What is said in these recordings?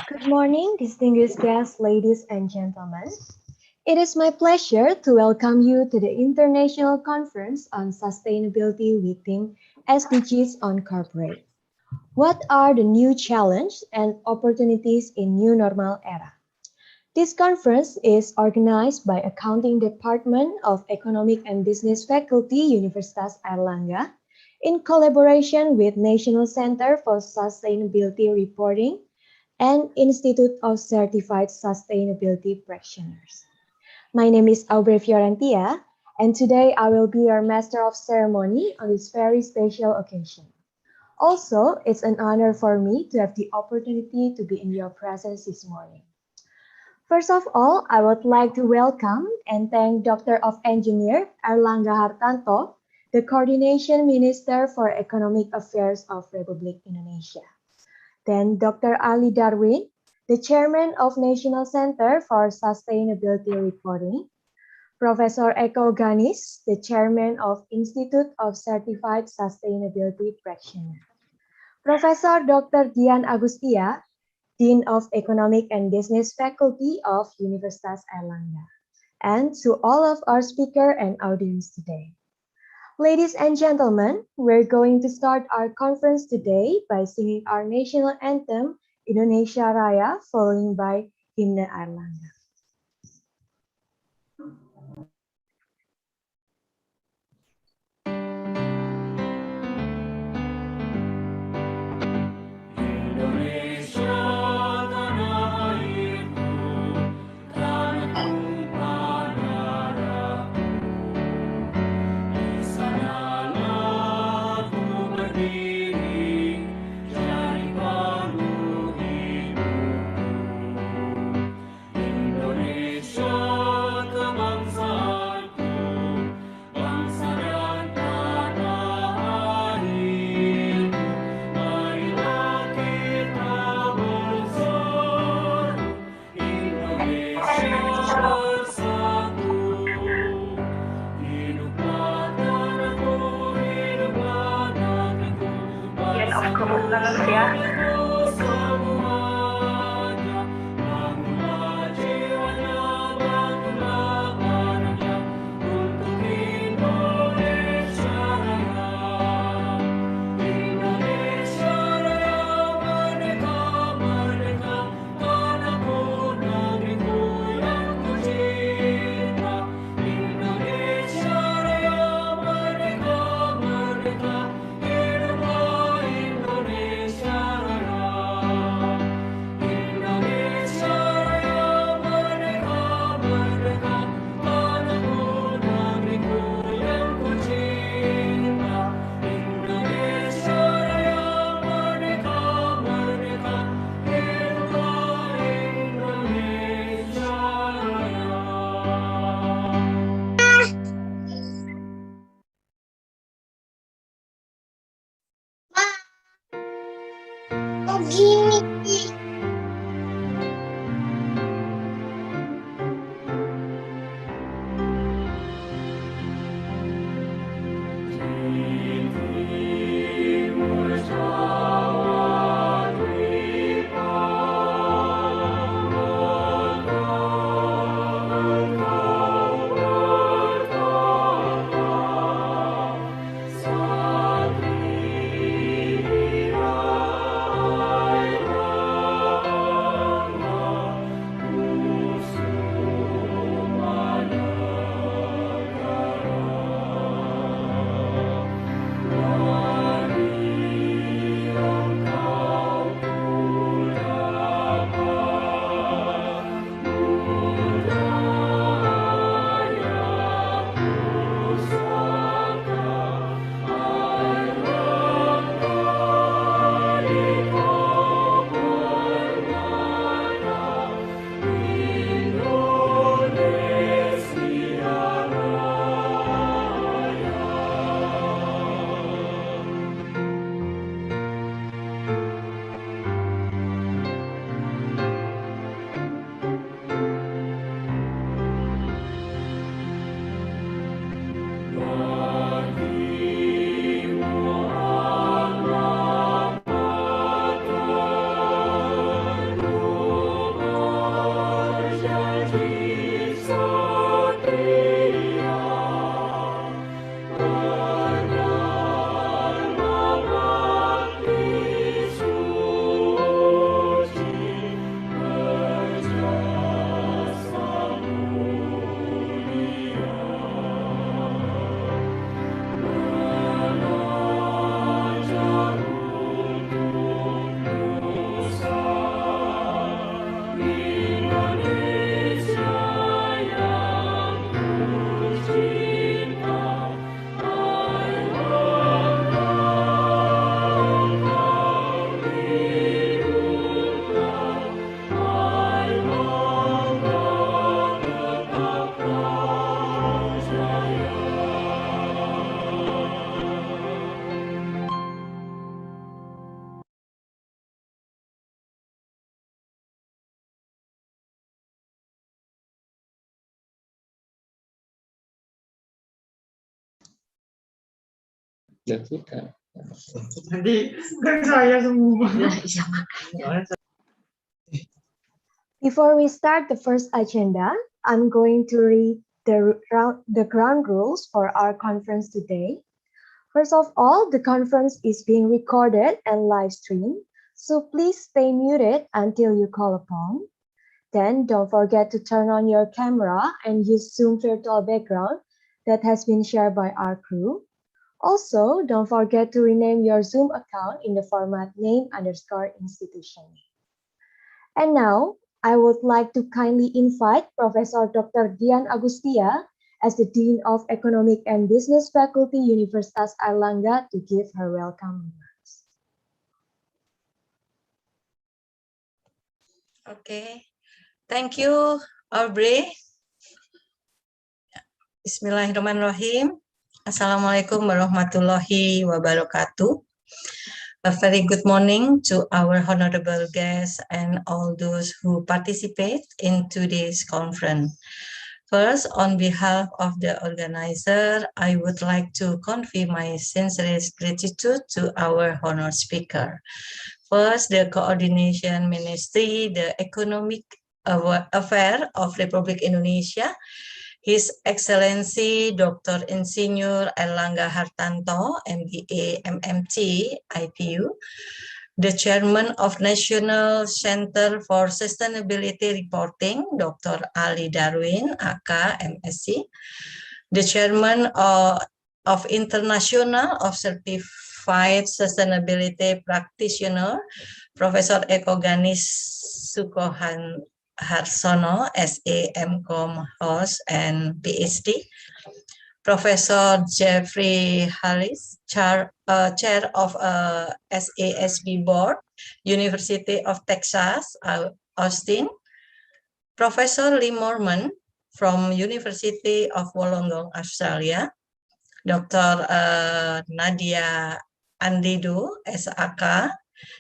Good morning, distinguished guests, ladies and gentlemen. It is my pleasure to welcome you to the International Conference on Sustainability with theme SDGs on Corporate. What are the new challenges and opportunities in new normal era? This conference is organized by Accounting Department of Economic and Business Faculty, Universitas Airlangga, in collaboration with National Center for Sustainability Reporting and Institute of Certified Sustainability Practitioners. My name is Aubrey Fiorentia, and today I will be your Master of Ceremony on this very special occasion. Also, it's an honor for me to have the opportunity to be in your presence this morning. First of all, I would like to welcome and thank Doctor of Engineer Airlangga Hartarto, the Coordination Minister for Economic Affairs of Republik Indonesia. Then Dr. Ali Darwin, the Chairman of National Center for Sustainability Reporting. Professor Eko Ganis, the Chairman of Institute of Certified Sustainability Practitioner. Professor Dr. Dian Agustia, Dean of Economic and Business Faculty of Universitas Airlangga. And to all of our speaker and audience today. Ladies and gentlemen, we're going to start our conference today by singing our national anthem, Indonesia Raya, followed by Hymne Airlangga. Nanti kan saya semua. Before we start the first agenda, I'm going to read the ground rules for our conference today. First of all, the conference is being recorded and live streamed, so please stay muted until you call upon. Then don't forget to turn on your camera and use Zoom virtual background that has been shared by our crew. Also, don't forget to rename your Zoom account in the format name_institution. And now, I would like to kindly invite Professor Dr. Dian Agustia as the Dean of Economic and Business Faculty, Universitas Airlangga, to give her welcome remarks. Okay, thank you, Aubrey. Bismillahirrahmanirrahim. Assalamualaikum warahmatullahi wabarakatuh. A very good morning to our honorable guests and all those who participate in today's conference. First, on behalf of the organizer, I would like to convey my sincerest gratitude to our honor speaker. First, the Coordination Ministry, the Economic Affairs of Republik Indonesia, His Excellency Dr. Insinyur Airlangga Hartarto, MBA, MMT, IPU, the Chairman of National Center for Sustainability Reporting, Dr. Ali Darwin, AK, MSc, the Chairman of International of Certified Sustainability Practitioner, Professor Eko Ganis Sukohan Harsono, SA, MCom, host, and PhD. Professor Jeffrey Hales, Chair of SASB Board, University of Texas, Austin. Professor Moerman from University of Wollongong, Australia. Dr. Nadia Anridho, SAK,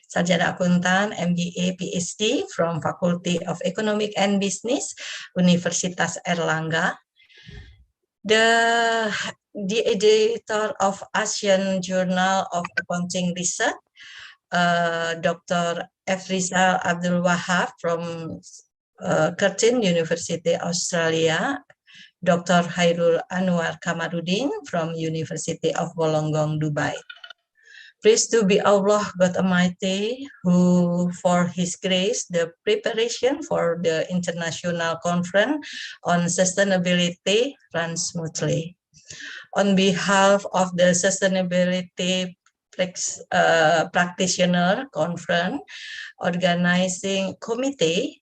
Sarjana Akuntan, MBA, PhD from Faculty of Economic and Business, Universitas Airlangga. The editor of Asian Journal of Accounting Research, Dr. Efrizal Abdul Wahab from Curtin University, Australia. Dr. Hairul Anwar Kamarudin from University of Wollongong, Dubai. Praise to be Allah God Almighty, who for His grace, the preparation for the International Conference on Sustainability runs smoothly. On behalf of the Sustainability Practitioner Conference Organizing Committee,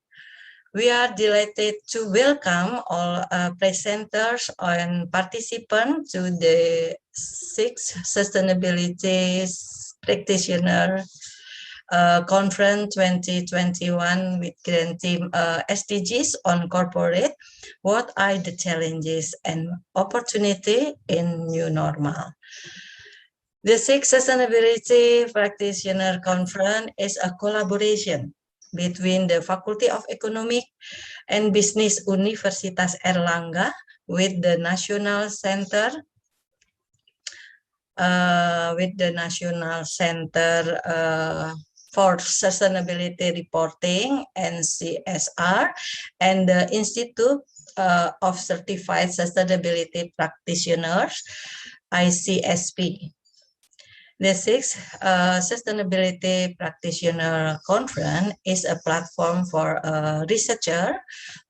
we are delighted to welcome all presenters and participants to the 6th Sustainability Practitioner Conference 2021 with Grand Team SDGs on Corporate. What are the challenges and opportunity in new normal? The 6th Sustainability Practitioner Conference is a collaboration between the Faculty of Economic and Business Universitas Airlangga with the National Center for Sustainability Reporting, NCSR, and the Institute of Certified Sustainability Practitioners, ICSP. The 6th Sustainability Practitioner Conference is a platform for a researcher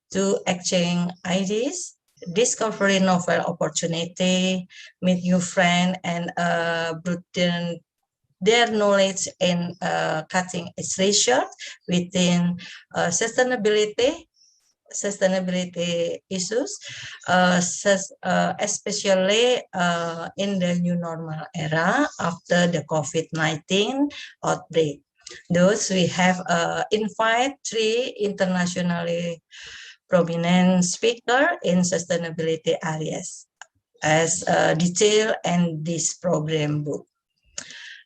to exchange ideas, discover novel opportunity, meet new friends, and broaden their knowledge in cutting-edge research within sustainability issues, especially in the new normal era after the COVID-19 outbreak. Thus, we have invited 3 internationally prominent speakers in sustainability areas, as detailed in this program book.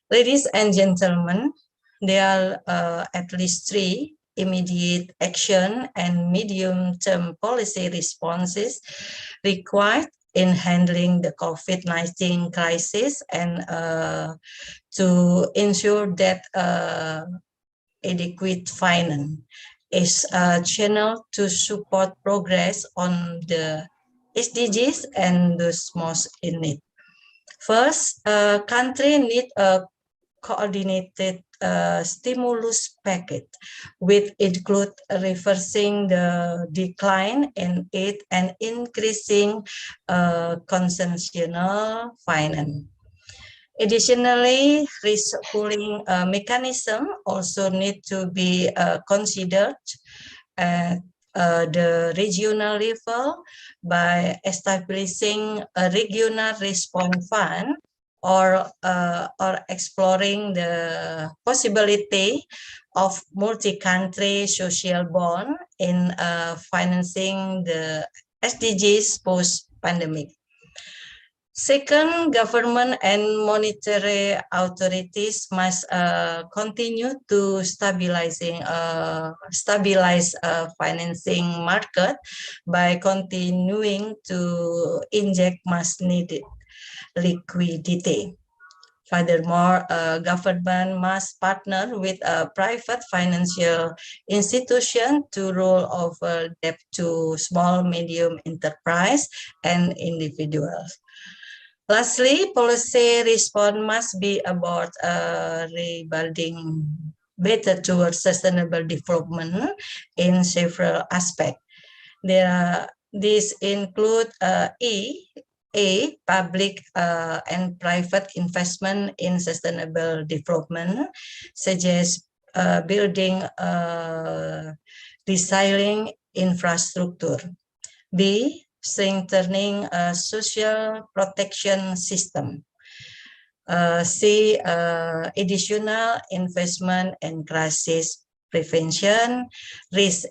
Ladies and gentlemen, there are at least 3 immediate action and medium-term policy responses required in handling the COVID-19 crisis and to ensure that adequate finance is a channel to support progress on the SDGs and those most in need. First, country need a coordinated stimulus package, which include reversing the decline in aid and increasing concessional finance. Additionally, risk pooling mechanism also need to be considered at the regional level by establishing a regional response fund or exploring the possibility of multi-country social bond in financing the SDGs post-pandemic. Second, government and monetary authorities must continue to stabilize financing market by continuing to inject much needed liquidity. Furthermore, government must partner with a private financial institution to roll over debt to small, medium enterprise and individuals. Lastly, policy response must be about rebuilding better towards sustainable development in several aspects. These include public and private investment in sustainable development, such as building resilient infrastructure. B, strengthening a social protection system. C, additional investment in crisis prevention, risk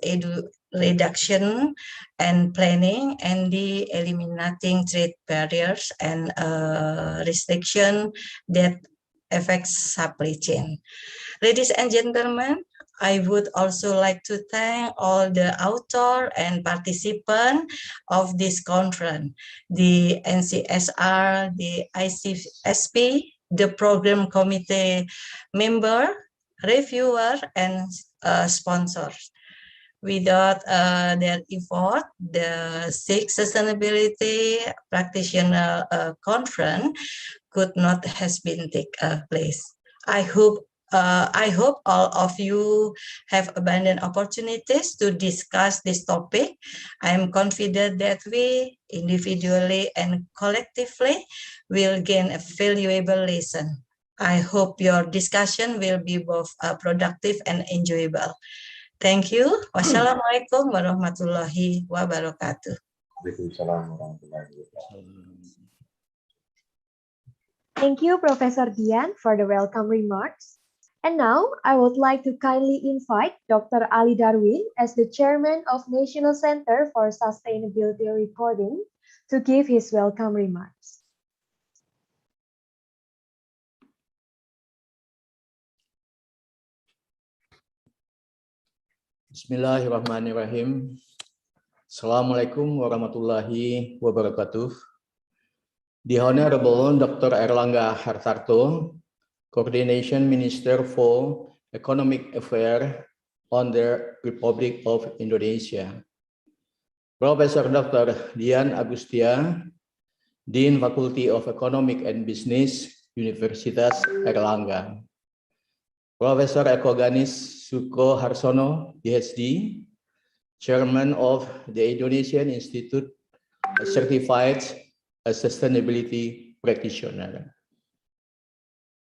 reduction and planning, and D, eliminating trade barriers and restriction that affects supply chain. Ladies and gentlemen, I would also like to thank all the author and participants of this conference, the NCSR, the ICSP, the program committee member, reviewer, and sponsors. Without their effort, the sixth Sustainability Practitioner Conference could not have been take place. I hope all of you have abundant opportunities to discuss this topic. I am confident that we, individually and collectively, will gain a valuable lesson. I hope your discussion will be both productive and enjoyable. Thank you. Wassalamualaikum warahmatullahi wabarakatuh. Thank you, Professor Dian, for the welcome remarks. And now, I would like to kindly invite Dr. Ali Darwin as the Chairman of National Center for Sustainability Reporting to give his welcome remarks. Bismillahirrahmanirrahim. Assalamualaikum warahmatullahi wabarakatuh. The Honorable Dr. Airlangga Hartarto, Coordination Minister for Economic Affairs on the Republic of Indonesia. Professor Dr. Dian Agustia, Dean Faculty of Economic and Business, Universitas Airlangga. Professor Ekoganis Suko Harsono, PhD, Chairman of the Indonesian Institute, Certified Sustainability Practitioner.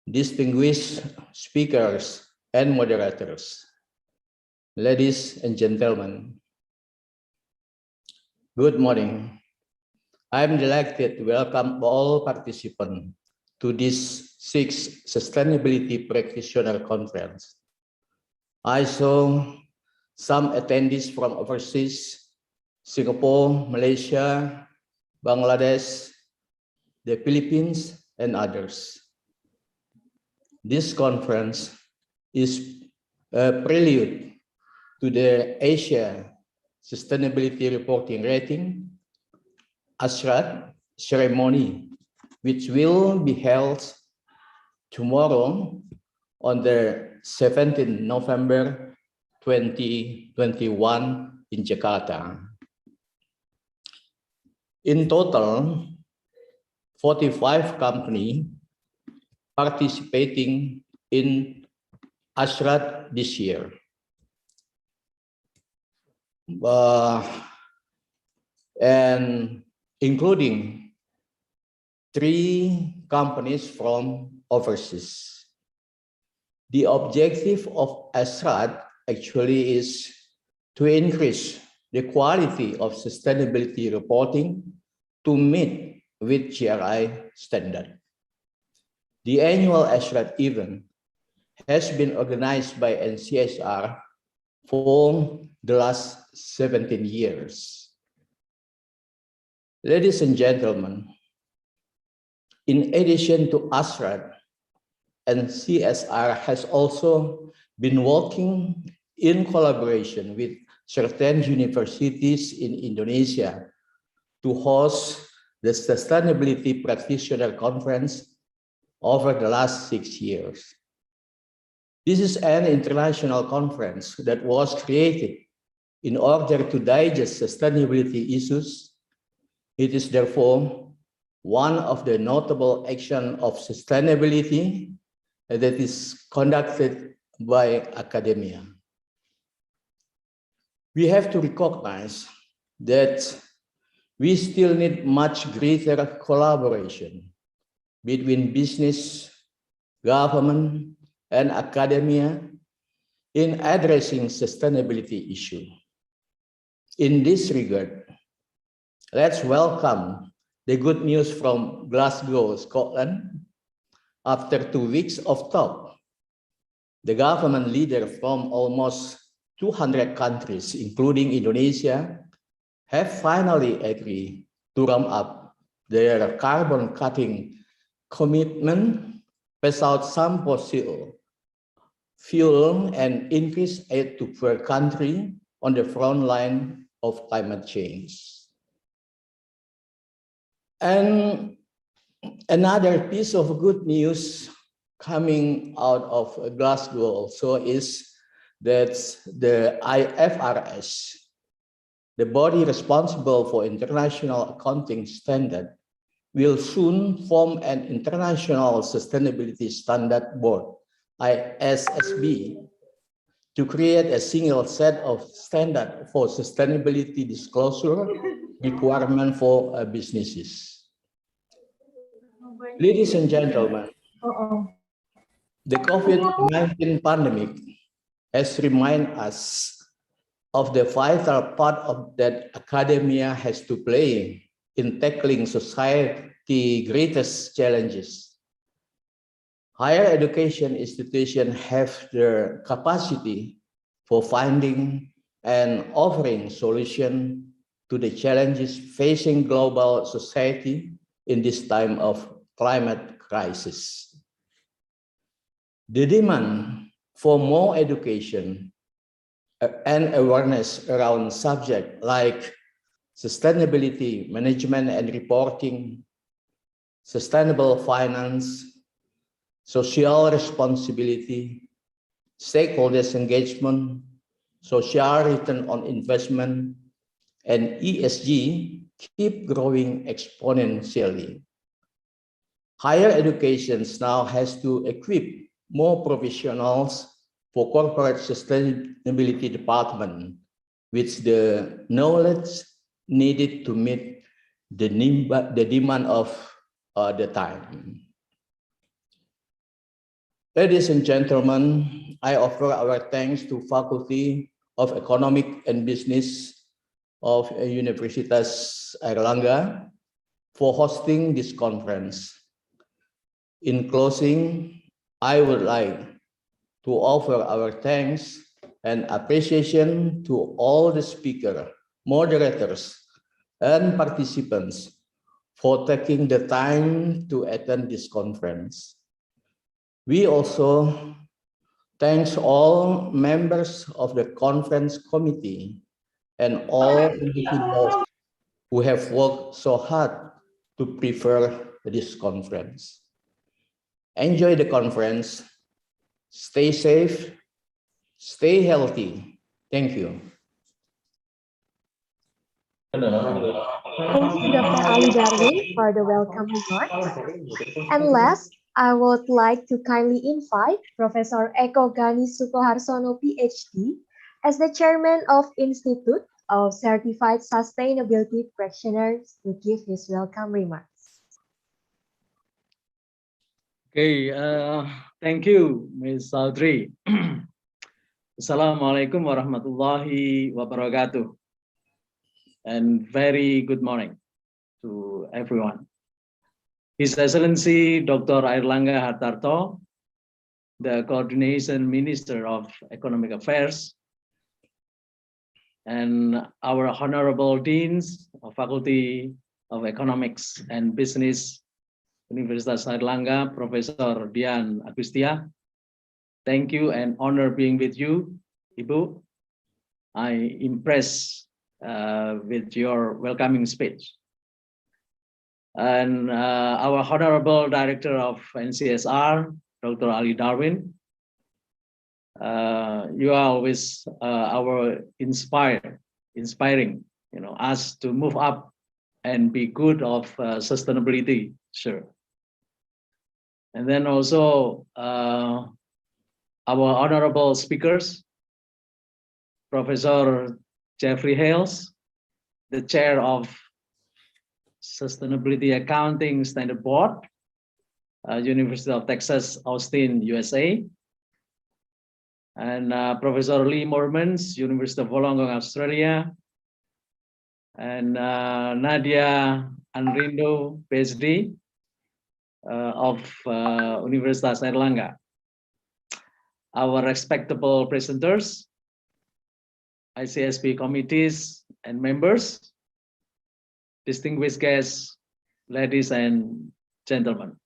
Distinguished speakers and moderators, ladies and gentlemen, good morning. I am delighted to welcome all participants to this sixth Sustainability Practitioner Conference. I saw some attendees from overseas, Singapore, Malaysia, Bangladesh, the Philippines, and others. This conference is a prelude to the Asia Sustainability Reporting Rating, ASRAT, ceremony, which will be held tomorrow on the 17th November 2021 in Jakarta. In total, 45 companies participating in ASRAD this year. And including 3 companies from overseas. The objective of ASRAD actually is to increase the quality of sustainability reporting to meet with GRI standard. The annual ASRAD event has been organized by NCSR for the last 17 years. Ladies and gentlemen, in addition to ASRAD, NCSR has also been working in collaboration with certain universities in Indonesia to host the Sustainability Practitioner Conference over the last 6 years. This is an international conference that was created in order to digest sustainability issues. It is therefore one of the notable actions of sustainability that is conducted by academia. We have to recognize that we still need much greater collaboration between business, government, and academia in addressing sustainability issues. In this regard, let's welcome the good news from Glasgow, Scotland. After 2 weeks of talk, the government leaders from almost 200 countries, including Indonesia, have finally agreed to ramp up their carbon cutting commitment, phase out some fossil fuel, and increase aid to poor countries on the front line of climate change. And another piece of good news coming out of Glasgow also is that the IFRS, the body responsible for international accounting standard, will soon form an international sustainability standard board, ISSB, to create a single set of standards for sustainability disclosure requirement for businesses. Ladies and gentlemen, the COVID-19 pandemic has reminded us of the vital part of that academia has to play in tackling society's greatest challenges. Higher education institutions have the capacity for finding and offering solutions to the challenges facing global society in this time of climate crisis. The demand for more education and awareness around subjects like sustainability management and reporting, sustainable finance, social responsibility, stakeholders engagement, social return on investment, and ESG keep growing exponentially. Higher education now has to equip more professionals for corporate sustainability department with the knowledge needed to meet the demand of the time. Ladies and gentlemen, I offer our thanks to Faculty of Economic and Business of Universitas Airlangga for hosting this conference. In closing, I would like to offer our thanks and appreciation to all the speakers, moderators, and participants for taking the time to attend this conference. We also thank all members of the conference committee and all individuals who have worked so hard to prefer this conference. Enjoy the conference. Stay safe. Stay healthy. Thank you. Thank you, Dr. Ali Darwin, for the welcome remarks. And last, I would like to kindly invite Professor Eko Gani Sukoharsono, PhD, as the Chairman of Institute of Certified Sustainability Practitioners to give his welcome remarks. Okay, thank you, Ms. Audrey. Assalamualaikum warahmatullahi wabarakatuh. And very good morning to everyone. His Excellency Dr. Airlangga Hartarto, the Coordination Minister of Economic Affairs, and our Honorable Deans of Faculty of Economics and Business, Universitas Airlangga, Professor Dian Agustia. Thank you and honor being with you, Ibu. I impressed with your welcoming speech. And our Honorable Director of NCSR, Dr. Ali Darwin. You are always our inspiring, us to move up and be good of sustainability, sure. And then also our honorable speakers, Professor Jeffrey Hales, the chair of Sustainability Accounting Standard Board, University of Texas, Austin, USA. And Professor Lee Moerman, University of Wollongong, Australia. And Nadia Anridho, PhD of Universitas Airlangga. Our respectable presenters, ICSP committees and members, distinguished guests, ladies and gentlemen.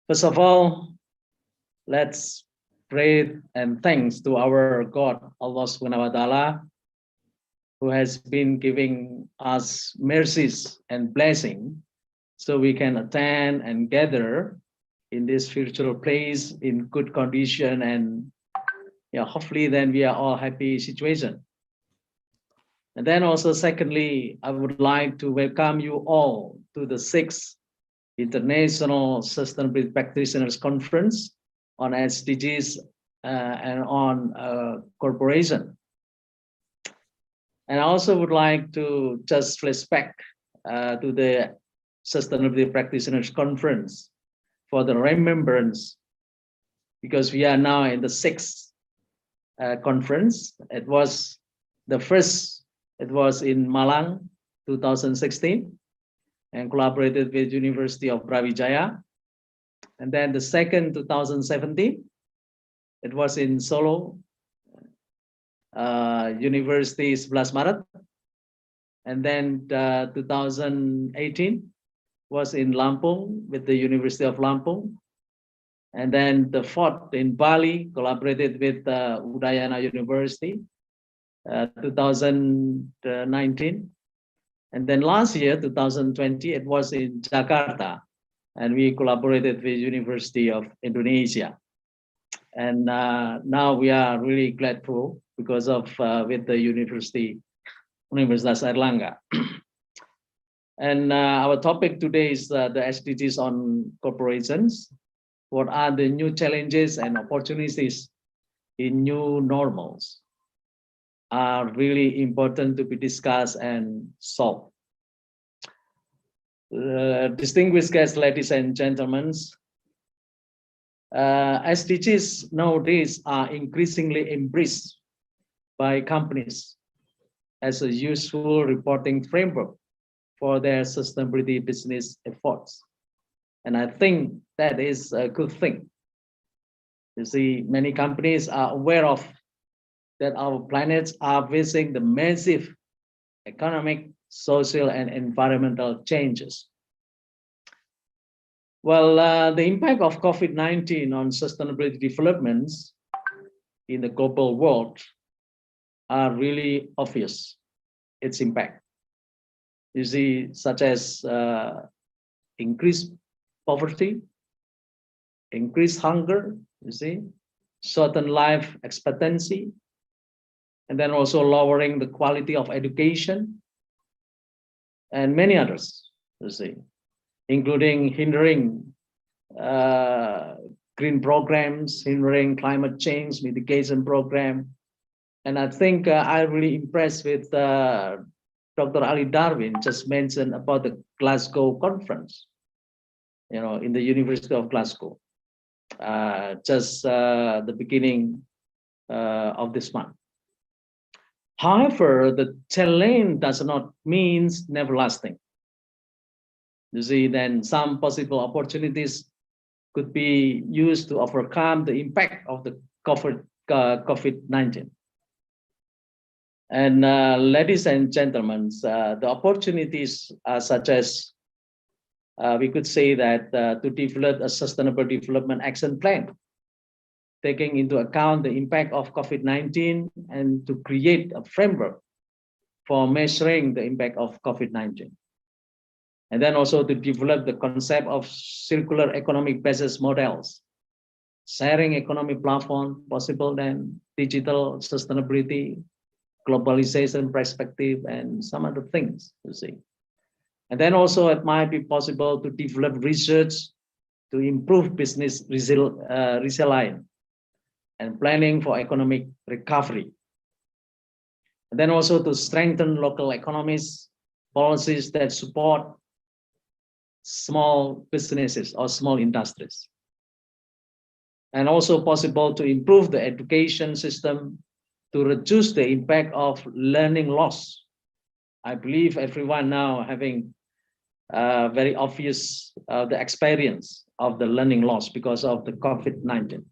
First of all, let's pray and thanks to our God, Allah Subhanahu wa Ta'ala, who has been giving us mercies and blessing so we can attend and gather in this virtual place in good condition, and hopefully then we are all happy situation. And then also secondly, I would like to welcome you all to the 6th International Sustainability Practitioners Conference on SDGs and on corporation. And I also would like to just flashback to the Sustainability Practitioners Conference for the remembrance, because we are now in the 6th conference. It was the first, it was in Malang, 2016, and collaborated with University of Brawijaya. And then the second, 2017, it was in Solo, University 11 Maret. And then 2018 was in Lampung with the University of Lampung. And then the 4th in Bali, collaborated with Udayana University, 2019. And then last year, 2020, it was in Jakarta, and we collaborated with University of Indonesia. And now we are really grateful because of with the Universitas Airlangga. And our topic today is the SDGs on corporations. What are the new challenges and opportunities in new normals are really important to be discussed and solved. Distinguished guests, ladies and gentlemen, SDGs nowadays are increasingly embraced by companies as a useful reporting framework for their sustainability business efforts. And I think that is a good thing. You see, many companies are aware of that our planets are facing the massive economic, social, and environmental changes. Well, the impact of COVID-19 on sustainability developments in the global world are really obvious, its impact. you see, such as increased poverty, increased hunger, you see, shortened life expectancy, and then also lowering the quality of education, and many others, you see, including hindering green programs, hindering climate change mitigation program. And I think I'm really impressed with Dr. Ali Darwin just mentioned about the Glasgow conference, in the University of Glasgow, just the beginning of this month. However, the challenge does not mean never lasting. You see, then some possible opportunities could be used to overcome the impact of the COVID-19. And ladies and gentlemen, the opportunities are such as we could say that to develop a sustainable development action plan, taking into account the impact of COVID-19 and to create a framework for measuring the impact of COVID-19. And then also to develop the concept of circular economic business models, sharing economic platform, possible then digital sustainability, globalization perspective, and some other things, you see. And then also it might be possible to develop research to improve business resilience and planning for economic recovery. And then also to strengthen local economies, policies that support small businesses or small industries. And also possible to improve the education system to reduce the impact of learning loss. I believe everyone now having very obvious the experience of the learning loss because of the COVID-19.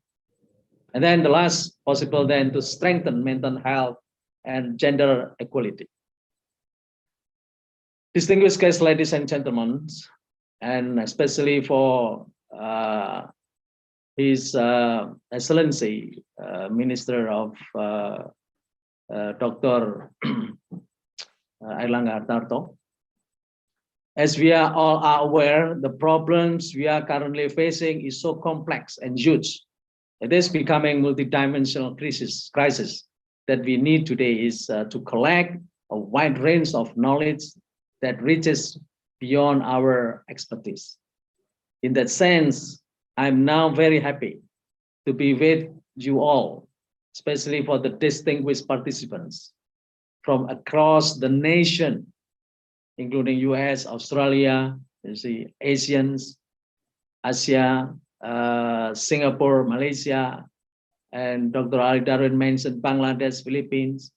And then the last possible then to strengthen mental health and gender equality. Distinguished guests, ladies and gentlemen, and especially for His Excellency, Minister of Dr. Airlangga Hartarto. As we are all aware, the problems we are currently facing is so complex and huge. It is becoming multidimensional crisis that we need today is to collect a wide range of knowledge that reaches beyond our expertise. In that sense, I'm now very happy to be with you all, especially for the distinguished participants from across the nation, including US, Australia, you see, Asians, Asia, Singapore, Malaysia, and Dr. Ali Darwin mentioned Bangladesh, Philippines,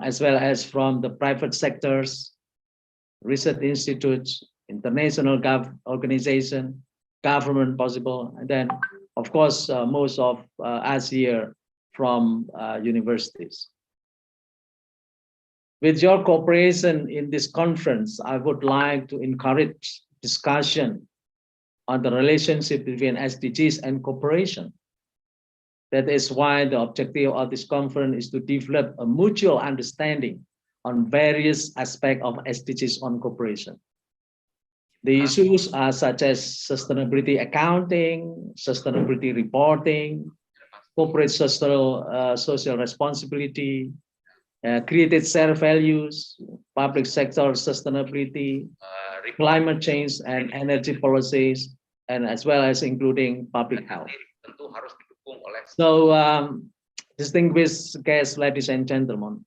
as well as from the private sectors, research institutes, international organization, government possible, and then, of course, most of us here from universities. With your cooperation in this conference, I would like to encourage discussion on the relationship between SDGs and cooperation. That is why the objective of this conference is to develop a mutual understanding on various aspects of SDGs on cooperation. The issues are such as sustainability accounting, sustainability reporting, corporate social responsibility, created shared values, public sector sustainability, climate change and energy policies, and as well as including public health. So, distinguished guests, ladies and gentlemen,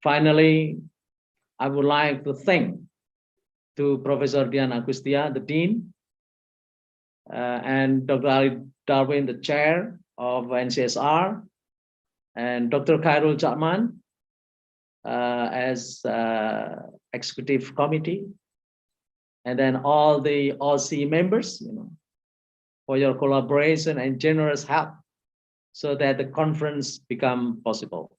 finally, I would like to thank to Professor Dian Agustia, the Dean, and Dr. Ali Darwin, the Chair of NCSR, and Dr. Khairul Jakman as Executive Committee, and then all the OC members, for your collaboration and generous help so that the conference become possible.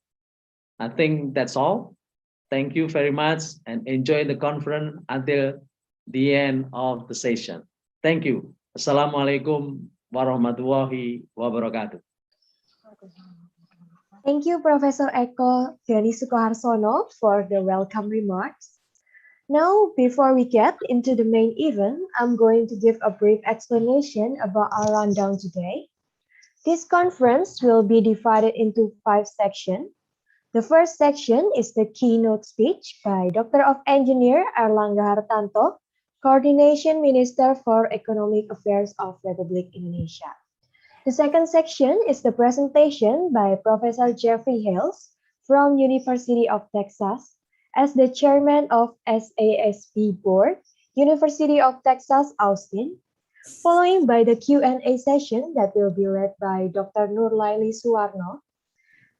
I think that's all. Thank you very much and enjoy the conference until the end of the session. Thank you. Assalamualaikum warahmatullahi wabarakatuh. Thank you, Professor Eko Gani Sukoharsono, for the welcome remarks. Now, before we get into the main event, I'm going to give a brief explanation about our rundown today. This conference will be divided into 5 sections. The first section is the keynote speech by Doctor of Engineer Airlangga Hartarto, Coordination Minister for Economic Affairs of Republik Indonesia. The second section is the presentation by Professor Jeffrey Hales from University of Texas as the Chairman of SASB Board, University of Texas, Austin, following by the Q&A session that will be led by Dr. Nurlaili Suwarno.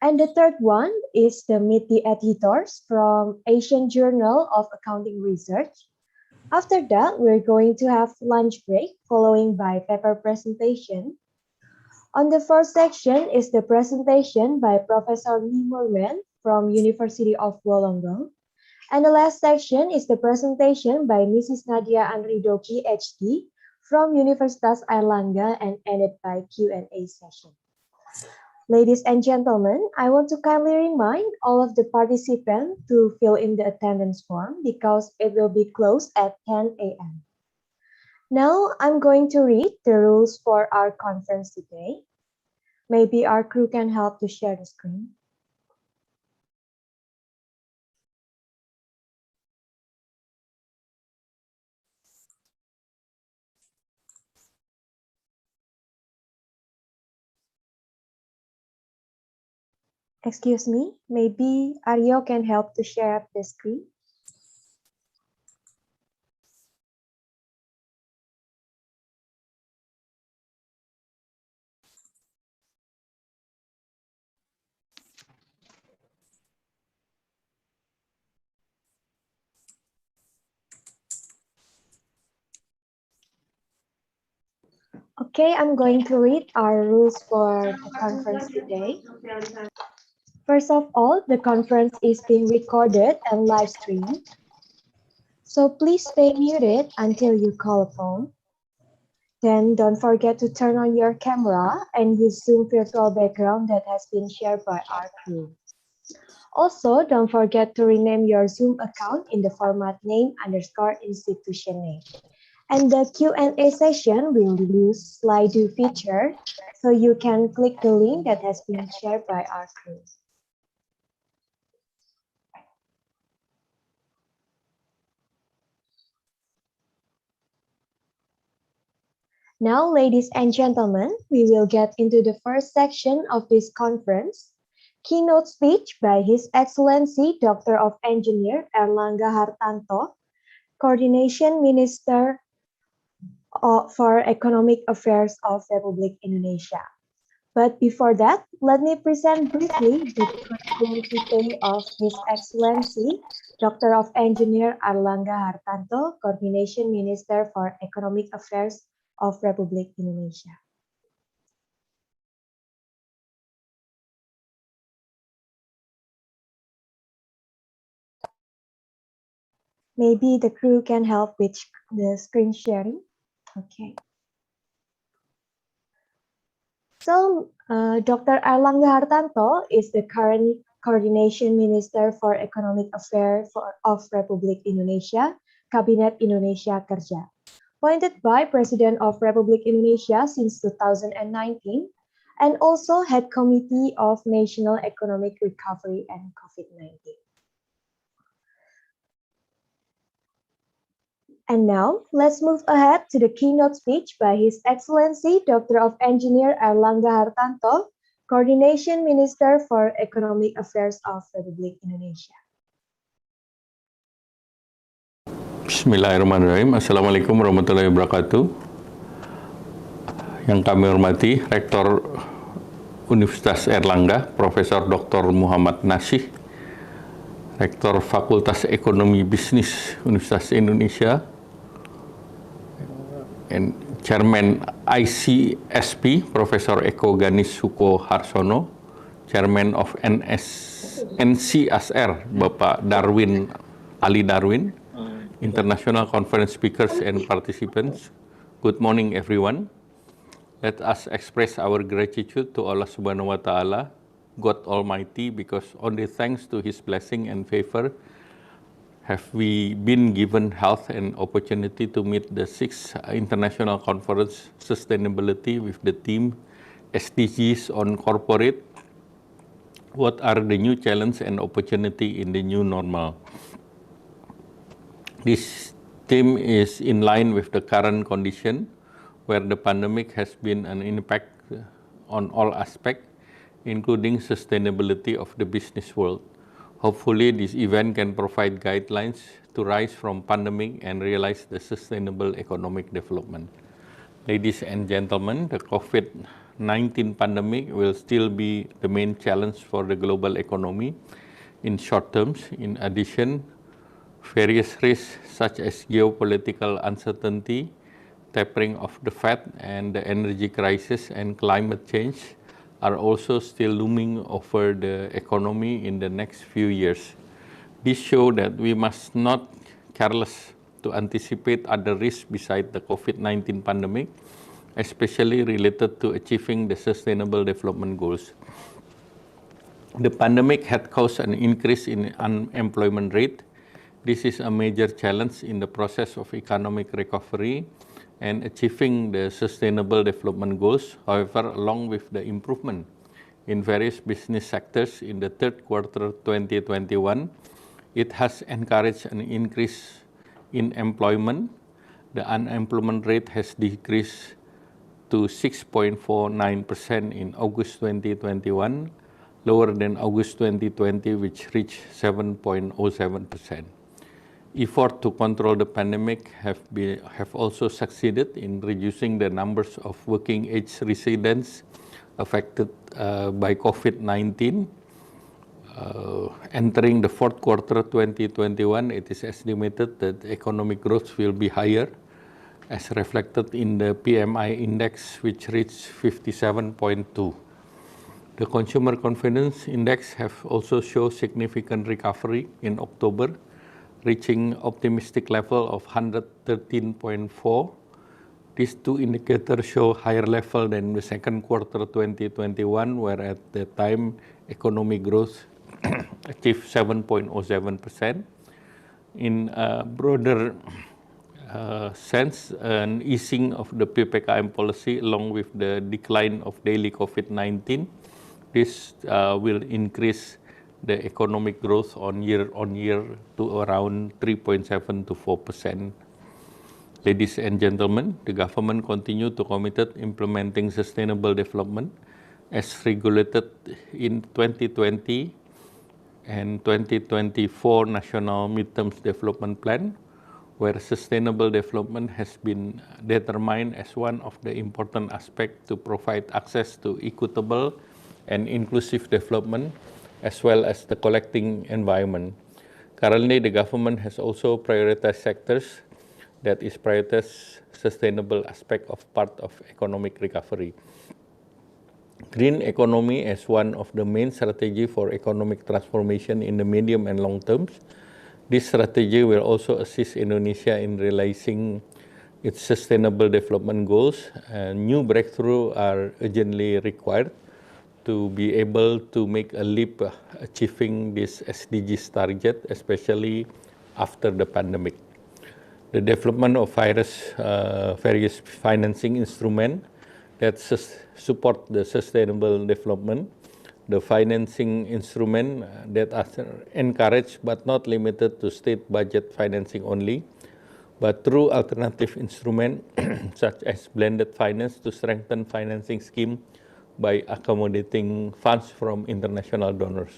And the third one is the Meet the Editors from Asian Journal of Accounting Research. After that, we're going to have lunch break, following by paper presentation. On the first section is the presentation by Professor Moerman from University of Wollongong. And the last section is the presentation by Mrs. Nadia Anridho, PhD, from Universitas Airlangga and ended by Q&A session. Ladies and gentlemen, I want to kindly remind all of the participants to fill in the attendance form because it will be closed at 10 a.m. Now I'm going to read the rules for our conference today. Maybe our crew can help to share the screen. Excuse me, maybe Aryo can help to share up the screen. Okay, I'm going to read our rules for the conference today. First of all, the conference is being recorded and live streamed. So please stay muted until you call upon. Then don't forget to turn on your camera and use Zoom virtual background that has been shared by our crew. Also, don't forget to rename your Zoom account in the format name_institution name. And the Q&A session will use slide feature, so you can click the link that has been shared by our crew. Now, ladies and gentlemen, we will get into the first section of this conference, keynote speech by His Excellency Doctor of Engineer Airlangga Hartarto, Coordination Minister for Economic Affairs of Republik Indonesia. But before that, let me present briefly the curriculum vitae of His Excellency Doctor of Engineer Airlangga Hartarto, Coordination Minister for Economic Affairs of Republik Indonesia. Maybe the crew can help with the screen sharing. Okay. So, Dr. Airlangga Hartarto is the current Coordination Minister for Economic Affairs of Republik Indonesia, Kabinet Indonesia Kerja, appointed by President of Republik Indonesia since 2019, and also Head Committee of National Economic Recovery and COVID-19. And now, let's move ahead to the keynote speech by His Excellency Doctor of Engineer Airlangga Hartarto, Coordination Minister for Economic Affairs of Republik Indonesia. Bismillahirrahmanirrahim. Assalamualaikum warahmatullahi wabarakatuh. Yang kami hormati Rektor Universitas Airlangga, Profesor Dr. Muhammad Nasih, Rektor Fakultas Ekonomi Bisnis Universitas Indonesia, and Chairman ICSP, Profesor Eko Ganis Suko Harsono, Chairman of NCSR, Bapak Ali Darwin, International Conference speakers and participants. Good morning, everyone. Let us express our gratitude to Allah Subhanahu wa Ta'ala, God Almighty, because only thanks to His blessing and favor have we been given health and opportunity to meet the 6th International Conference Sustainability with the theme SDGs on Corporate. What are the new challenges and opportunity in the new normal? This theme is in line with the current condition where the pandemic has been an impact on all aspects, including sustainability of the business world. Hopefully, this event can provide guidelines to rise from pandemic and realize the sustainable economic development. Ladies and gentlemen, the COVID-19 pandemic will still be the main challenge for the global economy in short terms. In addition, various risks such as geopolitical uncertainty, tapering of the Fed, and the energy crisis and climate change are also still looming over the economy in the next few years. This shows that we must not careless to anticipate other risks besides the COVID-19 pandemic, especially related to achieving the Sustainable Development Goals. The pandemic had caused an increase in unemployment rate. This is a major challenge in the process of economic recovery and achieving the Sustainable Development Goals. However, along with the improvement in various business sectors in the third quarter 2021, it has encouraged an increase in employment. The unemployment rate has decreased to 6.49% in August 2021, lower than August 2020, which reached 7.07%. Efforts to control the pandemic have also succeeded in reducing the numbers of working age residents affected by COVID-19. Entering the fourth quarter 2021, it is estimated that economic growth will be higher, as reflected in the PMI index, which reached 57.2. The Consumer Confidence Index have also shown significant recovery in October, reaching optimistic level of 113.4. These two indicators show higher level than the second quarter 2021, where at the time economic growth achieved 7.07%. In a broader sense, an easing of the PPKM policy along with the decline of daily COVID-19, this will increase the economic growth on year to around 3.7 to 4%. Ladies and gentlemen, the government continue to committed implementing sustainable development as regulated in 2020 and 2024 National Midterm Development Plan, where sustainable development has been determined as one of the important aspects to provide access to equitable and inclusive development, as well as the collecting environment. Currently, the government has also prioritized sectors that is prioritize sustainable aspect of part of economic recovery. Green economy as one of the main strategy for economic transformation in the medium and long terms. This strategy will also assist Indonesia in realizing its sustainable development goals. New breakthroughs are urgently required to be able to make a leap achieving this SDGs target, especially after the pandemic. The development of various financing instruments that support the sustainable development. The financing instrument that are encouraged but not limited to state budget financing only, but through alternative instruments such as blended finance to strengthen financing scheme by accommodating funds from international donors.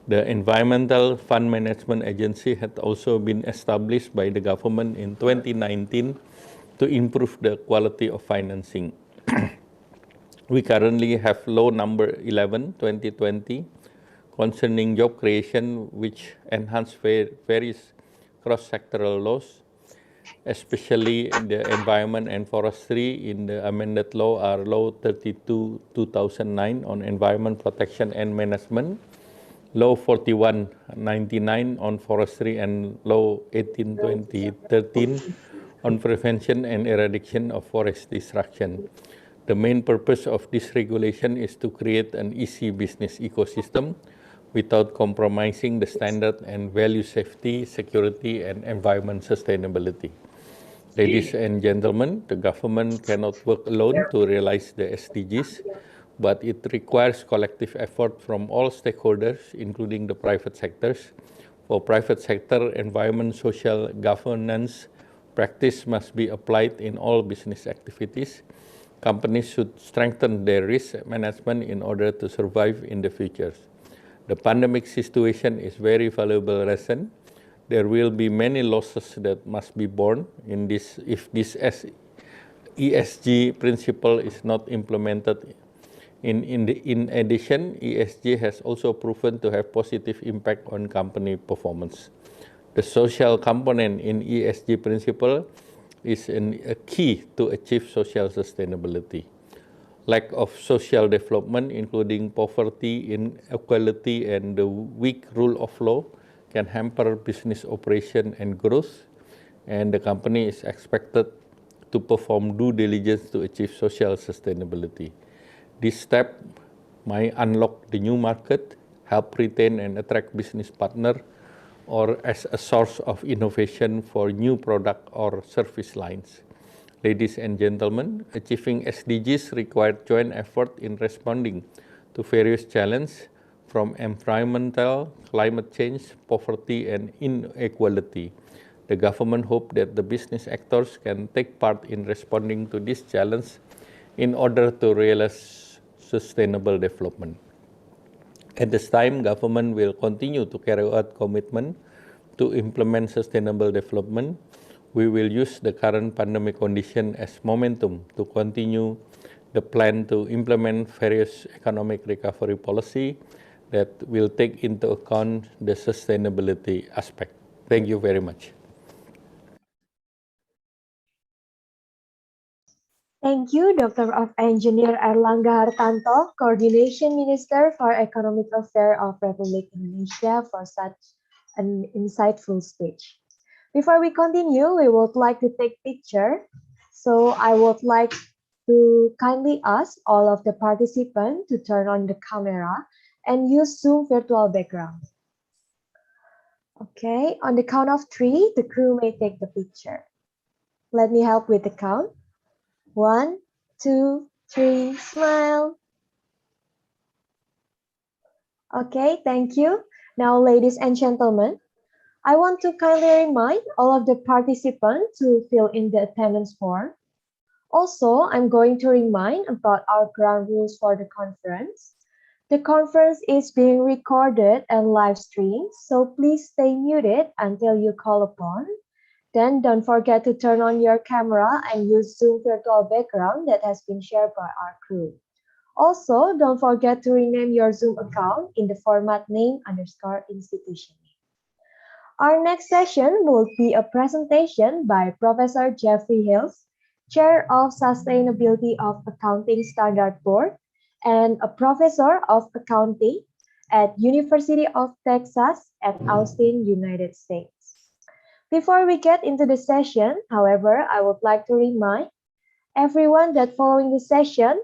The Environmental Fund Management Agency had also been established by the government in 2019 to improve the quality of financing. We currently have law number 11/2020 concerning job creation, which enhance various cross-sectoral laws, especially the environment and forestry. In the amended law are Law 32/2009 on environment protection and management, Law 41/99 on forestry, and Law 18/2013 on prevention and eradication of forest destruction. The main purpose of this regulation is to create an easy business ecosystem without compromising the standard and value safety, security, and environment sustainability. Ladies and gentlemen, the government cannot work alone to realize the SDGs, but it requires collective effort from all stakeholders, including the private sectors. For private sector, environment, social governance practice must be applied in all business activities. Companies should strengthen their risk management in order to survive in the future. The pandemic situation is very valuable lesson. There will be many losses that must be borne in this if this ESG principle is not implemented. In addition, ESG has also proven to have positive impact on company performance. The social component in ESG principle is a key to achieve social sustainability. Lack of social development, including poverty, inequality, and the weak rule of law, can hamper business operation and growth, and the company is expected to perform due diligence to achieve social sustainability. This step might unlock the new market, help retain and attract business partners, or as a source of innovation for new product or service lines. Ladies and gentlemen, achieving SDGs requires joint effort in responding to various challenges from environmental, climate change, poverty, and inequality. The government hopes that the business actors can take part in responding to this challenge in order to realize sustainable development. At this time, government will continue to carry out commitment to implement sustainable development. We will use the current pandemic condition as momentum to continue the plan to implement various economic recovery policy that will take into account the sustainability aspect. Thank you very much. Thank you, Dr. of Engineer Airlangga Hartarto, Coordination Minister for Economic Affairs of Republic Indonesia, for such an insightful speech. Before we continue, we would like to take picture. So I would like to kindly ask all of the participants to turn on the camera and use Zoom virtual background. Okay, on the count of 3, the crew may take the picture. Let me help with the count. 1, 2, 3, smile. Okay, thank you. Now, ladies and gentlemen, I want to kindly remind all of the participants to fill in the attendance form. Also, I'm going to remind about our ground rules for the conference. The conference is being recorded and live streamed, so please stay muted until you call upon. Then don't forget to turn on your camera and use Zoom virtual background that has been shared by our crew. Also, don't forget to rename your Zoom account in the format name_institution. Our next session will be a presentation by Professor Jeffrey Hales, Chair of Sustainability of Accounting Standard Board and a Professor of Accounting at University of Texas at Austin, United States. Before we get into the session, however, I would like to remind everyone that following the session,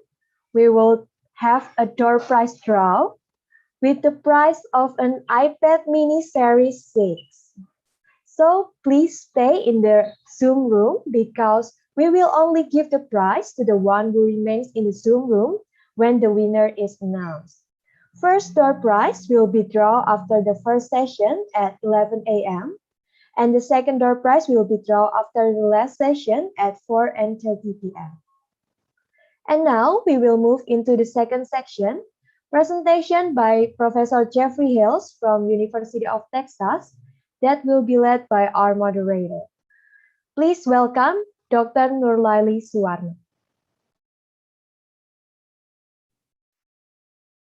we will have a door prize draw with the prize of an iPad mini Series 6. So please stay in the Zoom room because we will only give the prize to the one who remains in the Zoom room when the winner is announced. First door prize will be drawn after the first session at 11 a.m. and the second door prize will be drawn after the last session at 4:30 p.m. And now we will move into the second section, presentation by Professor Jeffrey Hales from University of Texas that will be led by our moderator. Please welcome Dr. Nurlaili Suwarno.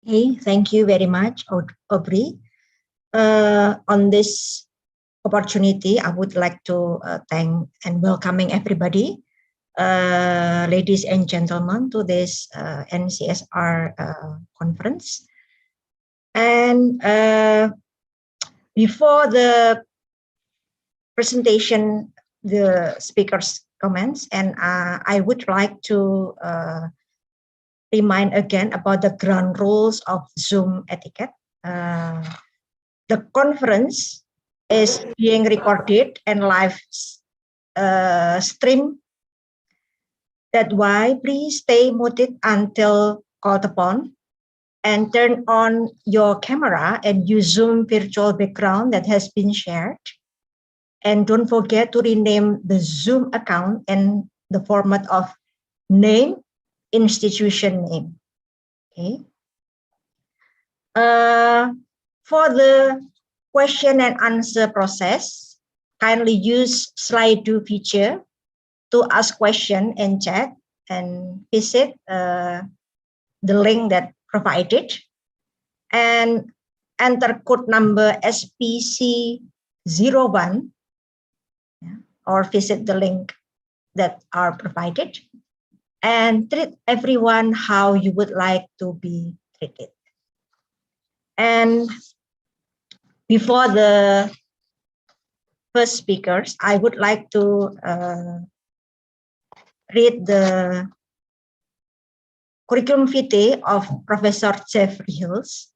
Hey, thank you very much, Aubrey. On this opportunity, I would like to thank and welcoming everybody, ladies and gentlemen, to this NCSR conference. And before the presentation, the speaker's comments, and I would like to remind again about the ground rules of Zoom etiquette. the conference is being recorded and live stream. That's why please stay muted until called upon, and turn on your camera and use Zoom virtual background that has been shared. And don't forget to rename the Zoom account in the format of name, institution name. Okay. For the question and answer process, kindly use Slido feature to ask question in chat and visit the link that provided, and enter code number SPC01, or visit the link that are provided, and treat everyone how you would like to be treated. And before the first speakers, I would like to read the curriculum vitae of Professor Jeffrey Hales.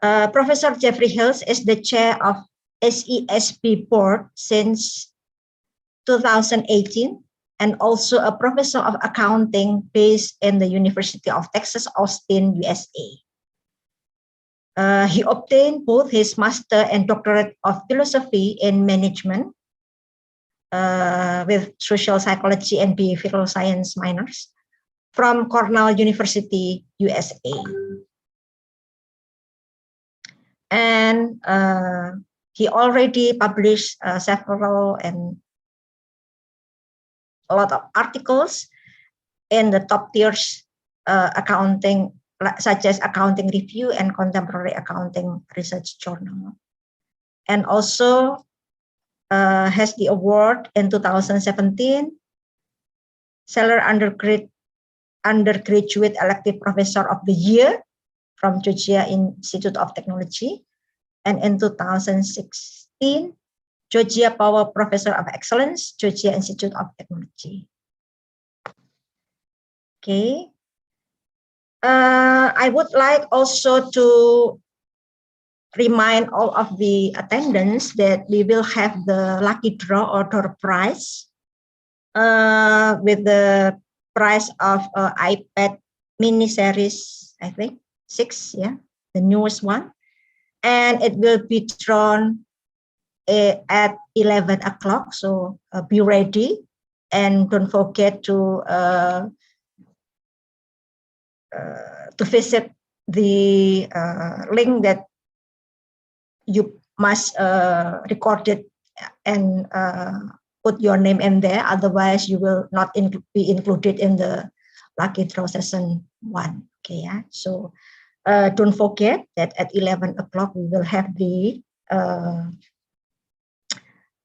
Professor Jeffrey Hales is the chair of SESB board since 2018, and also a professor of accounting based in the University of Texas, Austin, USA. He obtained both his master and doctorate of philosophy in management with social psychology and behavioral science minors from Cornell University, USA. And he already published several and a lot of articles in the top tiers accounting, such as Accounting Review and Contemporary Accounting Research Journal. And also has the award in 2017, Seller Undergraduate Elective Professor of the Year from Georgia Institute of Technology. And in 2016, Georgia Power Professor of Excellence, Georgia Institute of Technology. Okay. I would like also to remind all of the attendants that we will have the lucky draw or door prize with the price of iPad mini series, I think 6, yeah, the newest one. And it will be drawn at 11 o'clock, so be ready, and don't forget to visit the link that you must record it and put your name in there, otherwise you will not be included in the lucky draw session 1. Okay, yeah. So don't forget that at 11 o'clock we will have the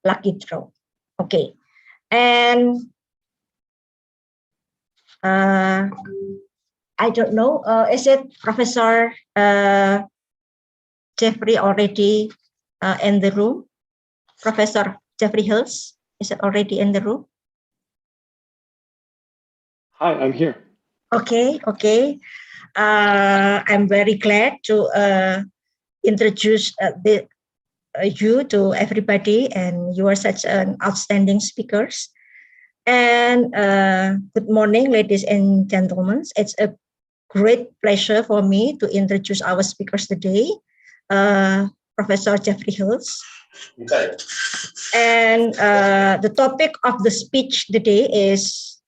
lucky draw. Okay, and I don't know, is it Professor Jeffrey already in the room? Professor Jeffrey Hales, is it already in the room? Hi, I'm here. Okay, okay. I'm very glad to introduce you to everybody, and you are such an outstanding speakers. And good morning, ladies and gentlemen. It's a great pleasure for me to introduce our speakers today, Professor Jeffrey Hales. Okay. And the topic of the speech today is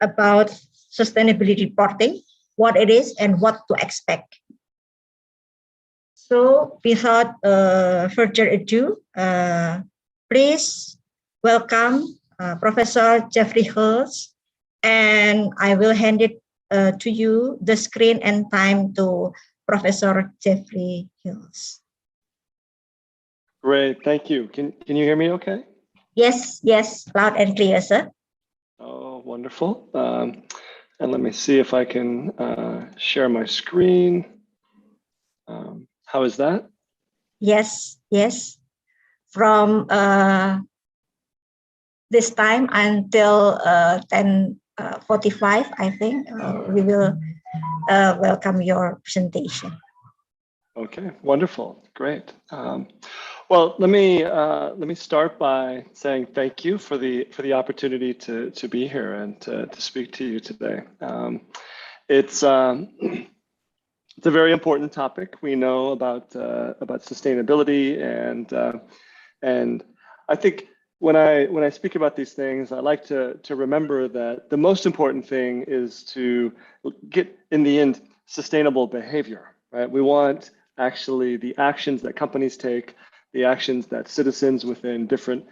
about sustainability reporting, what it is and what to expect. So without further ado, please welcome Professor Jeffrey Hales, and I will hand it to you, the screen and time to Professor Jeffrey Hales. Great, thank you. Can you hear me okay? Yes, yes, loud and clear, sir. Oh, wonderful. And let me see if I can share my screen. How is that? Yes, yes. From this time until 10:45, I think we will welcome your presentation. Okay, wonderful, great. Well, let me start by saying thank you for the opportunity to be here and to speak to you today. It's a very important topic. We know about sustainability, and I think when I speak about these things, I like to remember that the most important thing is to get, in the end, sustainable behavior. Right? We want actually the actions that companies take, the actions that citizens within different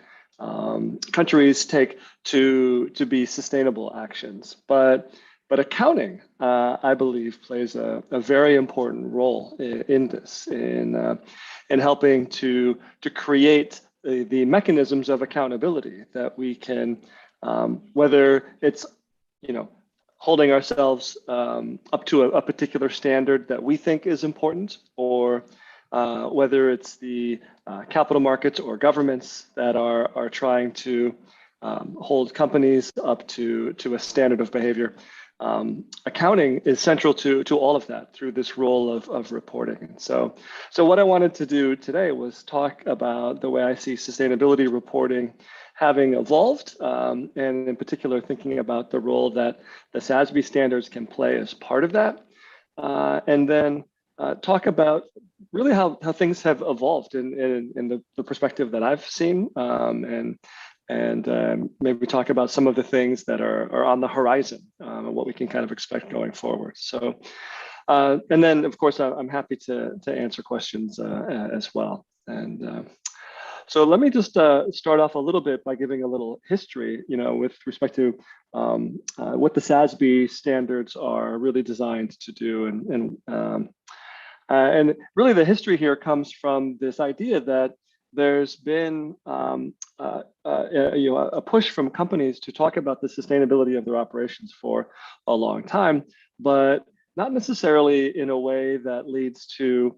countries take to be sustainable actions. But accounting, I believe, plays a very important role in this, in helping to create the mechanisms of accountability that we can, whether it's holding ourselves up to a particular standard that we think is important, or whether it's the capital markets or governments that are trying to hold companies up to a standard of behavior. Accounting is central to all of that through this role of reporting. So what I wanted to do today was talk about the way I see sustainability reporting having evolved, and in particular thinking about the role that the Sasb standards can play as part of that, and then talk about really how things have evolved in the perspective that I've seen, and maybe talk about some of the things that are on the horizon, and what we can kind of expect going forward. So, and then of course I'm happy to answer questions as well. And so let me just start off a little bit by giving a little history, with respect to what the Sasb standards are really designed to do, and really the history here comes from this idea that there's been a push from companies to talk about the sustainability of their operations for a long time, but not necessarily in a way that leads to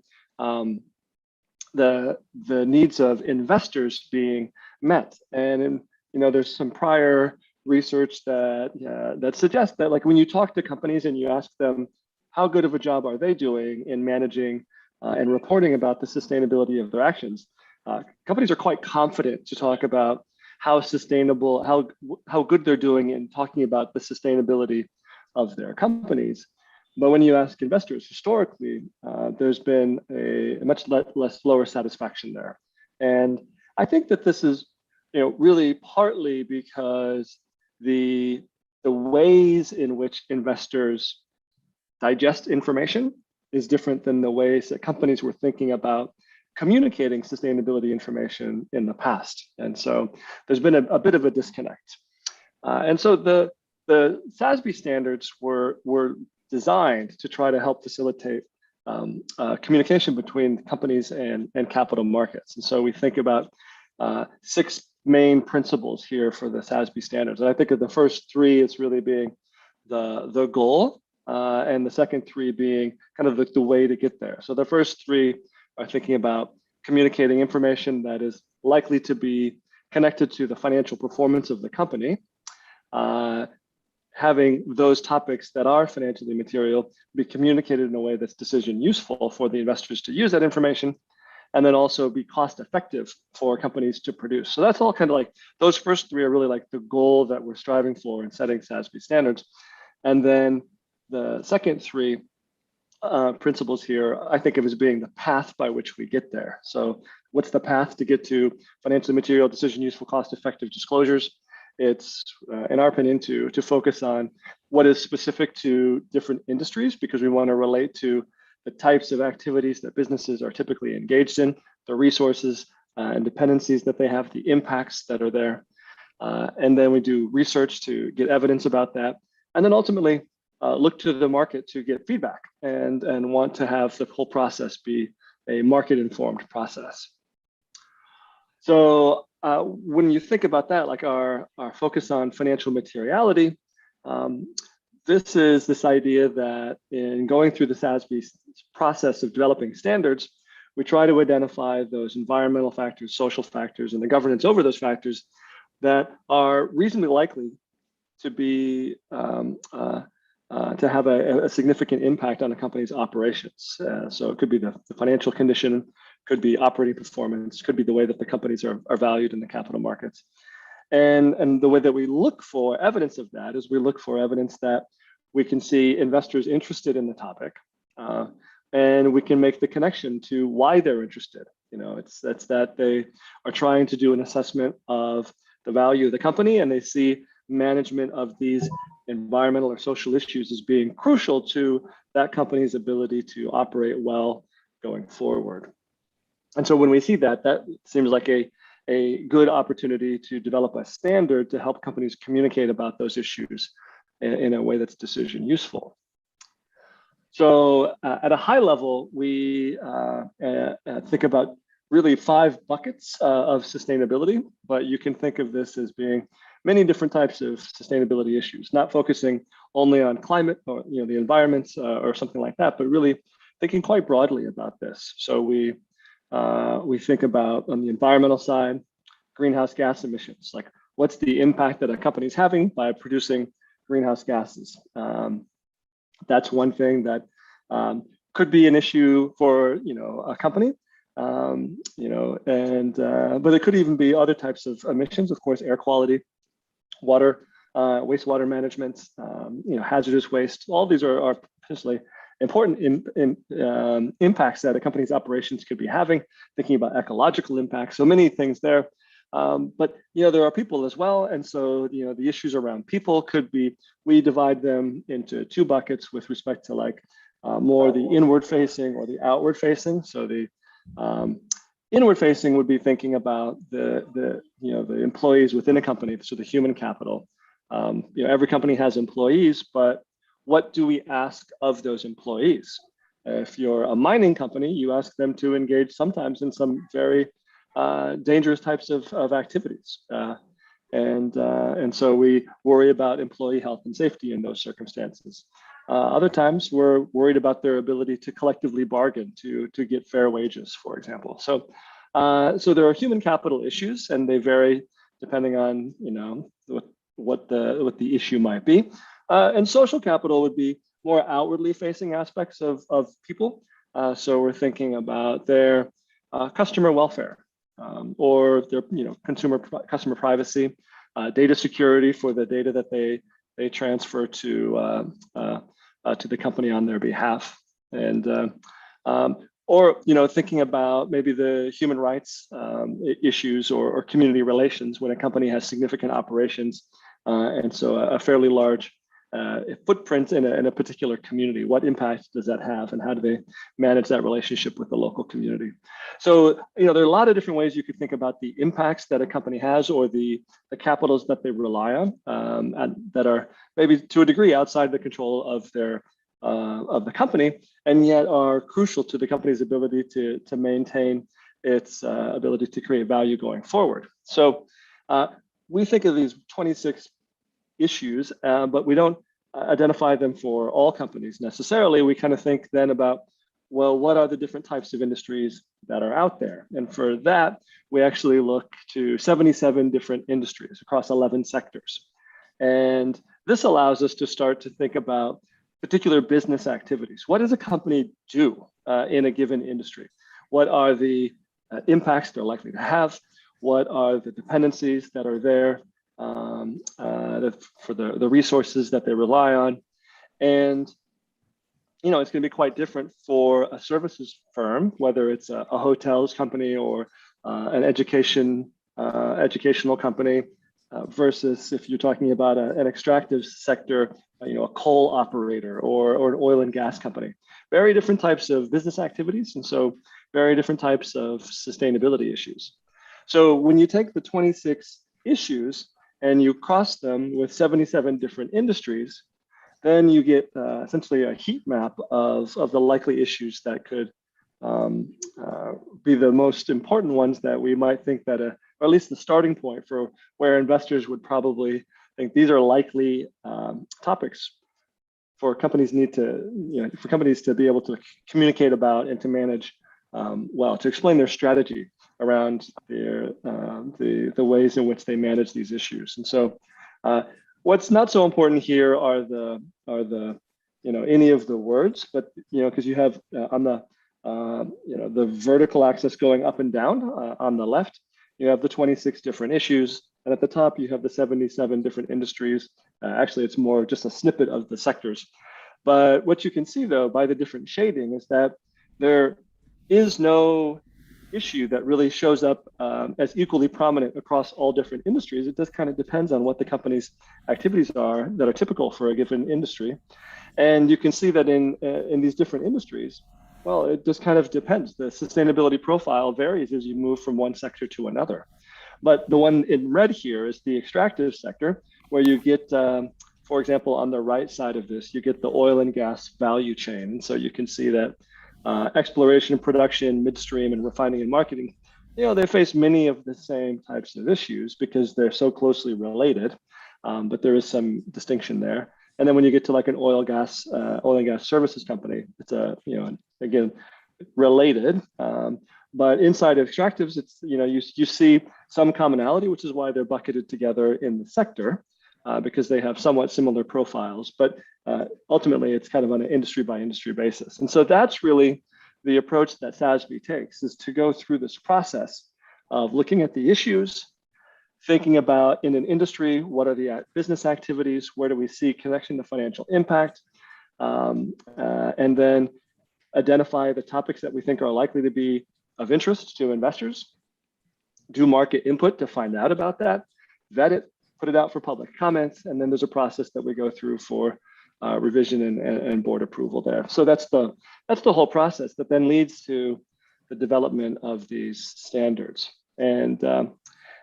the needs of investors being met. And there's some prior research that suggests that, like, when you talk to companies and you ask them how good of a job are they doing in managing and reporting about the sustainability of their actions, companies are quite confident to talk about how sustainable, how good they're doing in talking about the sustainability of their companies. But when you ask investors, historically, there's been a much lower satisfaction there. And I think that this is, really partly because the ways in which investors digest information is different than the ways that companies were thinking about communicating sustainability information in the past. And so there's been a bit of a disconnect. And so the Sasb standards were designed to try to help facilitate communication between companies and capital markets. And so we think about 6 main principles here for the Sasb standards. And I think of the first 3 as really being the goal, and the second 3 being kind of the way to get there. So the first 3 are thinking about communicating information that is likely to be connected to the financial performance of the company, having those topics that are financially material be communicated in a way that's decision useful for the investors to use that information, and then also be cost effective for companies to produce. So that's all kind of like, those first 3 are really like the goal that we're striving for in setting Sasb standards. And then the second 3 principles here, I think of as being the path by which we get there. So what's the path to get to financially material, decision useful, cost effective disclosures? It's, in our opinion, to focus on what is specific to different industries, because we want to relate to the types of activities that businesses are typically engaged in, the resources and dependencies that they have, the impacts that are there. And then we do research to get evidence about that. And then ultimately, look to the market to get feedback and want to have the whole process be a market-informed process. So when you think about that, like our focus on financial materiality, this is this idea that in going through the Sasb process of developing standards, we try to identify those environmental factors, social factors, and the governance over those factors that are reasonably likely to be to have a significant impact on a company's operations. So it could be the financial condition, could be operating performance, could be the way that the companies are valued in the capital markets. And the way that we look for evidence of that is we look for evidence that we can see investors interested in the topic, and we can make the connection to why they're interested. You know, it's that they are trying to do an assessment of the value of the company, and they see management of these environmental or social issues as being crucial to that company's ability to operate well going forward. And so when we see that, that seems like a good opportunity to develop a standard to help companies communicate about those issues in a way that's decision useful. So at a high level, we think about really 5 buckets of sustainability, but you can think of this as being many different types of sustainability issues, not focusing only on climate or the environment or something like that, but really thinking quite broadly about this. So we think about, on the environmental side, greenhouse gas emissions, like what's the impact that a company's having by producing greenhouse gases. That's one thing that could be an issue for a company, but it could even be other types of emissions, of course, air quality, water, wastewater management, hazardous waste. All these are potentially important impacts that a company's operations could be having, thinking about ecological impacts, so many things there. But there are people as well, and so the issues around people could be, we divide them into 2 buckets with respect to like more the inward facing or the outward facing. So the inward facing would be thinking about the employees within a company, so the human capital. Every company has employees, but what do we ask of those employees? If you're a mining company, you ask them to engage sometimes in some very dangerous types of activities. And so we worry about employee health and safety in those circumstances. Other times we're worried about their ability to collectively bargain to get fair wages, for example. So there are human capital issues, and they vary depending on what the issue might be. And social capital would be more outwardly facing aspects of people. So we're thinking about their customer welfare, or their customer privacy, data security for the data that they transfer to the company on their behalf, and or thinking about maybe the human rights issues or community relations when a company has significant operations, and so a fairly large footprint in a particular community. What impact does that have, and how do they manage that relationship with the local community? So there are a lot of different ways you could think about the impacts that a company has, or the capitals that they rely on, and that are maybe to a degree outside the control of the company, and yet are crucial to the company's ability to maintain its ability to create value going forward. So we think of these 26 issues, but we don't identify them for all companies necessarily. We kind of think then about, well, what are the different types of industries that are out there? And for that, we actually look to 77 different industries across 11 sectors. And this allows us to start to think about particular business activities. What does a company do in a given industry? What are the impacts they're likely to have? What are the dependencies that are there for the resources that they rely on? And it's going to be quite different for a services firm, whether it's a hotels company or an educational company, versus if you're talking about an extractive sector, a coal operator or an oil and gas company. Very different types of business activities, and so very different types of sustainability issues. So when you take the 26 issues and you cross them with 77 different industries, then you get essentially a heat map of the likely issues that could be the most important ones that we might think that, or at least the starting point for where investors would probably think these are likely topics for companies to be able to communicate about and to manage well, to explain their strategy around the ways in which they manage these issues. And so What's not so important here are the any of the words, but because you have on the the vertical axis going up and down on the left, you have the 26 different issues, and at the top you have the 77 different industries. Actually, it's more just a snippet of the sectors. But what you can see, though, by the different shading is that there is no issue that really shows up as equally prominent across all different industries. It just kind of depends on what the company's activities are that are typical for a given industry. And you can see that in these different industries, well, it just kind of depends. The sustainability profile varies as you move from one sector to another. But the one in red here is the extractive sector, where you get, for example, on the right side of this, you get the oil and gas value chain. And so you can see that exploration, production, midstream, and refining and marketing, they face many of the same types of issues because they're so closely related, but there is some distinction there. And then when you get to like an oil and gas services company, it's again, related. But inside of extractives, it's, you see some commonality, which is why they're bucketed together in the sector, because they have somewhat similar profiles. But ultimately, it's kind of on an industry by industry basis. And so that's really the approach that Sasb takes, is to go through this process of looking at the issues, thinking about in an industry, what are the business activities, where do we see connection to financial impact, and then identify the topics that we think are likely to be of interest to investors, do market input to find out about that, vet it, put it out for public comments, and then there's a process that we go through for revision and board approval there. So that's the whole process that then leads to the development of these standards. And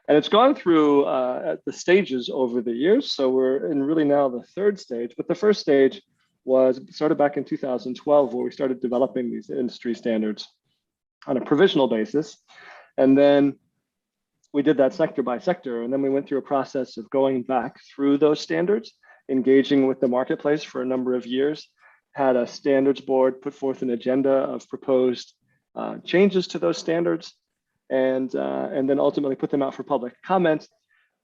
it's gone through the stages over the years. So we're in really now the third stage, but the first stage was started back in 2012, where we started developing these industry standards on a provisional basis. And then we did that sector by sector. And then we went through a process of going back through those standards, engaging with the marketplace for a number of years, had a standards board put forth an agenda of proposed changes to those standards, and then ultimately put them out for public comment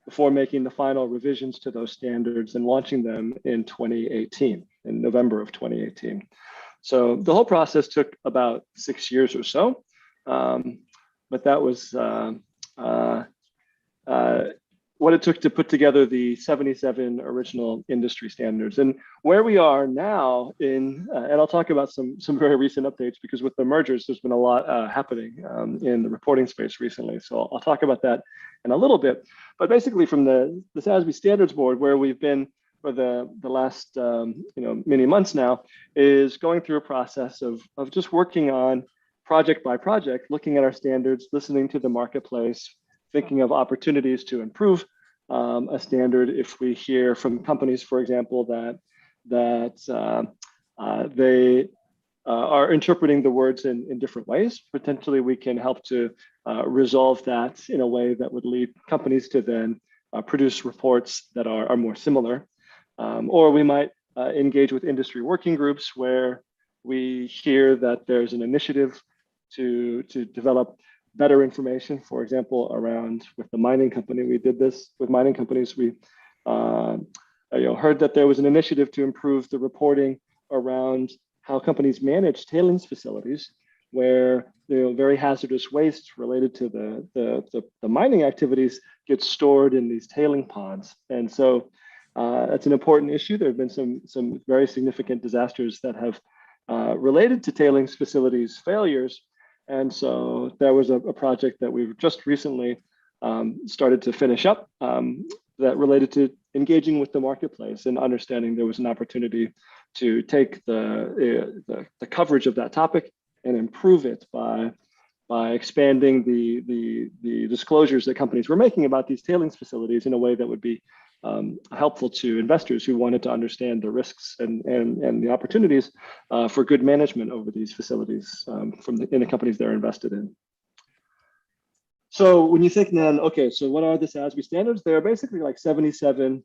before making the final revisions to those standards and launching them in 2018, in November of 2018. So the whole process took about 6 years or so, but that was what it took to put together the 77 original industry standards. And where we are now and I'll talk about some very recent updates, because with the mergers, there's been a lot happening in the reporting space recently. So I'll talk about that in a little bit. But basically from the Sasb Standards Board, where we've been for the last many months now, is going through a process of just working on project by project, looking at our standards, listening to the marketplace, thinking of opportunities to improve a standard. If we hear from companies, for example, that they are interpreting the words in different ways, potentially we can help to resolve that in a way that would lead companies to then produce reports that are more similar. Or we might engage with industry working groups where we hear that there's an initiative to develop better information. For example, around with the mining company, we did this with mining companies. We heard that there was an initiative to improve the reporting around how companies manage tailings facilities, where very hazardous waste related to the mining activities gets stored in these tailing ponds. And so that's an important issue. There have been some very significant disasters that have related to tailings facilities failures. And so there was a project that we've just recently started to finish up that related to engaging with the marketplace and understanding there was an opportunity to take the coverage of that topic and improve it by expanding the disclosures that companies were making about these tailings facilities in a way that would be helpful to investors who wanted to understand the risks and the opportunities for good management over these facilities in the companies they're invested in. So when you think then, okay, so what are the Sasb standards? There are basically like 77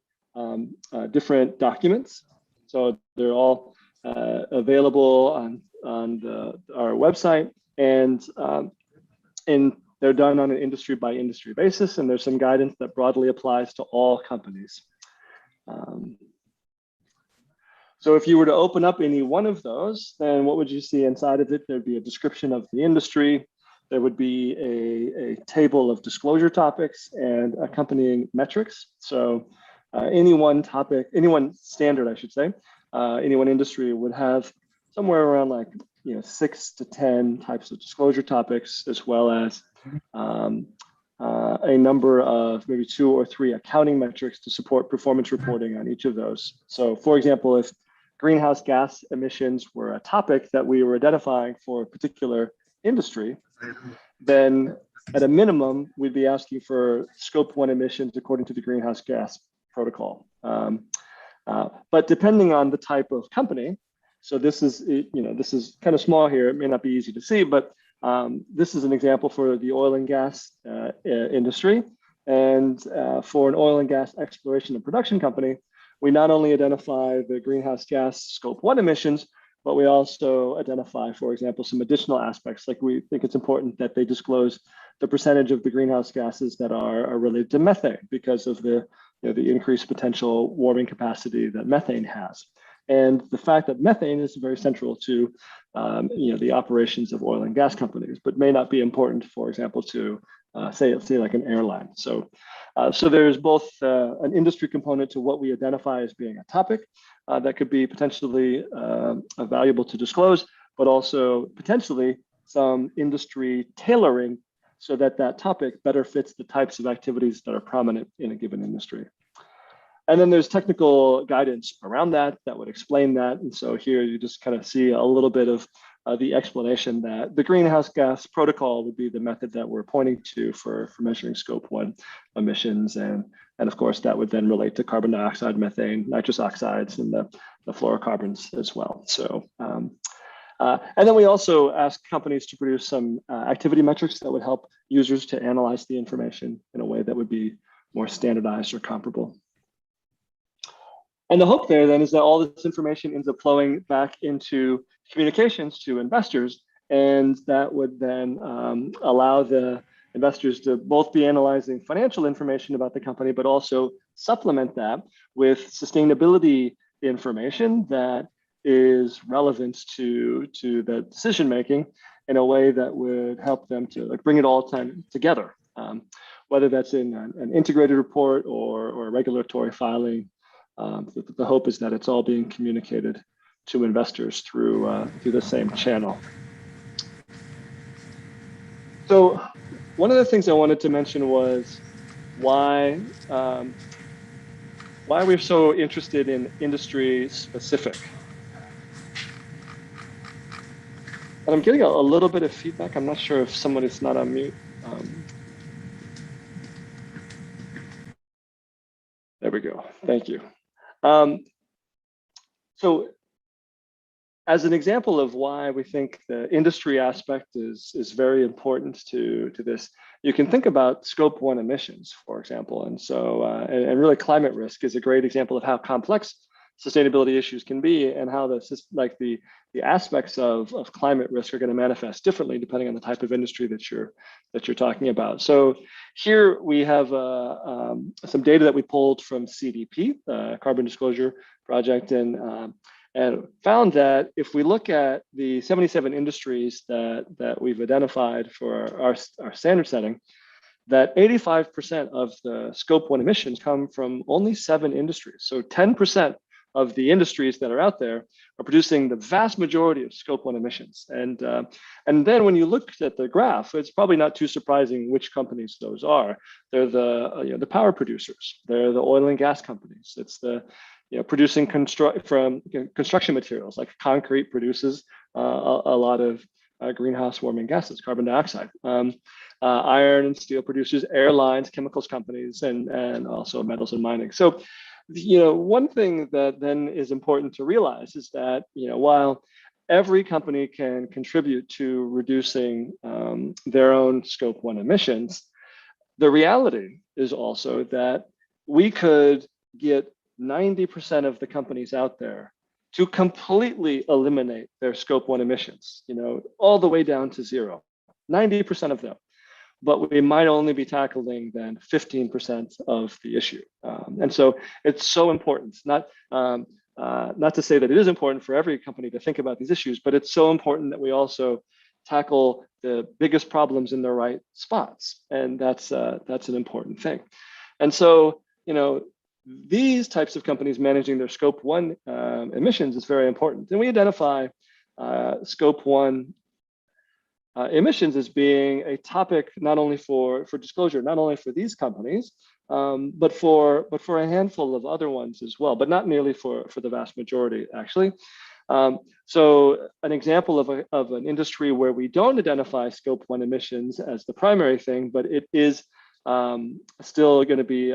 different documents. So they're all available on our website, and they're done on an industry by industry basis, and there's some guidance that broadly applies to all companies. So if you were to open up any one of those, then what would you see inside of it? There'd be a description of the industry. There would be a table of disclosure topics and accompanying metrics. So any one topic, any one standard, I should say, any one industry would have somewhere around 6 to 10 types of disclosure topics, as well as a number of maybe 2 or 3 accounting metrics to support performance reporting on each of those. So for example, if greenhouse gas emissions were a topic that we were identifying for a particular industry, then at a minimum, we'd be asking for scope 1 emissions according to the greenhouse gas protocol. But depending on the type of company, so this is kind of small here, it may not be easy to see, but this is an example for the oil and gas industry. And for an oil and gas exploration and production company, we not only identify the greenhouse gas scope 1 emissions, but we also identify, for example, some additional aspects. Like we think it's important that they disclose the percentage of the greenhouse gases that are related to methane because of the increased potential warming capacity that methane has. And the fact that methane is very central to the operations of oil and gas companies, but may not be important, for example, to say like an airline. So there's both an industry component to what we identify as being a topic that could be potentially valuable to disclose, but also potentially some industry tailoring so that that topic better fits the types of activities that are prominent in a given industry. And then there's technical guidance around that would explain that. And so here you just kind of see a little bit of the explanation that the greenhouse gas protocol would be the method that we're pointing to for measuring scope 1 emissions. And of course, that would then relate to carbon dioxide, methane, nitrous oxides, and the fluorocarbons as well. So, and then we also ask companies to produce some activity metrics that would help users to analyze the information in a way that would be more standardized or comparable. And the hope there then is that all this information ends up flowing back into communications to investors, and that would then allow the investors to both be analyzing financial information about the company, but also supplement that with sustainability information that is relevant to the decision making in a way that would help them to bring it all together, whether that's in an integrated report or a regulatory filing. The hope is that it's all being communicated to investors through the same channel. So one of the things I wanted to mention was why we're so interested in industry specific. And I'm getting a little bit of feedback. I'm not sure if someone is not on mute. There we go. Thank you. So as an example of why we think the industry aspect is very important to this, you can think about scope 1 emissions, for example. And so, and really climate risk is a great example of how complex sustainability issues can be and how the aspects of climate risk are going to manifest differently depending on the type of industry that you're talking about. So here we have some data that we pulled from CDP, Carbon Disclosure Project, and found that if we look at the 77 industries that we've identified for our standard setting, that 85% of the scope 1 emissions come from only 7 industries. So 10% of the industries that are out there are producing the vast majority of scope 1 emissions. And then when you look at the graph, it's probably not too surprising which companies those are. They're the power producers. They're the oil and gas companies. It's the producing construction materials, like concrete produces a lot of greenhouse warming gases, carbon dioxide. Iron and steel producers, airlines, chemicals companies, and also metals and mining. So one thing that then is important to realize is that, while every company can contribute to reducing their own scope 1 emissions, the reality is also that we could get 90% of the companies out there to completely eliminate their scope 1 emissions, all the way down to 0, 90% of them, but we might only be tackling then 15% of the issue. And so it's so important, not to say that it is important for every company to think about these issues, but it's so important that we also tackle the biggest problems in the right spots. And that's an important thing. And so, these types of companies managing their scope 1 emissions is very important. And we identify scope 1 emissions as being a topic not only for disclosure, not only for these companies, but for a handful of other ones as well, but not nearly for the vast majority, actually. So an example of an industry where we don't identify scope 1 emissions as the primary thing, but it is still going to be,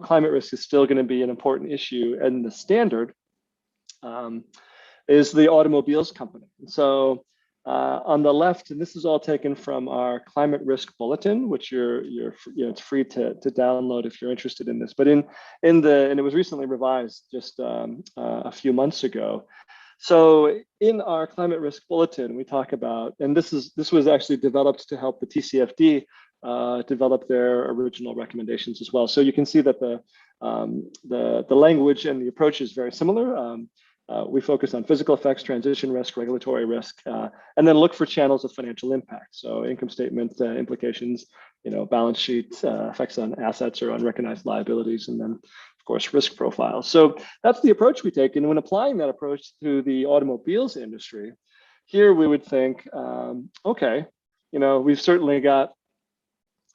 climate risk is still going to be an important issue, and the standard is the automobiles company. So on the left, and this is all taken from our climate risk bulletin, which it's free to download if you're interested in this. But and it was recently revised just a few months ago. So in our climate risk bulletin, we talk about, and this was actually developed to help the TCFD develop their original recommendations as well. So you can see that the language and the approach is very similar. We focus on physical effects, transition risk, regulatory risk, and then look for channels of financial impact. So income statement implications, balance sheet effects on assets or unrecognized liabilities, and then of course risk profiles. So that's the approach we take. And when applying that approach to the automobiles industry, here we would think, okay, we've certainly got,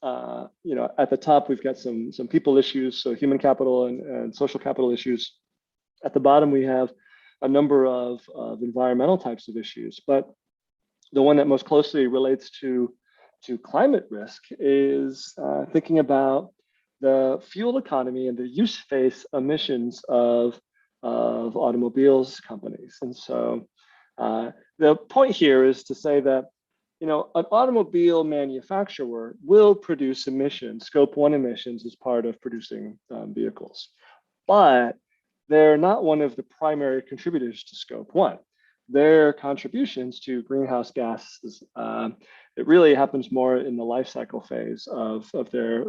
at the top we've got some people issues, so human capital and social capital issues. At the bottom we have a number of environmental types of issues, but the one that most closely relates to climate risk is thinking about the fuel economy and the use phase emissions of automobiles companies. And so the point here is to say that an automobile manufacturer will produce emissions, scope 1 emissions, as part of producing vehicles, but they're not one of the primary contributors to scope 1. Their contributions to greenhouse gases, it really happens more in the life cycle phase of their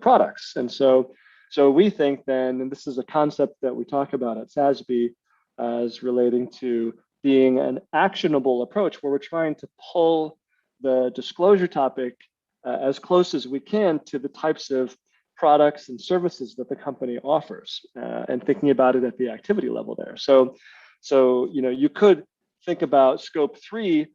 products. And so we think then, and this is a concept that we talk about at Sasb as relating to being an actionable approach, where we're trying to pull the disclosure topic as close as we can to the types of products and services that the company offers, and thinking about it at the activity level there. So you could think about scope 3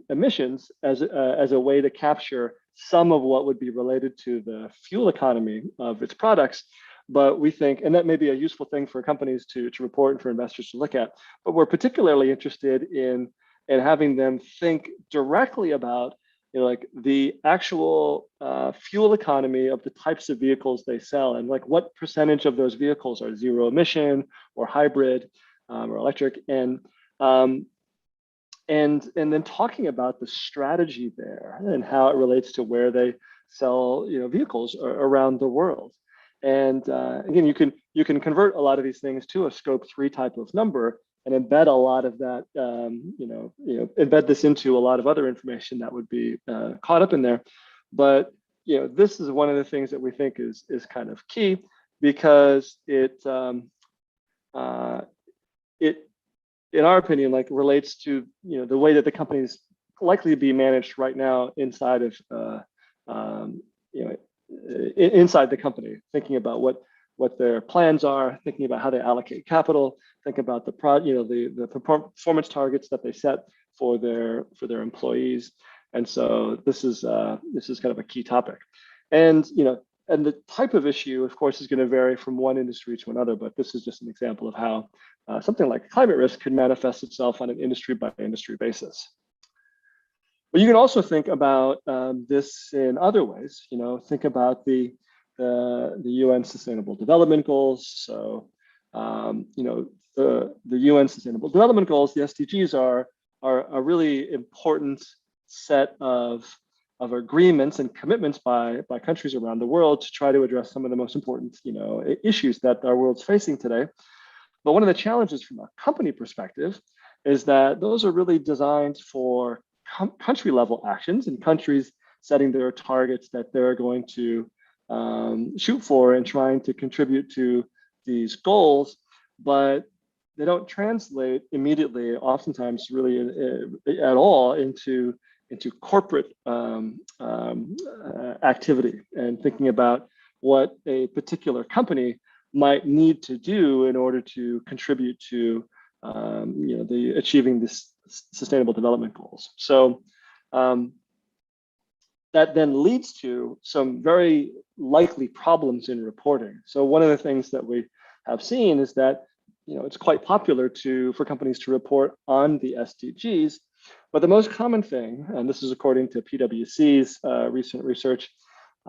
emissions as a way to capture some of what would be related to the fuel economy of its products. But we think, and that may be a useful thing for companies to report and for investors to look at, but we're particularly interested in having them think directly about like the actual fuel economy of the types of vehicles they sell, and like what percentage of those vehicles are zero emission or hybrid or electric, and then talking about the strategy there and how it relates to where they sell vehicles around the world. And again, you can convert a lot of these things to a scope 3 type of number and embed a lot of that, embed this into a lot of other information that would be caught up in there. But this is one of the things that we think is kind of key, because it in our opinion, like relates to the way that the companies likely be managed right now inside of inside the company, thinking about what their plans are, thinking about how they allocate capital, think about the performance targets that they set for their employees. And so this is kind of a key topic. And and the type of issue, of course, is going to vary from one industry to another, but this is just an example of how something like climate risk could manifest itself on an industry by industry basis. But you can also think about this in other ways. Think about the UN Sustainable Development Goals. So, the UN Sustainable Development Goals, the SDGs, are a really important set of agreements and commitments by countries around the world to try to address some of the most important issues that our world's facing today. But one of the challenges from a company perspective is that those are really designed for country level actions, and countries setting their targets that they're going to shoot for and trying to contribute to these goals, but they don't translate immediately, oftentimes really at all, into corporate activity and thinking about what a particular company might need to do in order to contribute to the achieving this sustainable development goals. So that then leads to some very likely problems in reporting. So one of the things that we have seen is that it's quite popular for companies to report on the SDGs, but the most common thing, and this is according to PwC's recent research,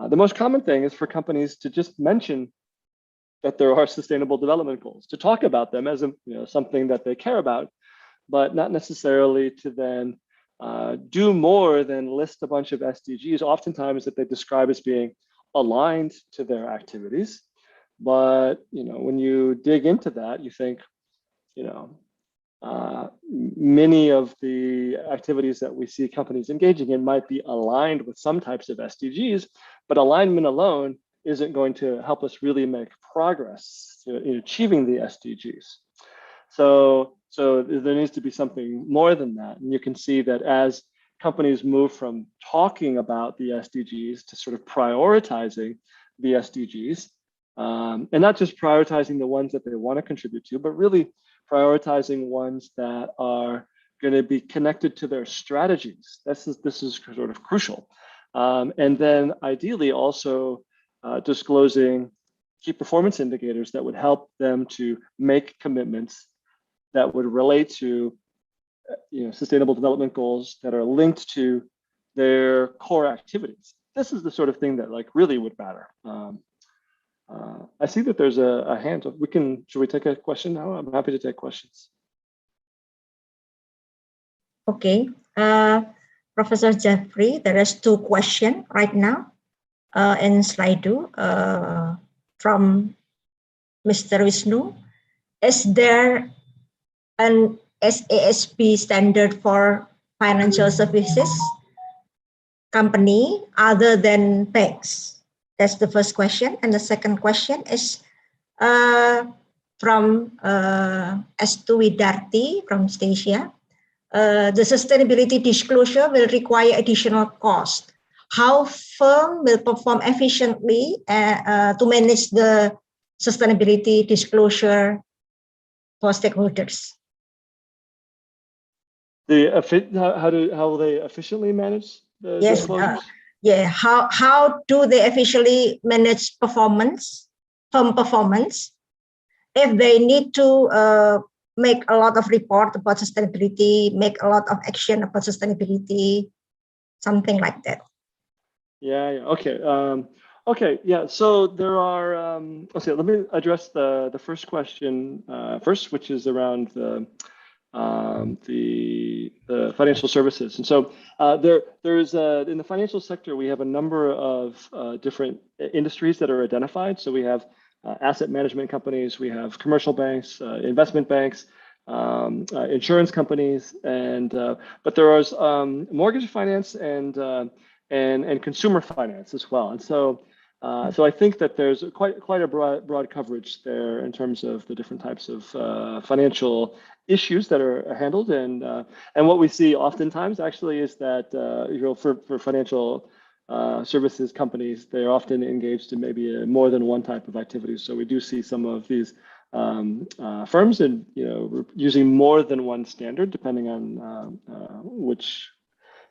the most common thing is for companies to just mention that there are sustainable development goals, to talk about them as something that they care about, but not necessarily to then do more than list a bunch of SDGs, oftentimes that they describe as being aligned to their activities. But when you dig into that, you think, many of the activities that we see companies engaging in might be aligned with some types of SDGs, but alignment alone isn't going to help us really make progress in achieving the SDGs. So there needs to be something more than that. And you can see that as companies move from talking about the SDGs to sort of prioritizing the SDGs, and not just prioritizing the ones that they want to contribute to, but really prioritizing ones that are going to be connected to their strategies. This is sort of crucial. And then ideally also disclosing key performance indicators that would help them to make commitments that would relate to sustainable development goals that are linked to their core activities. This is the sort of thing that really would matter. I see that there's a hand. Should we take a question now? I'm happy to take questions. Okay, Professor Jeffrey, there is 2 questions right now in Slido from Mr. Vishnu. Is there an SASB standard for financial services company other than banks? That's the first question. And the second question is from Astu Widarti from Stasia. The sustainability disclosure will require additional cost. How firm will perform efficiently to manage the sustainability disclosure for stakeholders? How will they efficiently manage the disclosures? Yeah, how do they officially manage firm performance, if they need to make a lot of report about sustainability, make a lot of action about sustainability, something like that? Okay. Okay, yeah, so there are, let me address the first question first, which is around the financial services. And so there's in the financial sector, we have a number of different industries that are identified. So we have asset management companies, we have commercial banks, investment banks, insurance companies, and but there is mortgage finance and consumer finance as well. And so I think that there's quite a broad coverage there in terms of the different types of financial issues that are handled, and what we see oftentimes actually is that for financial services companies, they're often engaged in maybe more than one type of activity. So we do see some of these firms and using more than one standard depending on which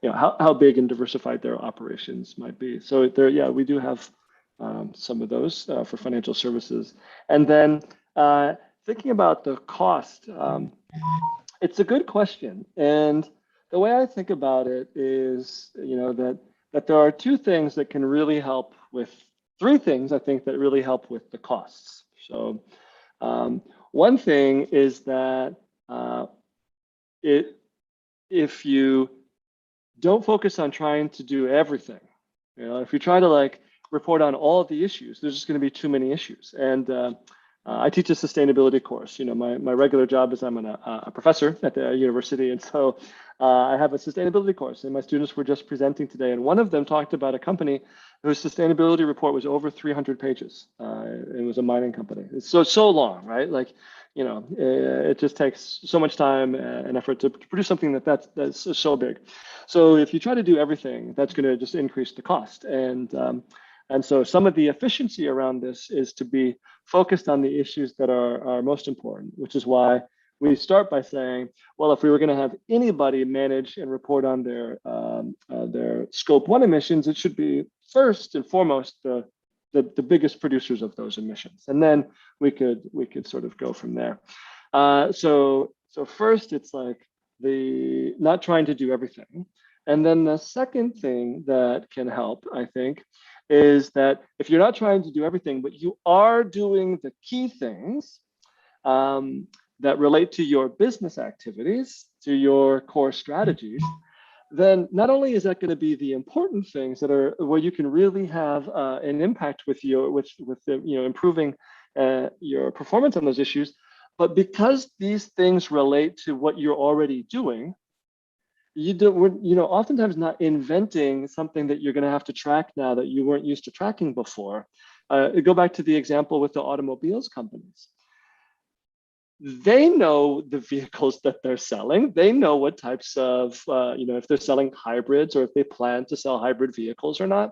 how big and diversified their operations might be. So there, we do have some of those for financial services. And then thinking about the cost, it's a good question. And the way I think about it is, that there are 2 things that can really help with 3 things, I think, that really help with the costs. So one thing is that if you don't focus on trying to do everything, if you try to report on all of the issues, there's just going to be too many issues. And I teach a sustainability course. My regular job is I'm a professor at the university, and so I have a sustainability course, and my students were just presenting today, and one of them talked about a company whose sustainability report was over 300 pages. It was a mining company. It's so long, right? Like, you know, it just takes so much time and effort to produce something that's so big. So if you try to do everything, that's going to just increase the cost. And so some of the efficiency around this is to be focused on the issues that are most important, which is why we start by saying, well, if we were going to have anybody manage and report on their scope 1 emissions, it should be first and foremost the biggest producers of those emissions, and then we could sort of go from there. So first, it's like the not trying to do everything, and then the second thing that can help, I think, is that if you're not trying to do everything, but you are doing the key things that relate to your business activities, to your core strategies, then not only is that going to be the important things that are where you can really have an impact with improving your performance on those issues, but because these things relate to what you're already doing, we're oftentimes not inventing something that you're going to have to track now that you weren't used to tracking before. Go back to the example with the automobiles companies. They know the vehicles that they're selling. They know what types of, if they're selling hybrids or if they plan to sell hybrid vehicles or not.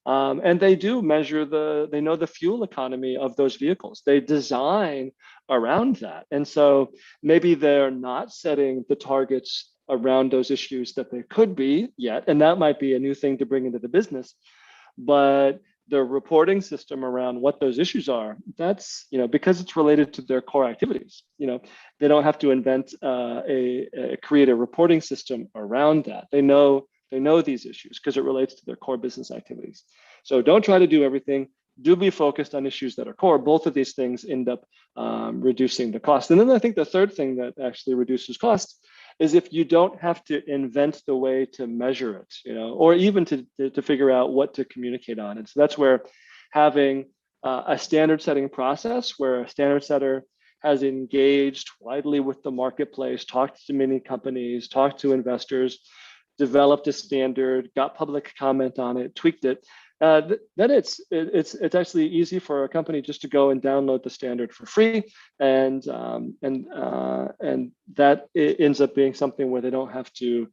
And they do measure they know the fuel economy of those vehicles. They design around that. And so maybe they're not setting the targets around those issues that they could be yet. And that might be a new thing to bring into the business. But the reporting system around what those issues are, that's, because it's related to their core activities, they don't have to invent create a reporting system around that. They know these issues because it relates to their core business activities. So don't try to do everything. Do be focused on issues that are core. Both of these things end up reducing the cost. And then I think the third thing that actually reduces cost is if you don't have to invent the way to measure it, or even to figure out what to communicate on. And so that's where having a standard setting process where a standard setter has engaged widely with the marketplace, talked to many companies, talked to investors, developed a standard, got public comment on it, tweaked it, then it's actually easy for a company just to go and download the standard for free, and that ends up being something where they don't have to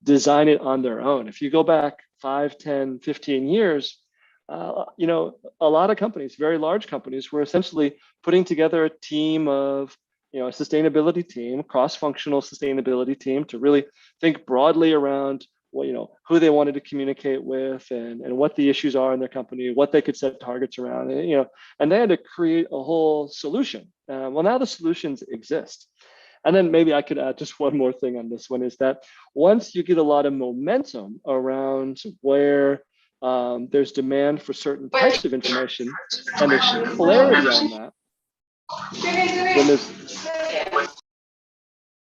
design it on their own. If you go back 5, 10, 15 years, a lot of companies, very large companies, were essentially putting together a team of a sustainability team, cross-functional sustainability team, to really think broadly around who they wanted to communicate with and what the issues are in their company, what they could set targets around, and they had to create a whole solution. Well, now the solutions exist. And then maybe I could add just one more thing on this one, is that once you get a lot of momentum around where there's demand for certain types of information and there's clarity on that,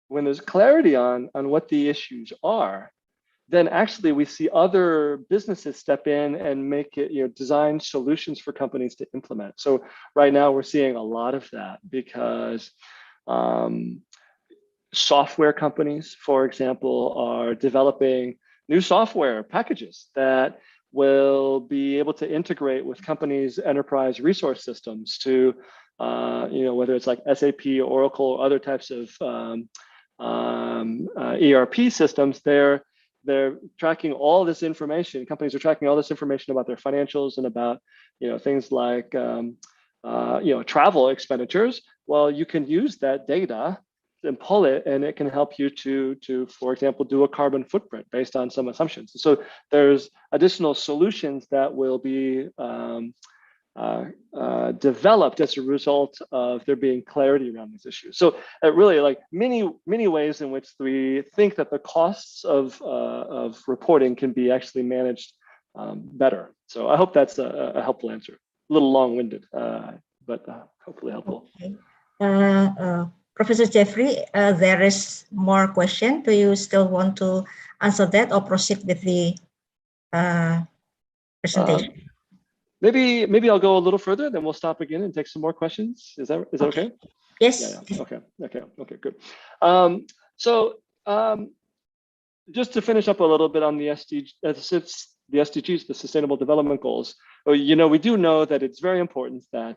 when there's clarity on what the issues are, then actually we see other businesses step in and make it, design solutions for companies to implement. So right now we're seeing a lot of that because software companies, for example, are developing new software packages that will be able to integrate with companies' enterprise resource systems to, whether it's like SAP, Oracle, or other types of ERP systems. They're tracking all this information. Companies are tracking all this information about their financials and about, things like, travel expenditures. Well, you can use that data and pull it, and it can help you to, for example, do a carbon footprint based on some assumptions. So there's additional solutions that will be developed as a result of there being clarity around these issues. So really, like many ways in which we think that the costs of reporting can be actually managed better. So I hope that's a helpful answer. A little long-winded, but hopefully helpful. Okay. Professor Jeffrey, there is more question. Do you still want to answer that or proceed with the presentation? Maybe I'll go a little further, then we'll stop again and take some more questions. Is that okay? Yes. Yeah. Okay, good. So just to finish up a little bit on the SDGs, the Sustainable Development Goals. You know, we do know that it's very important that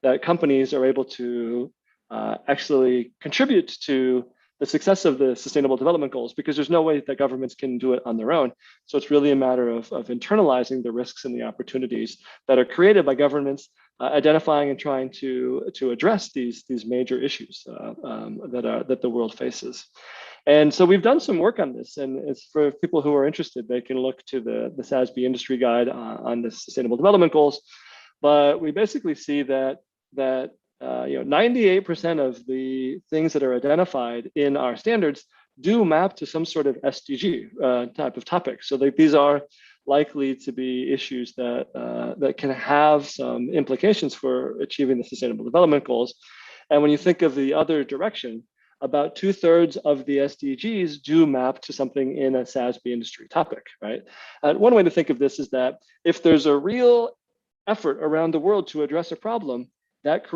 that companies are able to actually contribute to the success of the Sustainable Development Goals, because there's no way that governments can do it on their own. So it's really a matter of internalizing the risks and the opportunities that are created by governments, identifying and trying to address these major issues that the world faces. And so we've done some work on this, and it's for people who are interested, they can look to the Sasb industry guide on the Sustainable Development Goals. But we basically see that 98% of the things that are identified in our standards do map to some sort of SDG type of topic. So these are likely to be issues that can have some implications for achieving the Sustainable Development Goals. And when you think of the other direction, about 2/3 of the SDGs do map to something in a Sasb industry topic, right? One way to think of this is that if there's a real effort around the world to address a problem, that's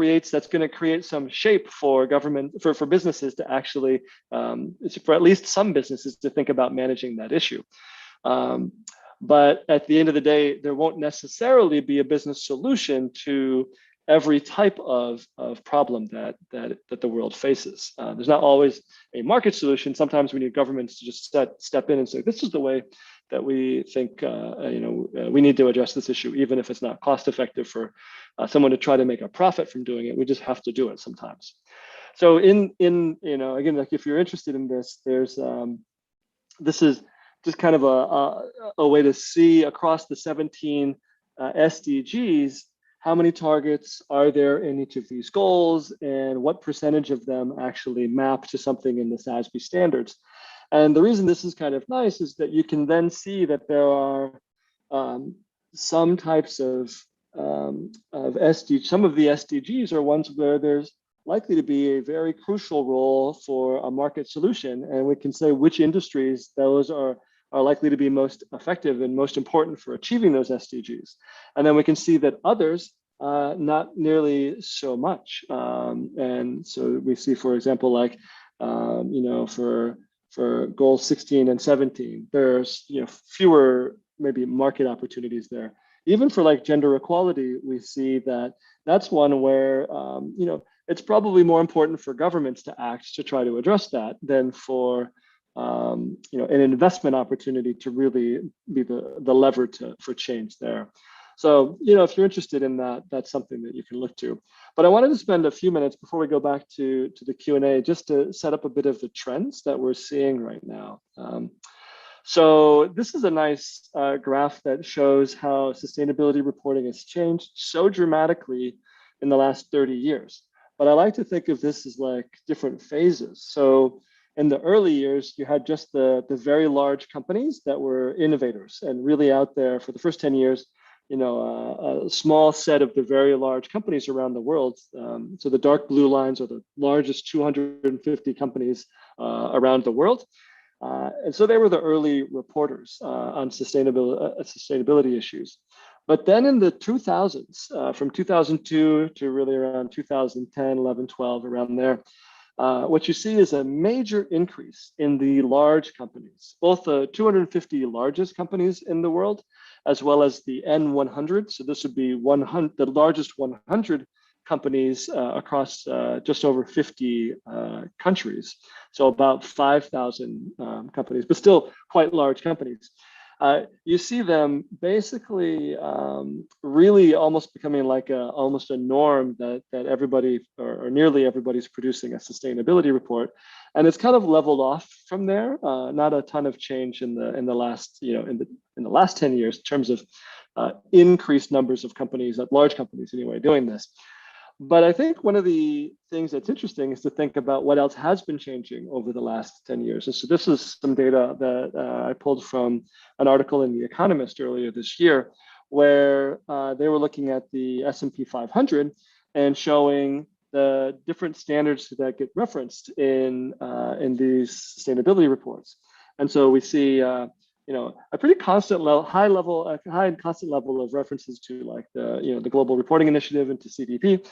going to create some shape for government, for businesses to actually, for at least some businesses to think about managing that issue. But at the end of the day, there won't necessarily be a business solution to every type of problem that the world faces. There's not always a market solution. Sometimes we need governments to just step in and say, this is the way that we think we need to address this issue, even if it's not cost effective for someone to try to make a profit from doing it. We just have to do it sometimes. So again, like if you're interested in this, there's this is just kind of a way to see across the 17 SDGs, how many targets are there in each of these goals, and what percentage of them actually map to something in the Sasb standards. And the reason this is kind of nice is that you can then see that there are some types of SDGs. Some of the SDGs are ones where there's likely to be a very crucial role for a market solution, and we can say which industries those are likely to be most effective and most important for achieving those SDGs. And then we can see that others, not nearly so much. And so we see, for example, like, for goals 16 and 17, there's fewer maybe market opportunities there. Even for like gender equality, we see that that's one where it's probably more important for governments to act to try to address that than for an investment opportunity to really be the lever for change there. So, if you're interested in that, that's something that you can look to. But I wanted to spend a few minutes before we go back to the Q&A just to set up a bit of the trends that we're seeing right now. So this is a nice graph that shows how sustainability reporting has changed so dramatically in the last 30 years. But I like to think of this as like different phases. So in the early years, you had just the very large companies that were innovators and really out there for the first 10 years, a small set of the very large companies around the world. So the dark blue lines are the largest 250 companies around the world. And so they were the early reporters on sustainability issues. But then in the 2000s, from 2002 to really around 2010, 11, 12, around there, what you see is a major increase in the large companies, both the 250 largest companies in the world, as well as the N100. So this would be the largest 100 companies across just over 50 countries. So about 5,000 companies, but still quite large companies. You see them basically really almost becoming like almost a norm that everybody or nearly everybody's producing a sustainability report, and it's kind of leveled off from there. Not a ton of change in the last in the last 10 years in terms of increased numbers of companies, large companies anyway, doing this. But I think one of the things that's interesting is to think about what else has been changing over the last 10 years. And so this is some data that I pulled from an article in The Economist earlier this year, where they were looking at the S&P 500 and showing the different standards that get referenced in these sustainability reports. And so we see a pretty constant high and constant level of references to like the Global Reporting Initiative and to CDP.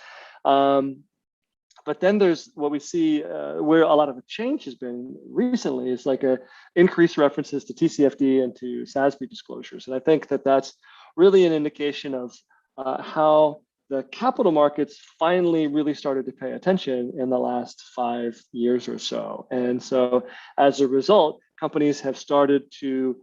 But then there's what we see where a lot of the change has been recently is like a increased references to TCFD and to Sasb disclosures. And I think that that's really an indication of how the capital markets finally really started to pay attention in the last 5 years or so. And so as a result, companies have started to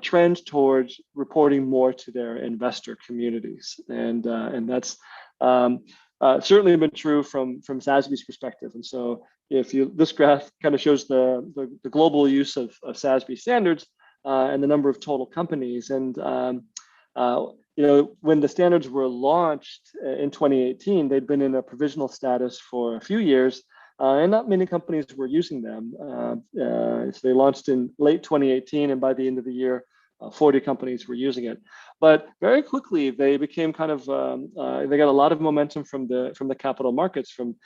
trend towards reporting more to their investor communities. And that's certainly been true from Sasb's perspective. And so if you, this graph kind of shows the global use of Sasb standards and the number of total companies. And you know, when the standards were launched in 2018, they'd been in a provisional status for a few years, and not many companies were using them. So they launched in late 2018, and by the end of the year, 40 companies were using it. But very quickly, they became kind of, they got a lot of momentum from the capital markets, from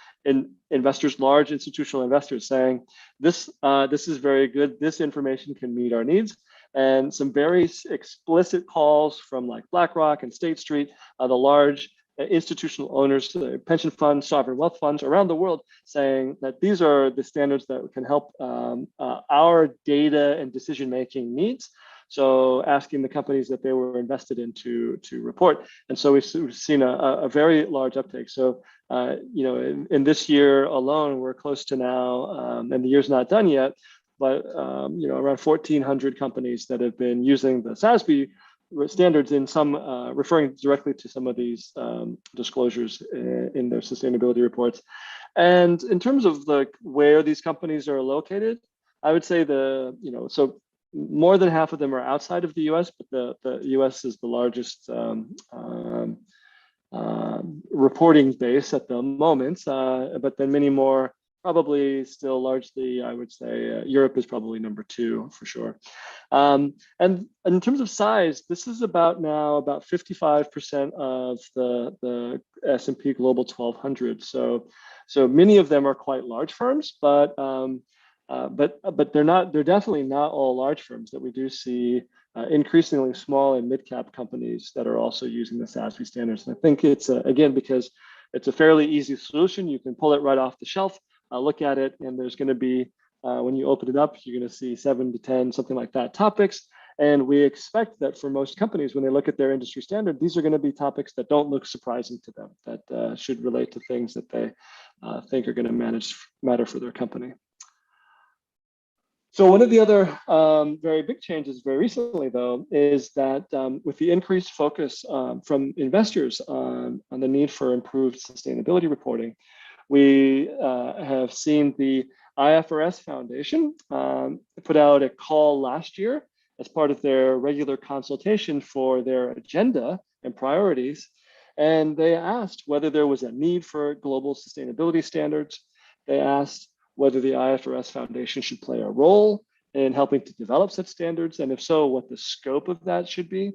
investors, large institutional investors saying, this is very good, this information can meet our needs. And some very explicit calls from like BlackRock and State Street, the large institutional owners, pension funds, sovereign wealth funds around the world, saying that these are the standards that can help our data and decision-making needs. So asking the companies that they were invested in to report. And so we've seen a very large uptake. So, you know, in this year alone, we're close to now, and the year's not done yet, but you know, around 1,400 companies that have been using the Sasb standards in some, referring directly to some of these disclosures in their sustainability reports. And in terms of like where these companies are located, I would say you know, so more than half of them are outside of the US, but the US is the largest reporting base at the moment, but then many more probably still largely, I would say, Europe is probably number 2 for sure. And in terms of size, this is about 55% of the S&P Global 1200. So many of them are quite large firms, but they're definitely not all large firms. That we do see increasingly small and mid-cap companies that are also using the Sasb standards. And I think it's again because it's a fairly easy solution. You can pull it right off the shelf. Look at it, and there's going to be, when you open it up, you're going to see 7 to 10, something like that, topics. And we expect that for most companies, when they look at their industry standard, these are going to be topics that don't look surprising to them, that should relate to things that they think are going to matter for their company. So one of the other very big changes very recently, though, is that with the increased focus from investors on the need for improved sustainability reporting, we have seen the IFRS Foundation put out a call last year as part of their regular consultation for their agenda and priorities. And they asked whether there was a need for global sustainability standards. They asked whether the IFRS Foundation should play a role in helping to develop such standards, and if so, what the scope of that should be.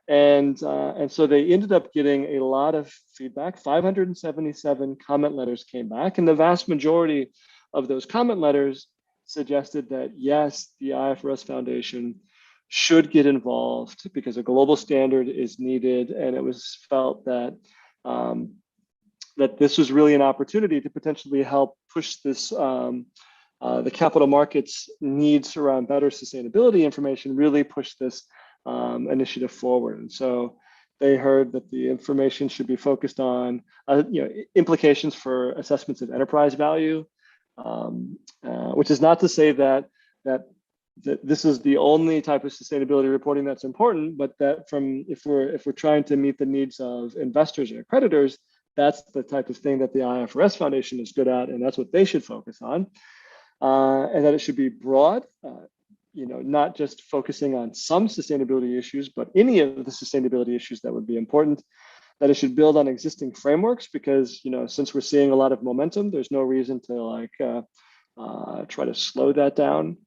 And so they ended up getting a lot of feedback. 577 comment letters came back, and the vast majority of those comment letters suggested that yes, the IFRS Foundation should get involved because a global standard is needed, and it was felt that that this was really an opportunity to potentially help push this the capital markets needs around better sustainability information, really push this initiative forward. And so they heard that the information should be focused on implications for assessments of enterprise value, which is not to say that this is the only type of sustainability reporting that's important, but that if we're trying to meet the needs of investors or creditors, that's the type of thing that the IFRS Foundation is good at, and that's what they should focus on, and that it should be broad. Not just focusing on some sustainability issues, but any of the sustainability issues that would be important, that it should build on existing frameworks, because, since we're seeing a lot of momentum, there's no reason to try to slow that down.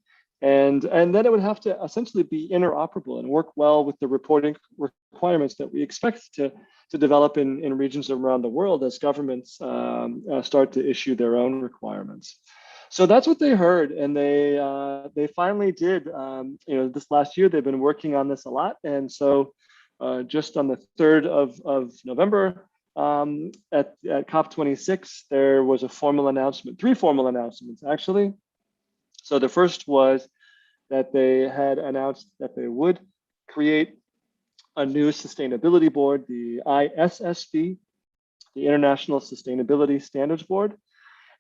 And then it would have to essentially be interoperable and work well with the reporting requirements that we expect to develop in regions around the world as governments start to issue their own requirements. So that's what they heard, and they finally did. This last year they've been working on this a lot, and so just on the 3rd of November, at COP26, there was a formal announcement, 3 formal announcements actually. So the first was that they had announced that they would create a new sustainability board, the ISSB, the International Sustainability Standards Board,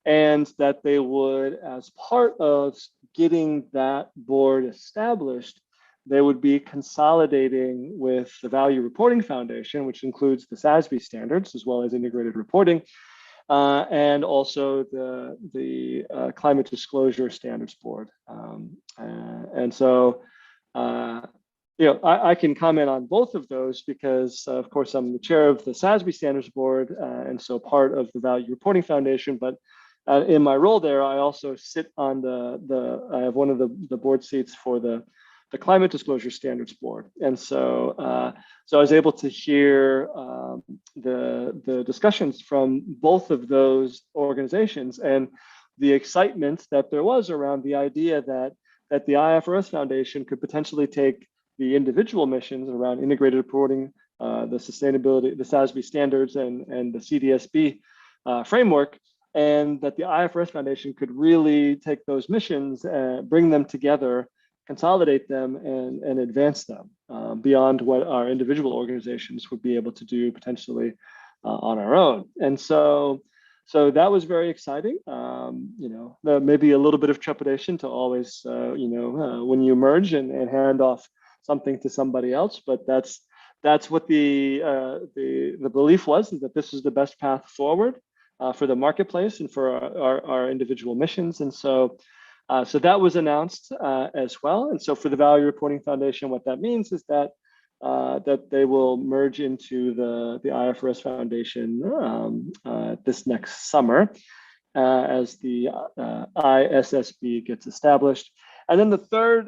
and that they would, as part of getting that board established, they would be consolidating with the Value Reporting Foundation, which includes the Sasb standards as well as integrated reporting, and also the Climate Disclosure Standards Board. And so, I can comment on both of those because, of course, I'm the chair of the Sasb Standards Board, and so part of the Value Reporting Foundation. But in my role there, I also sit on I have one of the board seats for the Climate Disclosure Standards Board, and so I was able to hear the discussions from both of those organizations and the excitement that there was around the idea that the IFRS Foundation could potentially take the individual missions around integrated reporting, the sustainability, the SASB standards, and the CDSB framework, and that the IFRS Foundation could really take those missions, bring them together, consolidate them, and advance them beyond what our individual organizations would be able to do potentially on our own. And so that was very exciting. There may be a little bit of trepidation to always, when you merge and hand off something to somebody else, but that's what the belief was, is that this is the best path forward for the marketplace and for our individual missions. And so that was announced as well. And so for the Value Reporting Foundation, what that means is that they will merge into the IFRS Foundation this next summer as the ISSB gets established. And then the third,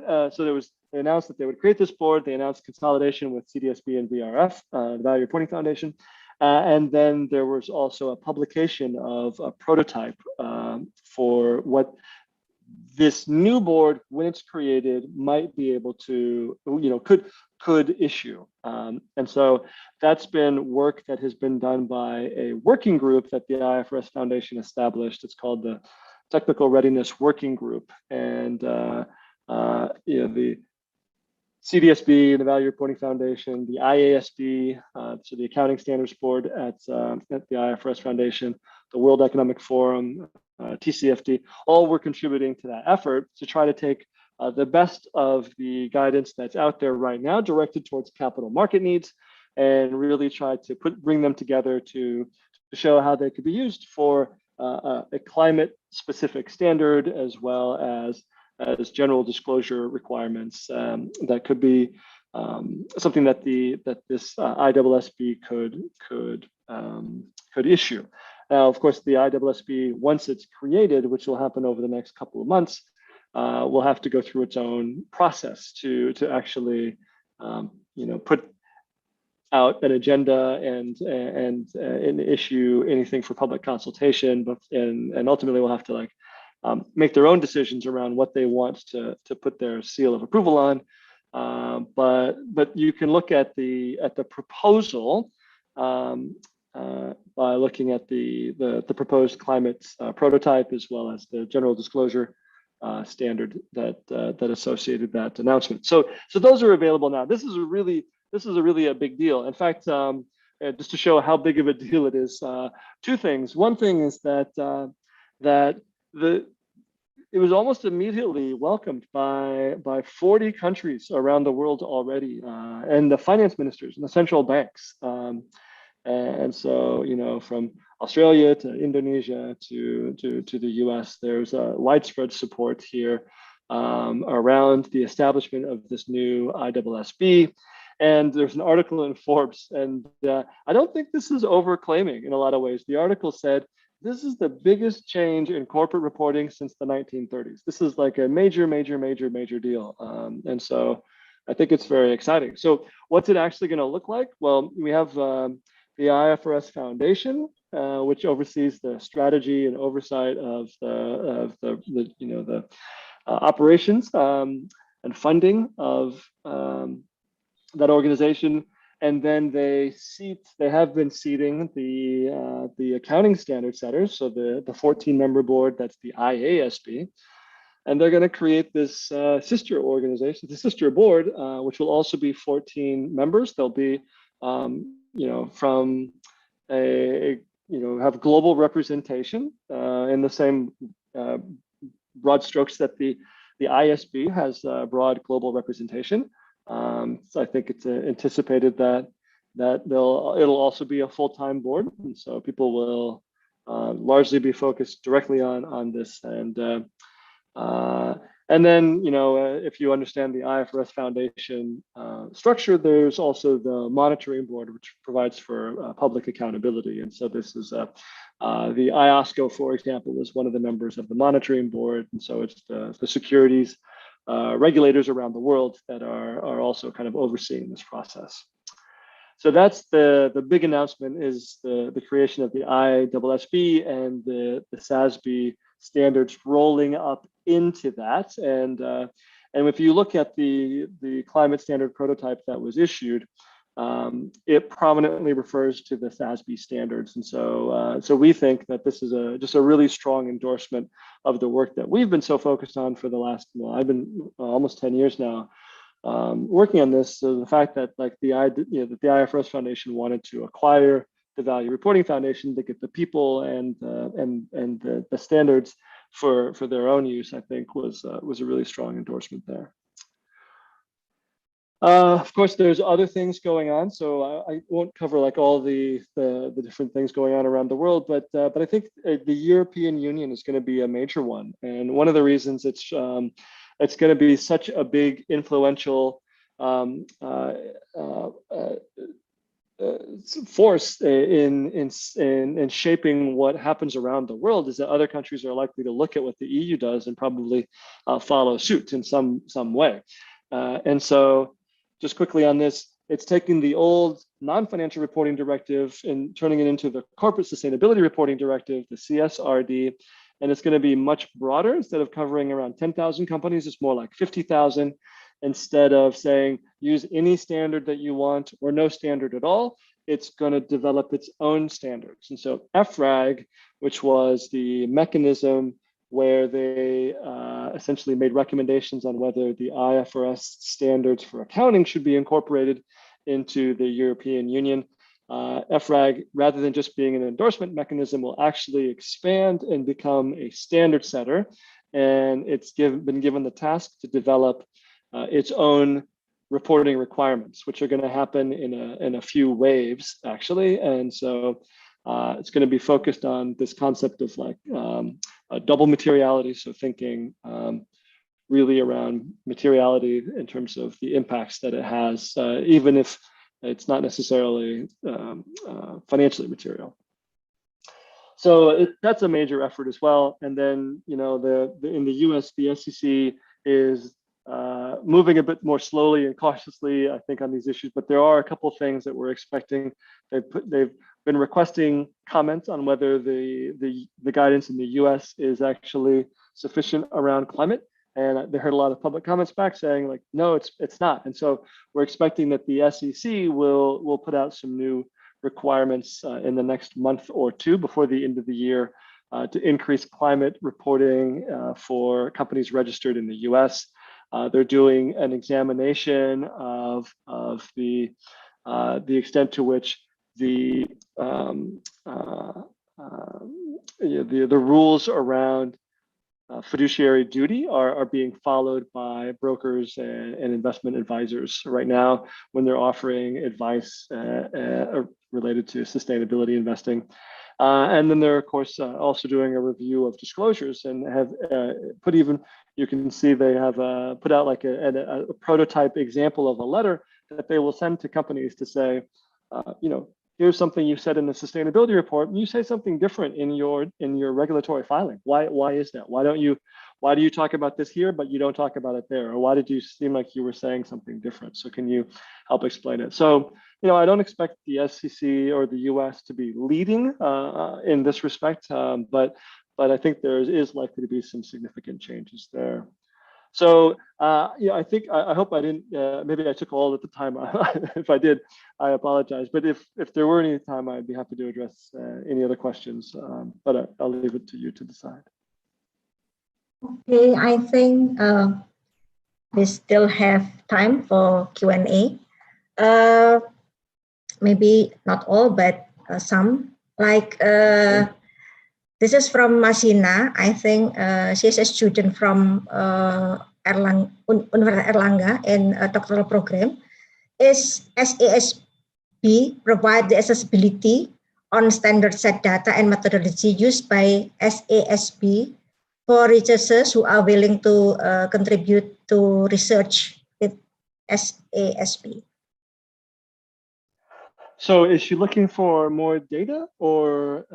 they announced that they would create this board. They announced consolidation with CDSB and VRF, the Value Reporting Foundation. And then there was also a publication of a prototype for what this new board, when it's created, might be able to, could issue. And so that's been work that has been done by a working group that the IFRS Foundation established. It's called the Technical Readiness Working Group. And the CDSB, the Value Reporting Foundation, the IASB, so the Accounting Standards Board at the IFRS Foundation, the World Economic Forum, TCFD, all were contributing to that effort to try to take the best of the guidance that's out there right now, directed towards capital market needs, and really try to bring them together to show how they could be used for a climate-specific standard, as well as general disclosure requirements that could be something that this ISSB could issue. Now, of course, the ISSB, once it's created, which will happen over the next couple of months, will have to go through its own process to actually, put out an agenda and issue anything for public consultation, and ultimately will have to make their own decisions around what they want to put their seal of approval on. But you can look at the proposal by looking at the proposed climate prototype, as well as the general disclosure standard that associated that announcement. So those are available now. This is a really a big deal. In fact, just to show how big of a deal it is, two things. One thing is that it was almost immediately welcomed by 40 countries around the world already, and the finance ministers and the central banks. And so, from Australia to Indonesia to the US, there's a widespread support here around the establishment of this new ISSB. And there's an article in Forbes, and I don't think this is overclaiming in a lot of ways. The article said, this is the biggest change in corporate reporting since the 1930s. This is like a major deal. And so I think it's very exciting. So what's it actually going to look like? Well, we have the IFRS Foundation, which oversees the strategy and oversight of the operations and funding of that organization. and then they have been seating the accounting standard setters, so the 14-member board, that's the IASB, and they're going to create this sister organization, the sister board, which will also be 14 members. They'll be, from have global representation in the same broad strokes that the ISB has broad global representation. So I think it's anticipated that it'll also be a full-time board, and so people will largely be focused directly on this. And then, if you understand the IFRS Foundation structure, there's also the monitoring board, which provides for public accountability. And so this is the IOSCO, for example, is one of the members of the monitoring board. And so it's the securities regulators around the world that are also kind of overseeing this process. So that's the big announcement, is the creation of the ISSB and the Sasb standards rolling up into that. And if you look at the climate standard prototype that was issued, it prominently refers to the Sasb standards. And so we think that this is just a really strong endorsement of the work that we've been so focused on for the last, I've been almost 10 years now working on this. So the fact that the IFRS Foundation wanted to acquire the Value Reporting Foundation to get the people and the standards for their own use, I think was a really strong endorsement there. Of course, there's other things going on, so I won't cover all the different things going on around the world, but I think the European Union is going to be a major one, and one of the reasons it's going to be such a big influential force in shaping what happens around the world is that other countries are likely to look at what the EU does and probably follow suit in some way. And so just quickly on this, it's taking the old non-financial reporting directive and turning it into the corporate sustainability reporting directive, the CSRD, and it's going to be much broader. Instead of covering around 10,000 companies, it's more like 50,000. Instead of saying use any standard that you want or no standard at all, it's going to develop its own standards. And so EFRAG, which was the mechanism where they essentially made recommendations on whether the IFRS standards for accounting should be incorporated into the European Union. EFRAG, rather than just being an endorsement mechanism, will actually expand and become a standard setter. And it's been given the task to develop its own reporting requirements, which are going to happen in a few waves, actually. And so it's going to be focused on this concept of double materiality. So thinking really around materiality in terms of the impacts that it has, even if it's not necessarily financially material. So that's a major effort as well. And then, in the US, the SEC is moving a bit more slowly and cautiously, I think, on these issues. But there are a couple of things that we're expecting. They've been requesting comments on whether the guidance in the US is actually sufficient around climate. And they heard a lot of public comments back saying no, it's not. And so we're expecting that the SEC will put out some new requirements in the next month or two before the end of the year to increase climate reporting for companies registered in the US. They're doing an examination of the extent to which the rules around fiduciary duty are being followed by brokers and investment advisors right now when they're offering advice related to sustainability investing. And then they're, of course, also doing a review of disclosures and have you can see they have put out a prototype example of a letter that they will send to companies to say, here's something you said in the sustainability report, and you say something different in your regulatory filing. Why is that? Why do you talk about this here, but you don't talk about it there? Or why did you seem like you were saying something different? So can you help explain it? So, I don't expect the SEC or the US to be leading in this respect, but I think there is likely to be some significant changes there. So yeah, I think I hope I didn't. Maybe I took all of the time. If I did, I apologize. But if there were any time, I'd be happy to address any other questions. But I'll leave it to you to decide. Okay, I think we still have time for Q&A. Maybe not all, but some. Like this is from Masina. I think she's a student from Universitas Airlangga in a doctoral program. Is SASB provide the accessibility on standard set data and methodology used by SASB for researchers who are willing to contribute to research with SASB? So is she looking for more data or?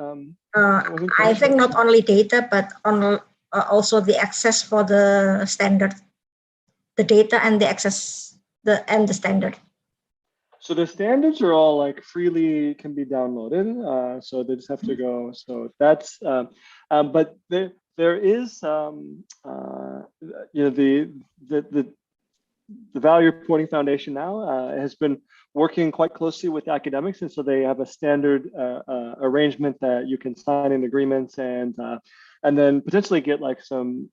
I think not only data, but on also the access for the standard, the data and the access, the standard. So the standards are all like freely can be downloaded. So they just have to go. So that's, but there is, you know, the Value Reporting Foundation now has been working quite closely with academics, and so they have a standard arrangement that you can sign in agreements and then potentially get like some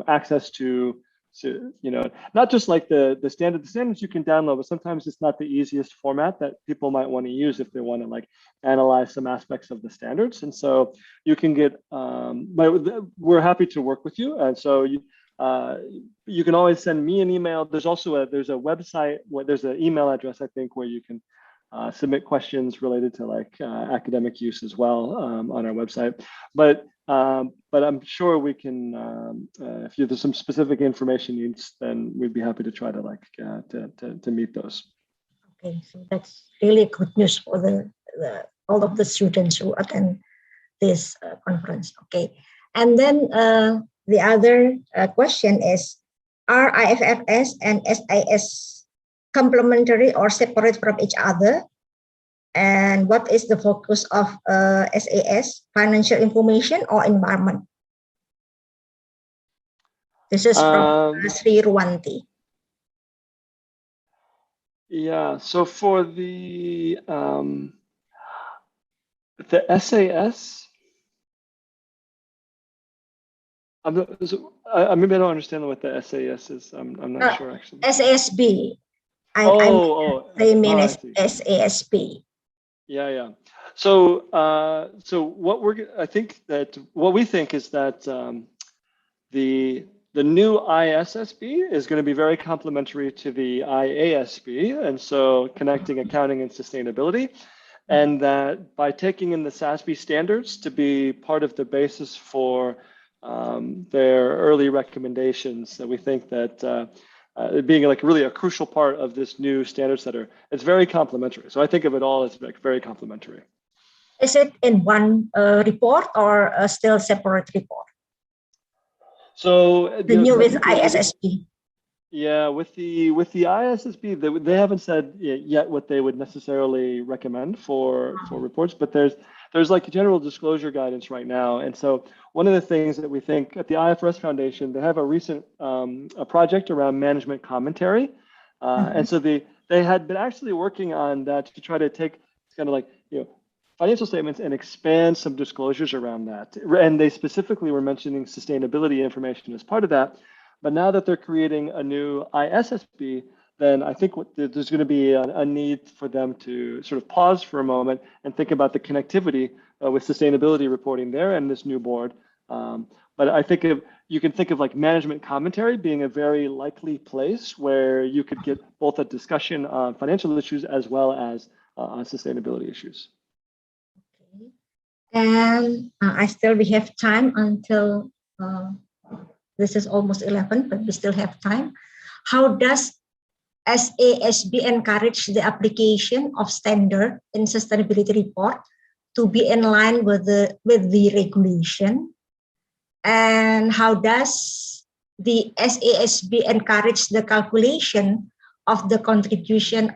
access to you know, not just like the standards you can download, but sometimes it's not the easiest format that people might want to use if they want to like analyze some aspects of the standards. And so you can get, but we're happy to work with you. And so you can always send me an email. There's also there's a website where there's an email address, I think, where you can submit questions related to like academic use as well on our website. But I'm sure we can, if there's some specific information needs, then we'd be happy to try to like to meet those. Okay, so that's really good news for the all of the students who attend this conference. Okay, and then the other question is, are IFFS and SAS complementary or separate from each other? And what is the focus of SAS, financial information or environment? This is from Sri Ruwanti. Yeah, so for the SAS, maybe I don't understand what the SAS is. I'm not sure actually. SASB. They mean SASB. Yeah. So I think that what we think is that the new ISSB is going to be very complementary to the IASB, and so connecting accounting and sustainability, and that by taking in the SASB standards to be part of the basis for their early recommendations, that we think that being like really a crucial part of this new standard setter, it's very complementary. So I think of it all as like very complementary. Is it in one report or a still separate report? So the new with ISSB. Yeah, with the ISSB, they haven't said yet what they would necessarily recommend for reports, but there's like a general disclosure guidance right now. And so one of the things that we think at the IFRS Foundation, they have a recent a project around management commentary. And so they had been actually working on that to try to take kind of like, you know, financial statements and expand some disclosures around that. And they specifically were mentioning sustainability information as part of that. But now that they're creating a new ISSB, then I think there's going to be a need for them to sort of pause for a moment and think about the connectivity with sustainability reporting there and this new board. But I think you can think of like management commentary being a very likely place where you could get both a discussion on financial issues as well as on sustainability issues. Okay. And we have time until this is almost 11, but we still have time. How does SASB encourage the application of standard in sustainability report to be in line with the regulation? And how does the SASB encourage the calculation of the contribution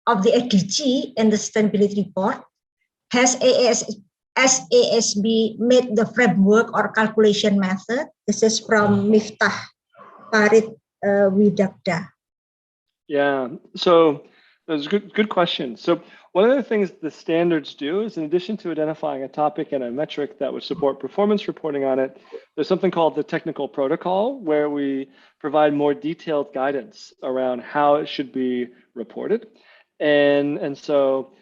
of the SDG in the sustainability report? Has SASB made the framework or calculation method? This is from Miftah Farid Widakda? Yeah, so that's a good question. So one of the things the standards do is, in addition to identifying a topic and a metric that would support performance reporting on it, there's something called the technical protocol, where we provide more detailed guidance around how it should be reported. And so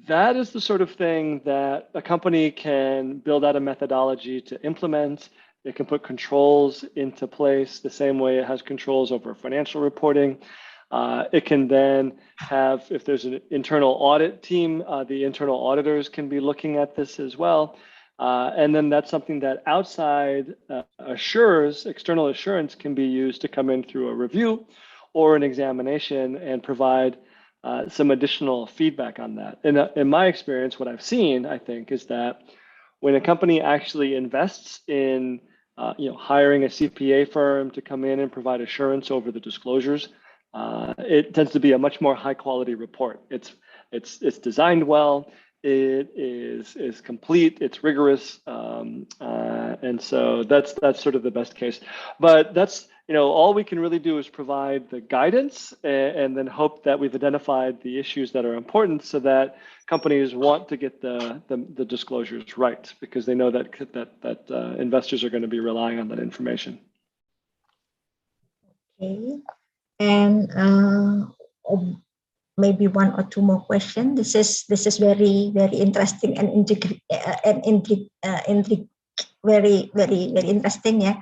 that is the sort of thing that a company can build out a methodology to implement. It can put controls into place the same way it has controls over financial reporting. It can then have, if there's an internal audit team, the internal auditors can be looking at this as well. And then that's something that outside external assurance can be used to come in through a review or an examination and provide some additional feedback on that. In my experience, what I've seen, I think, is that when a company actually invests in hiring a CPA firm to come in and provide assurance over the disclosures, it tends to be a much more high quality report. It's designed well, it is complete, it's rigorous, and so that's sort of the best case. But that's, all we can really do is provide the guidance and then hope that we've identified the issues that are important so that companies want to get the disclosures right, because they know that investors are going to be relying on that information. Okay, and maybe one or two more questions. This is very interesting and very interesting. Yeah.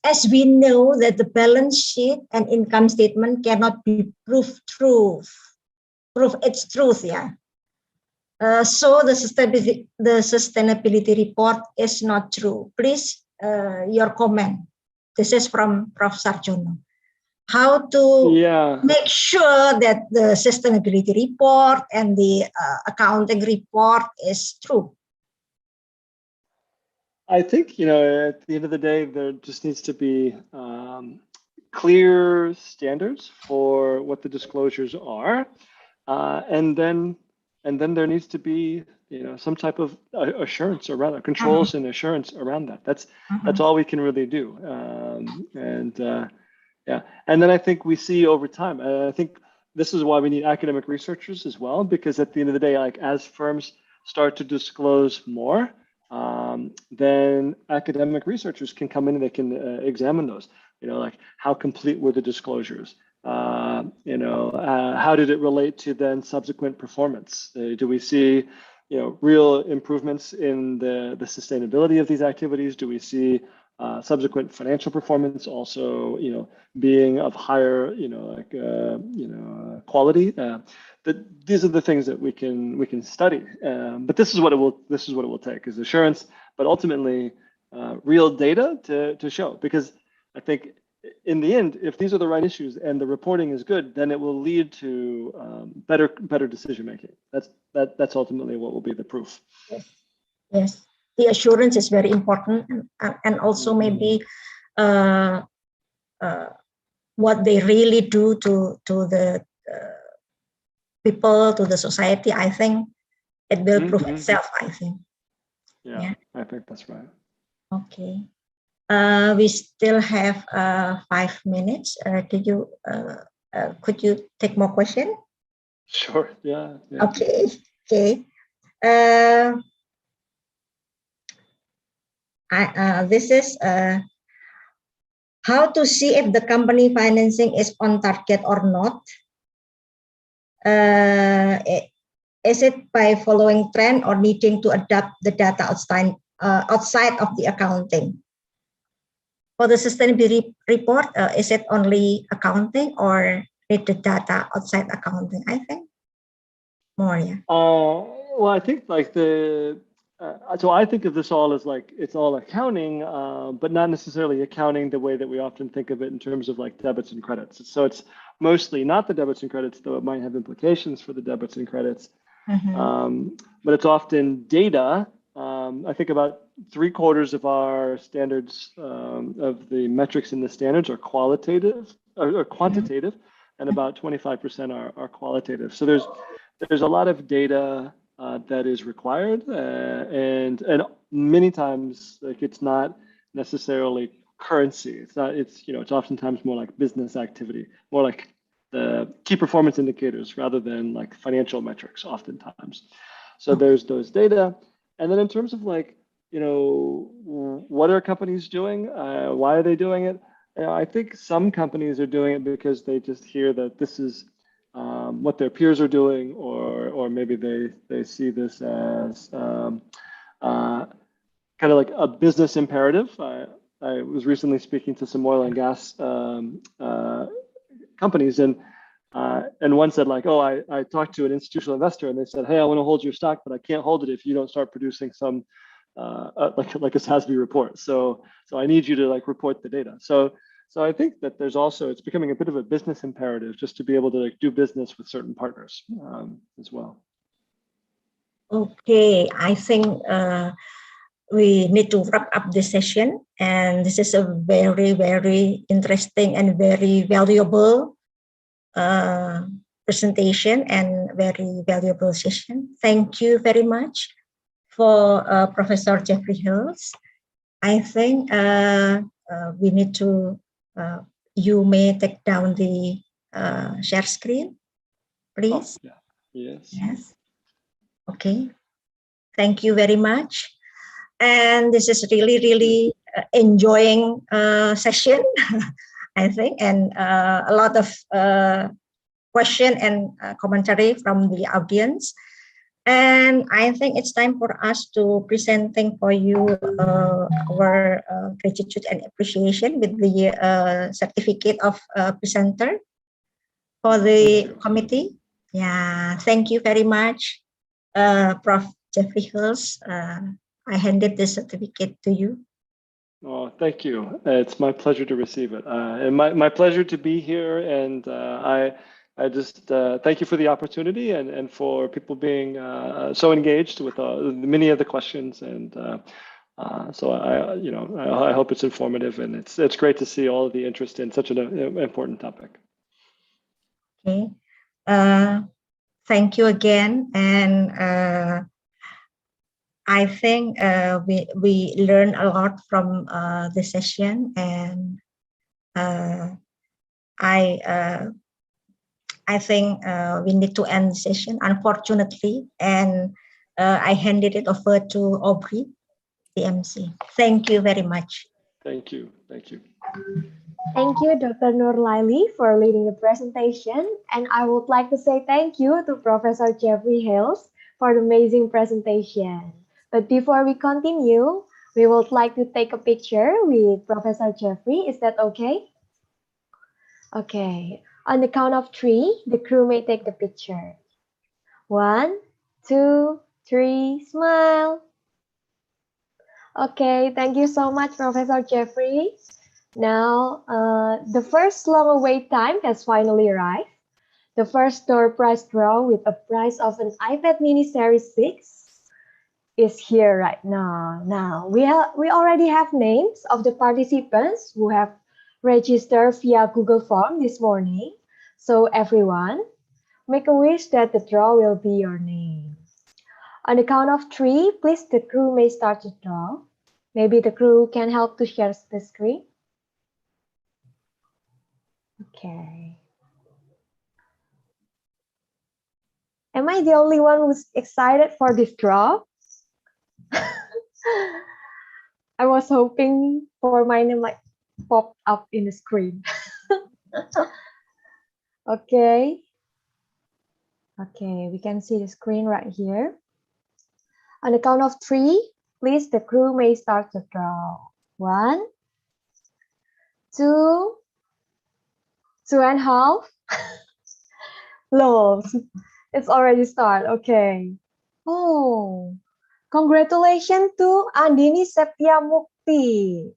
As we know that the balance sheet and income statement cannot be prove its truth. Yeah. So the sustainability report is not true. Please, your comment. This is from Prof. Sarjono. How to make sure that the sustainability report and the accounting report is true? I think, at the end of the day, there just needs to be clear standards for what the disclosures are, and then there needs to be some type of assurance around it, controls and assurance around that. That's all we can really do. And then I think we see over time. I think this is why we need academic researchers as well, because at the end of the day, like as firms start to disclose more, then academic researchers can come in and they can examine those. Like how complete were the disclosures? How did it relate to then subsequent performance? Do we see, real improvements in the sustainability of these activities? Do we see subsequent financial performance also, being of higher, quality? These are the things that we can study. But this is what it will take, is assurance, but ultimately real data to show. Because I think in the end, if these are the right issues and the reporting is good, then it will lead to better decision making. That's ultimately what will be the proof. Yes. The assurance is very important, and also maybe what they really do to the people, to the society. I think it will prove itself. I think. Yeah, I think that's right. Okay. We still have 5 minutes. Could you take more questions? Sure. Yeah. Okay. This is how to see if the company financing is on target or not. Is it by following trend or needing to adapt the data outside of the accounting? For the sustainability report, is it only accounting or need the data outside accounting? I think more. Yeah. Well, I think like so I think of this all as like it's all accounting, but not necessarily accounting the way that we often think of it in terms of like debits and credits. So it's mostly not the debits and credits, though it might have implications for the debits and credits. But it's often data. I think about 3/4 of our standards, of the metrics in the standards, are qualitative or quantitative, and about 25% are qualitative. So there's a lot of data that is required, and many times like it's not necessarily currency. It's not. It's it's oftentimes more like business activity, more like the key performance indicators rather than like financial metrics. Oftentimes, so there's those data, and then in terms of like what are companies doing? Why are they doing it? I think some companies are doing it because they just hear that this is what their peers are doing, or maybe they see this as kind of like a business imperative. I was recently speaking to some oil and gas companies, and one said like, oh, I talked to an institutional investor, and they said, hey, I want to hold your stock, but I can't hold it if you don't start producing some like a Sasb report. So I need you to like report the data. So I think that it's becoming a bit of a business imperative just to be able to like do business with certain partners as well. Okay, I think we need to wrap up this session, and this is a very, very interesting and very valuable presentation and very valuable session. Thank you very much for Professor Jeffrey Hales. I think we need to, you may take down the share screen, please. Oh, yeah. Yes. Yes. Okay. Thank you very much. And this is really, really enjoying session, I think, and a lot of question and commentary from the audience. And I think it's time for us to presenting for you our gratitude and appreciation with the certificate of presenter for the committee. Yeah, thank you very much, Prof. Jeffrey Hales. I handed the certificate to you. Oh, thank you. It's my pleasure to receive it, and my pleasure to be here. And I just thank you for the opportunity and for people being so engaged with many of the questions. And so I hope it's informative, and it's great to see all of the interest in such an important topic. Okay. Thank you again, and I think we learned a lot from the session, and I think we need to end the session, unfortunately, and I handed it over to Aubrey, the MC. Thank you very much. Thank you. Thank you. Thank you, Dr. Nurlaili, for leading the presentation. And I would like to say thank you to Professor Jeffrey Hales for the amazing presentation. But before we continue, we would like to take a picture with Professor Jeffrey. Is that okay? Okay. On the count of 3, the crew may take the picture. 1, 2, 3, smile. Okay, thank you so much, Professor Jeffrey. Now, the first long await time has finally arrived. The first door prize draw with a prize of an iPad mini Series 6 is here right now. Now, we already have names of the participants who have registered via Google Form this morning. So everyone, make a wish that the draw will be your name. On the count of 3, please the crew may start the draw. Maybe the crew can help to share the screen. Okay. Am I the only one who's excited for this draw? I was hoping for my name like pop up in the screen. Okay. Okay, we can see the screen right here. On the count of 3, please the crew may start the draw. 1, 2, 2.5. Low. It's already started. Okay. Oh, congratulations to Andini Septiamukti.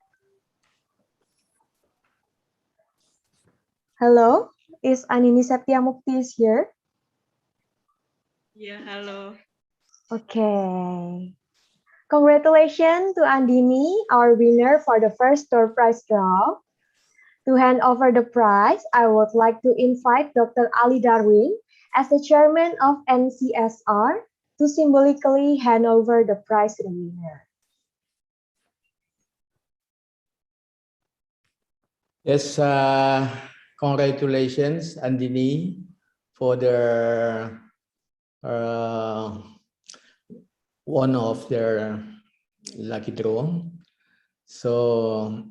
Hello, is Andini Septiamukti is here? Yeah, hello. Okay. Congratulations to Andini, our winner for the first door prize draw. To hand over the prize, I would like to invite Dr. Ali Darwin as the chairman of NCSR to symbolically hand over the prize to the winner. Yes, congratulations, Andini, for the one of their lucky draw. So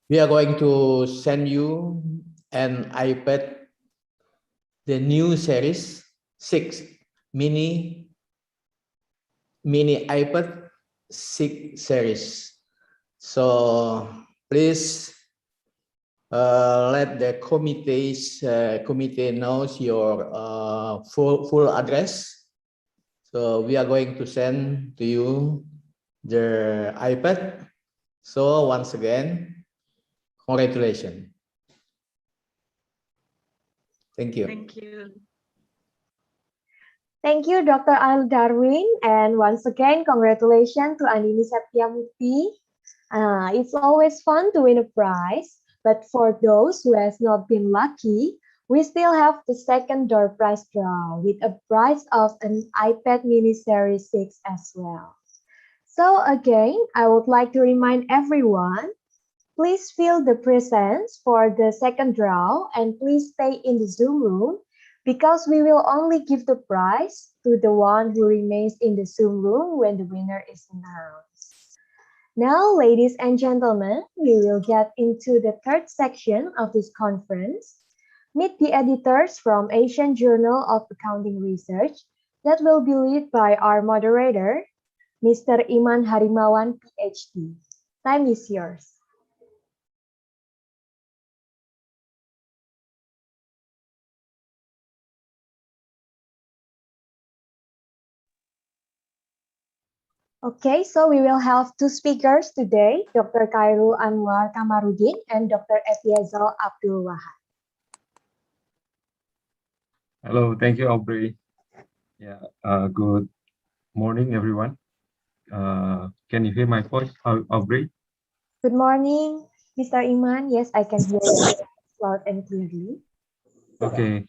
we are going to send you an iPad, the new series 6 mini iPad 6 series. So please let the committee knows your full address. So we are going to send to you the iPad. So once again, congratulations. Thank you. Thank you. Thank you, Dr. Al Darwin, and once again, congratulations to Andini Septiamurti. It's always fun to win a prize, but for those who has not been lucky, we still have the second door prize draw with a prize of an iPad mini series 6 as well. So again, I would like to remind everyone, please fill the presents for the second draw and please stay in the Zoom room because we will only give the prize to the one who remains in the Zoom room when the winner is announced. Now, ladies and gentlemen, we will get into the third section of this conference. Meet the editors from Asian Journal of Accounting Research that will be led by our moderator, Mr. Iman Harimawan, PhD. Time is yours. Okay, so we will have two speakers today, Dr. Khairul Anwar Kamarudin and Dr. Efiazal Abdul Wahab. Hello, thank you, Aubrey. Yeah, good morning, everyone. Can you hear my voice, Aubrey? Good morning, Mr. Iman. Yes, I can hear you loud and clearly. Okay.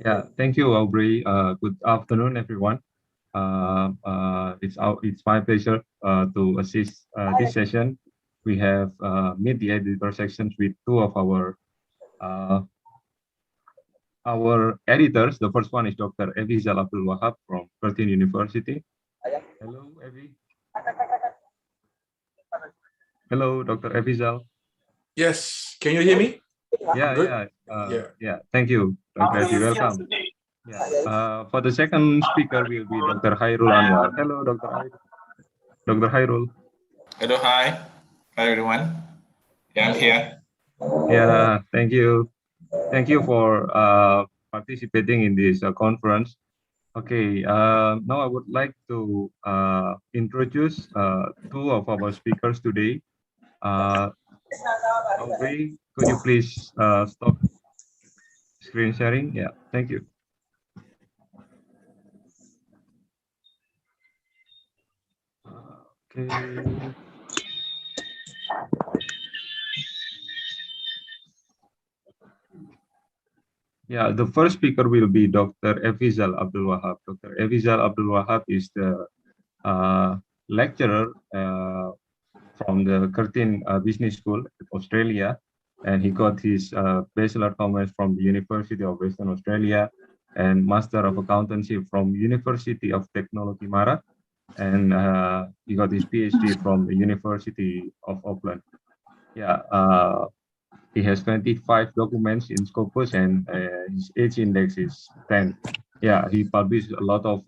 Yeah, thank you, Aubrey. Good afternoon, everyone. It's my pleasure to assist this session. We have meet the editor sections with two of our editors. The first one is Dr. Efiazal Abdul Wahab from Curtin University. Hello, Evi. Hello, Dr. Efiazal. Yes, can you hear me? Yeah, yeah. Thank you, Dr. Evi. Welcome. Yeah. For the second speaker will be Dr. Khairul Anwar. Hello, Dr. Khairul. Hello, hi everyone. Yeah, I'm here. Yeah, thank you. Thank you for participating in this conference. Okay, now I would like to introduce two of our speakers today. Okay, could you please stop screen sharing? Yeah, thank you. Okay. Yeah, the first speaker will be Dr. Efiazal Abdul Wahab. Dr. Efiazal Abdul Wahab is the lecturer from the Curtin Business School, Australia, and he got his Bachelor of Commerce from the University of Western Australia and Master of Accountancy from University of Technology Mara, and he got his PhD from the University of Auckland. Yeah, he has 25 documents in Scopus and his H index is 10. Yeah, he published a lot of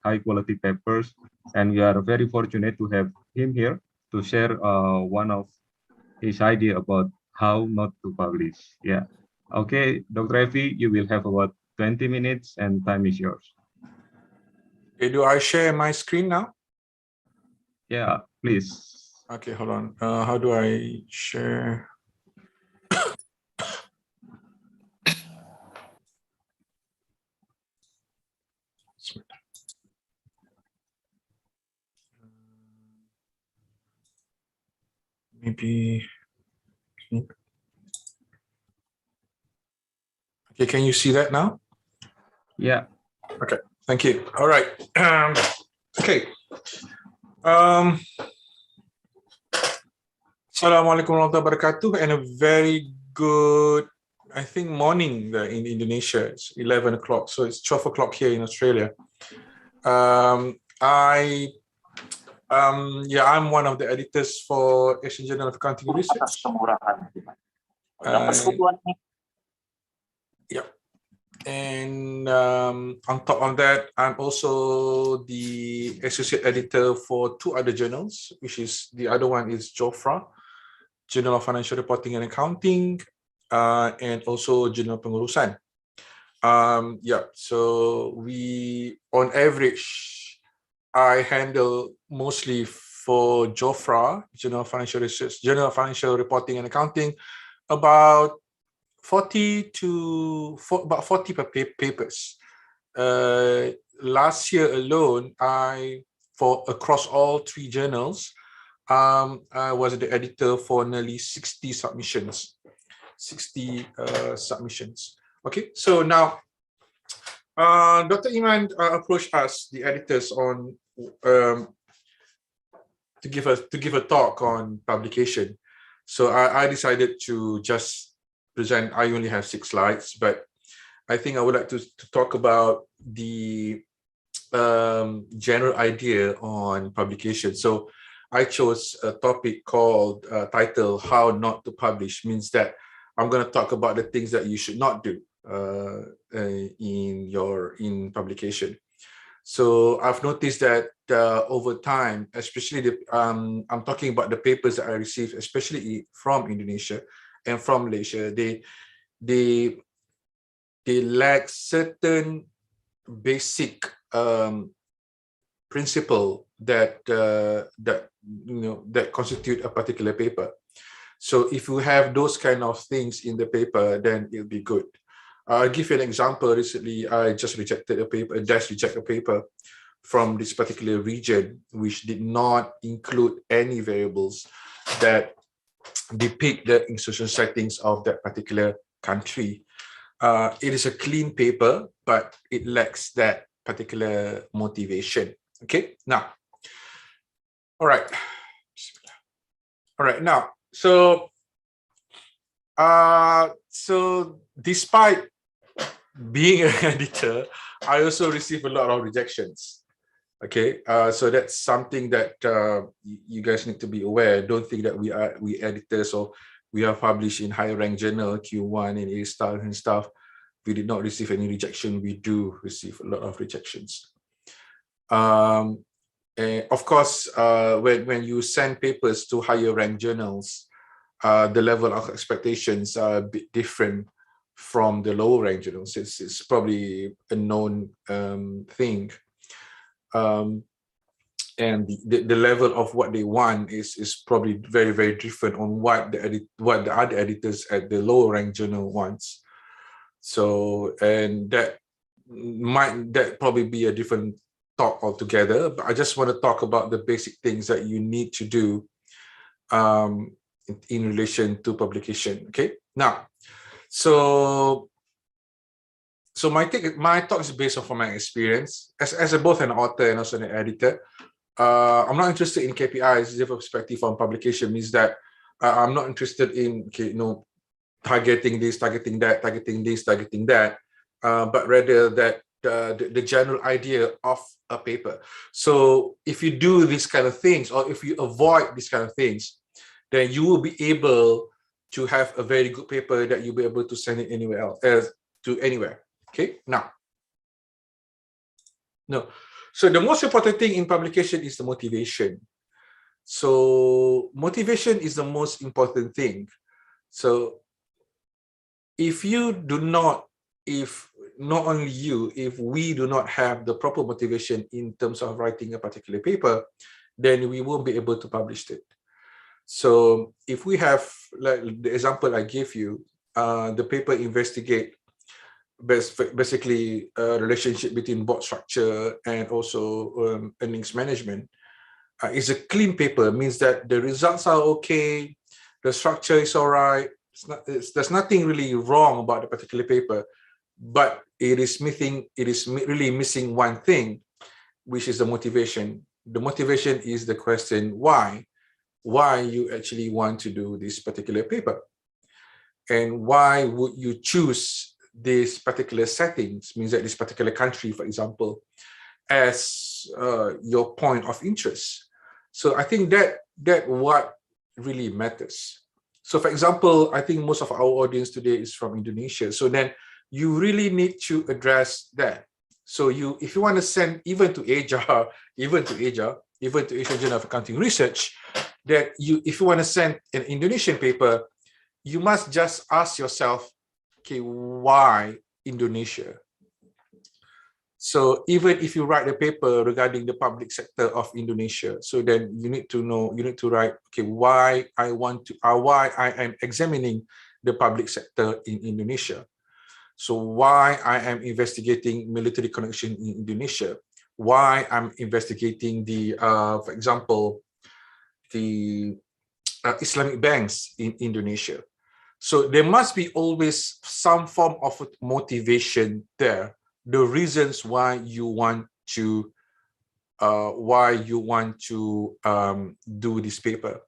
high quality papers, and we are very fortunate to have him here to share one of his idea about how not to publish. Yeah. Okay, Dr. Efi, you will have about 20 minutes and time is yours. Okay, do I share my screen now? Yeah, please. Okay, hold on. How do I share? Maybe. Okay, can you see that now? Yeah. Okay, thank you. All right. Okay. Assalamualaikum warahmatullahi wabarakatuh, and a very good, I think, morning in Indonesia. It's 11 o'clock, so it's 12 o'clock here in Australia. I'm one of the editors for Asian Journal of Accounting Research. And on top of that, I'm also the associate editor for two other journals, which is the other one is JOFRA, Journal of Financial Reporting and Accounting, and also Journal Pengurusan. So we, on average, I handle mostly for JOFRA, Journal of Financial Research, Journal of Financial Reporting and Accounting, about 40 papers. Last year alone, across all three journals, I was the editor for nearly 60 submissions. Okay, so now Dr. Iman approached us, the editors, on to give a talk on publication. So I decided to just present. I only have 6 slides, but I think I would like to talk about the general idea on publication. So I chose a topic called title "How Not to Publish," means that I'm going to talk about the things that you should not do in publication. So I've noticed that over time, especially I'm talking about the papers that I received, especially from Indonesia and from Malaysia, they lack certain basic principle that constitute a particular paper. So if you have those kind of things in the paper, then it'll be good. I'll give you an example. Recently, I just rejected a paper, reject a paper from this particular region, which did not include any variables that depict the institutional settings of that particular country. It is a clean paper, but it lacks that particular motivation. Okay, now, all right, now, so despite being an editor, I also receive a lot of rejections. Okay, so that's something that you guys need to be aware. Don't think that we editors or we are published in higher rank journal, Q1 and A-star and stuff. We did not receive any rejection. We do receive a lot of rejections. And of course, when you send papers to higher rank journals, the level of expectations are a bit different from the lower rank journals. It's probably a known thing. And the level of what they want is probably very, very different on what the other editors at the lower rank journal wants. So, and that probably be a different talk altogether, but I just want to talk about the basic things that you need to do in relation to publication. Okay, now, so my talk is based on my experience as both an author and also an editor. I'm not interested in KPIs. Different perspective on publication means that I'm not interested in targeting this, targeting that, targeting this, targeting that, but rather that the general idea of a paper. So if you do these kind of things, or if you avoid these kind of things, then you will be able to have a very good paper that you'll be able to send it anywhere else, to anywhere. Okay, now, so the most important thing in publication is the motivation. So motivation is the most important thing. So if you do not, if not only you, if we do not have the proper motivation in terms of writing a particular paper, then we won't be able to publish it. So if we have, like the example I gave you, the paper investigate basically a relationship between board structure and also earnings management. It's a clean paper, means that the results are okay, the structure is all right. There's nothing really wrong about the particular paper, but it is really missing one thing, which is the motivation. The motivation is the question why why you actually want to do this particular paper. And why would you choose this particular settings, means that this particular country, for example, as your point of interest. So I think that what really matters. So for example, I think most of our audience today is from Indonesia. So then you really need to address that. So if you want to send even to AJA, even to Asian Journal of Accounting Research, that if you want to send an Indonesian paper, you must just ask yourself, okay, why Indonesia? So even if you write a paper regarding the public sector of Indonesia, so then you need to know, you need to write, okay, why I am examining the public sector in Indonesia. So why I am investigating military connection in Indonesia, why I'm investigating the, for example, the Islamic banks in Indonesia. So there must be always some form of motivation there. The reasons why you want to do this paper.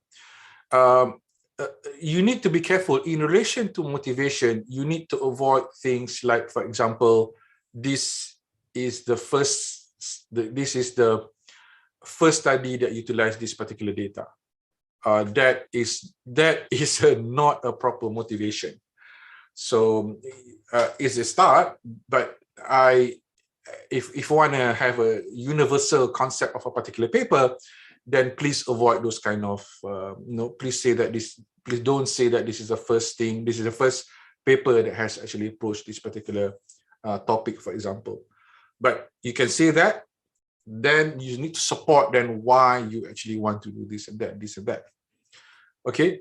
You need to be careful in relation to motivation. You need to avoid things like, for example, this is the first study that utilized this particular data. That is not a proper motivation. So it's a start, but if you want to have a universal concept of a particular paper, then please avoid those kind of please don't say that this is the first thing, this is the first paper that has actually approached this particular topic, for example. But you can say that, then you need to support then why you actually want to do this and that. Okay,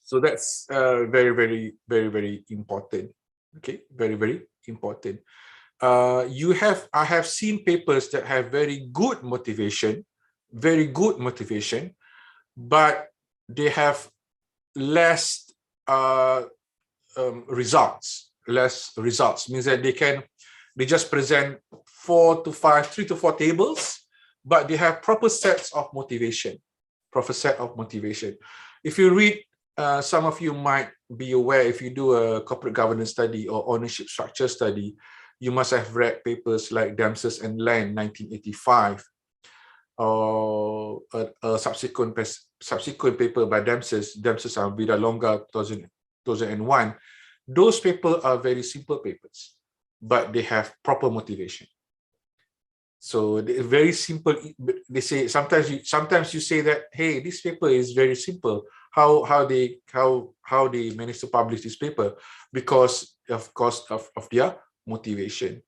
so that's very, very, very, very important. Okay, very, very important. I have seen papers that have very good motivation, but they have less results. Means that they just present 3 to 4 tables, but they have proper sets of motivation. If you read, some of you might be aware, if you do a corporate governance study or ownership structure study, you must have read papers like Dempsey and Land 1985, or a subsequent paper by Dempsey and Airlangga 2001. Those papers are very simple papers, but they have proper motivation. So they're very simple. They say sometimes you say that, hey, this paper is very simple. How they managed to publish this paper? Because of their motivation.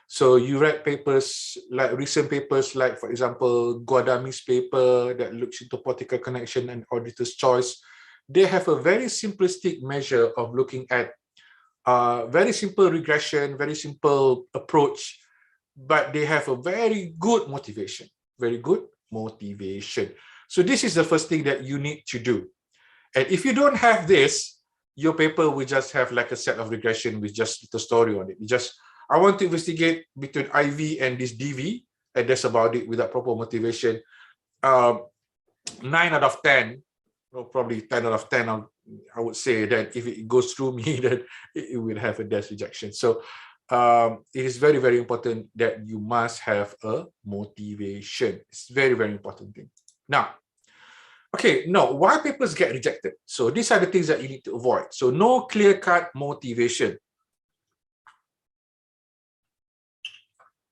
So you read papers like recent papers like, for example, Guadami's paper that looks into political connection and auditor's choice. They have a very simplistic measure of looking at very simple regression, very simple approach, but they have a very good motivation, So this is the first thing that you need to do. And if you don't have this, your paper will just have like a set of regression with just the story on it. I want to investigate between IV and this DV, and that's about it without proper motivation. 9 out of 10, or probably 10 out of 10, I would say that if it goes through me, then it will have a dash rejection. So it is very, very important that you must have a motivation. It's very, very important thing. Now, why papers get rejected? So these are the things that you need to avoid. So no clear-cut motivation.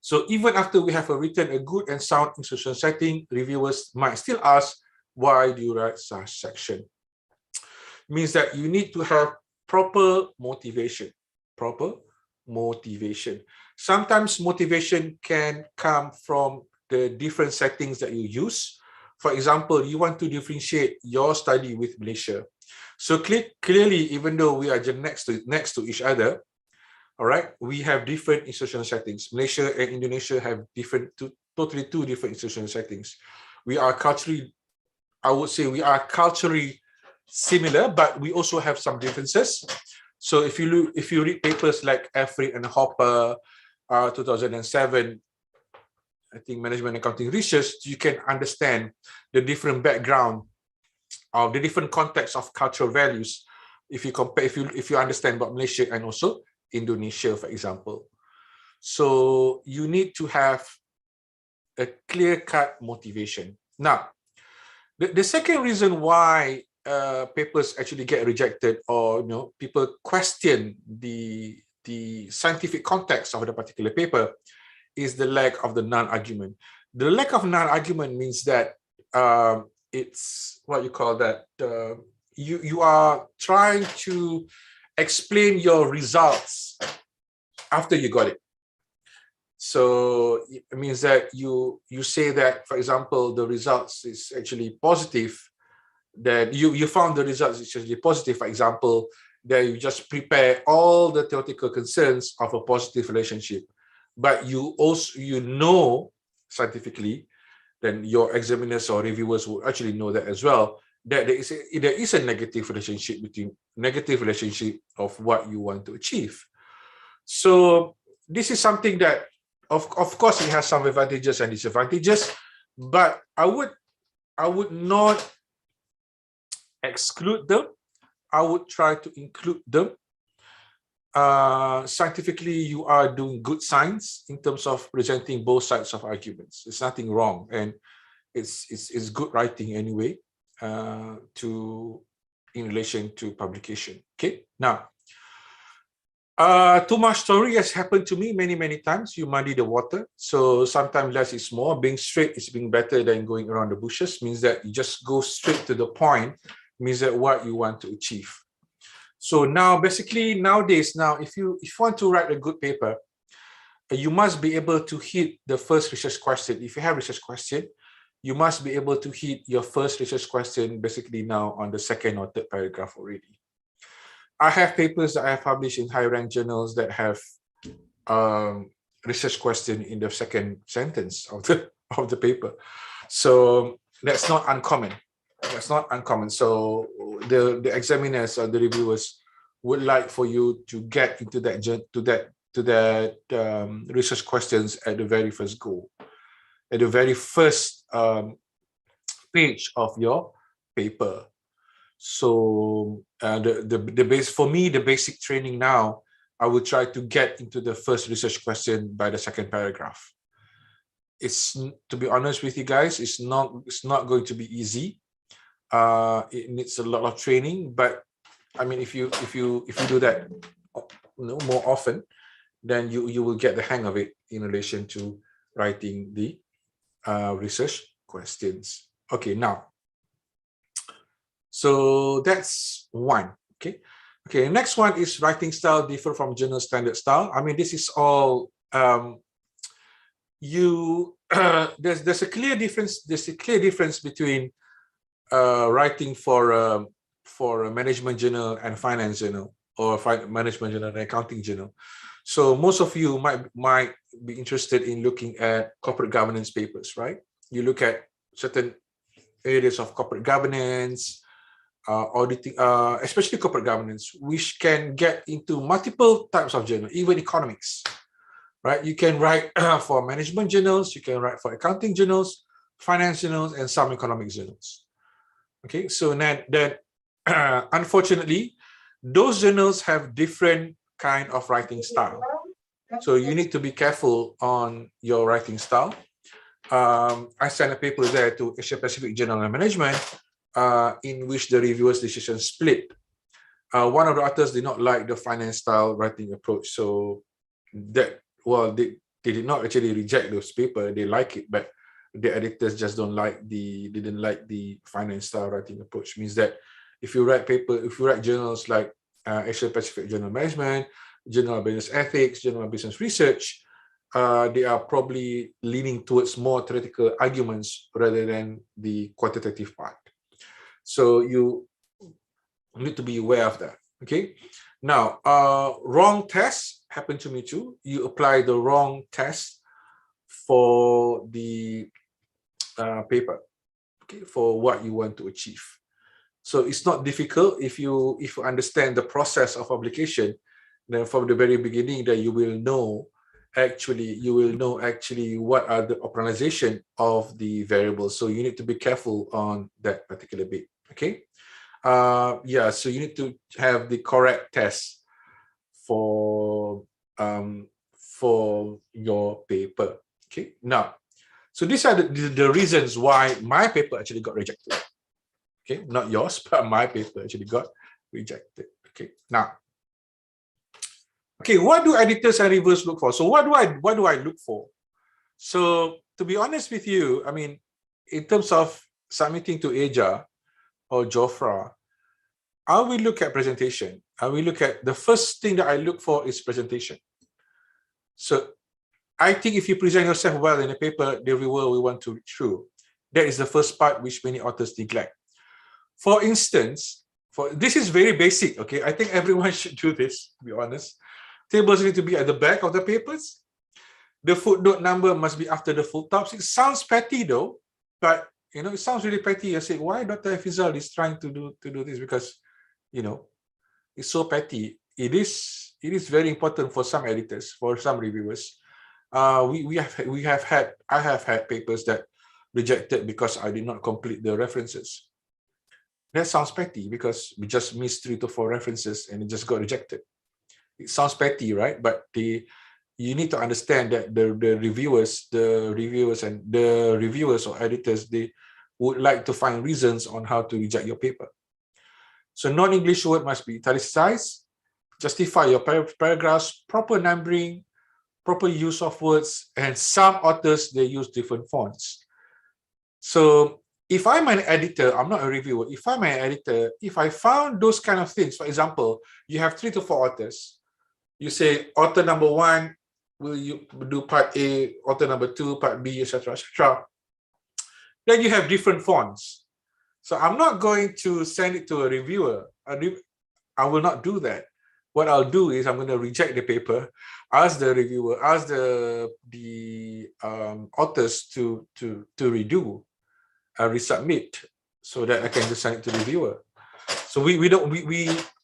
So even after we have written a good and sound institutional setting, reviewers might still ask, why do you write such section? Means that you need to have proper motivation. Sometimes motivation can come from the different settings that you use. For example, you want to differentiate your study with Malaysia. So clearly, even though we are just next to each other, all right, we have different institutional settings. Malaysia and Indonesia have totally two different institutional settings. We are culturally, I would say we are culturally similar, but we also have some differences. So if you read papers like Effrey and Hopper, 2007, I think, management accounting research, you can understand the different background of the different context of cultural values. If you compare, if you understand about Malaysia and also Indonesia, for example. So you need to have a clear-cut motivation. Now, the second reason why papers actually get rejected, or people question the scientific context of the particular paper, is the lack of the non-argument. The lack of non-argument means that it's what you call that. You are trying to explain your results after you got it. So it means that you say that, for example, the results is actually positive, that you found the results is actually positive, for example, that you just prepare all the theoretical concerns of a positive relationship, but you also scientifically, then your examiners or reviewers will actually know that as well, that there is a negative relationship of what you want to achieve. So this is something that of course it has some advantages and disadvantages, but I would not exclude them. I would try to include them. Scientifically, you are doing good science in terms of presenting both sides of arguments. There's nothing wrong, and it's good writing anyway, in relation to publication. Okay, now too much story has happened to me many times. You muddy the water, so sometimes less is more. Being straight is being better than going around the bushes. Means that you just go straight to the point. Means that what you want to achieve. So now, basically, nowadays, if you want to write a good paper, you must be able to hit the first research question. If you have research question, you must be able to hit your first research question basically now on the second or third paragraph already. I have papers that I have published in high-ranked journals that have research question in the second sentence of the paper. So that's not uncommon. That's not uncommon. So the examiners or the reviewers would like for you to get into that research questions at the very first go, at the very first page of your paper. So the base for me, the basic training now, I would try to get into the first research question by the second paragraph. It's, to be honest with you guys, it's not going to be easy. It needs a lot of training, but I mean, if you do that more often, then you will get the hang of it in relation to writing the research questions. Okay, now, so that's one. Okay, next one is writing style differ from journal standard style. I mean, this is all there's a clear difference. There's a clear difference between writing for a management journal and finance journal, or management journal and accounting journal. So most of you might be interested in looking at corporate governance papers, right? You look at certain areas of corporate governance, auditing, especially corporate governance, which can get into multiple types of journal, even economics, right? You can write for management journals, you can write for accounting journals, finance journals, and some economic journals. Okay, so then unfortunately, those journals have different kind of writing style. So you need to be careful on your writing style. I sent a paper there to Asia Pacific Journal of Management, in which the reviewer's decision split. One of the authors did not like the finance style writing approach, so they did not actually reject those paper. They like it, but the editors just didn't like the finance style writing approach. Means that if you write journals like Asia Pacific Journal of Management, Journal of Business Ethics, Journal of Business Research, they are probably leaning towards more theoretical arguments rather than the quantitative part. So you need to be aware of that. Okay. Now, wrong test happened to me too. You apply the wrong test for the paper, okay, for what you want to achieve. So it's not difficult if you understand the process of publication. Then from the very beginning, that you will know actually you will know actually what are the optimization of the variables. So you need to be careful on that particular bit. Okay. Yeah, so you need to have the correct test for your paper. Okay. Now, so these are the reasons why my paper actually got rejected. Okay, not yours, but my paper actually got rejected. Okay. Now, okay, what do editors and reviewers look for? So what do I look for? So to be honest with you, I mean, in terms of submitting to EJA or JOFRA, I will look at presentation. I will look at the first thing that I look for is presentation. So I think if you present yourself well in a paper, the reviewer will want to read through. That is the first part which many authors neglect. For instance, this is very basic, okay? I think everyone should do this, to be honest. Tables need to be at the back of the papers. The footnote number must be after the full stops. It sounds petty though, but you know, it sounds really petty. I say, why Dr. Fizal is trying to do this? Because, you know, it's so petty. It is very important for some editors, for some reviewers. I have had papers that rejected because I did not complete the references. That sounds petty because we just missed 3 to 4 references and it just got rejected. It sounds petty, right? But you need to understand that the reviewers or editors, they would like to find reasons on how to reject your paper. So non-English word must be italicized, justify your paragraphs, proper numbering, proper use of words, and some authors, they use different fonts. So if I'm an editor, I'm not a reviewer, if I'm an editor, if I found those kind of things, for example, you have 3 to 4 authors, you say author number 1, will you do part A, author number 2, part B, etc., etc. Then you have different fonts. So I'm not going to send it to a reviewer. I will not do that. What I'll do is I'm going to reject the paper, ask the reviewer, ask the authors to redo, resubmit, so that I can just send it to the reviewer. So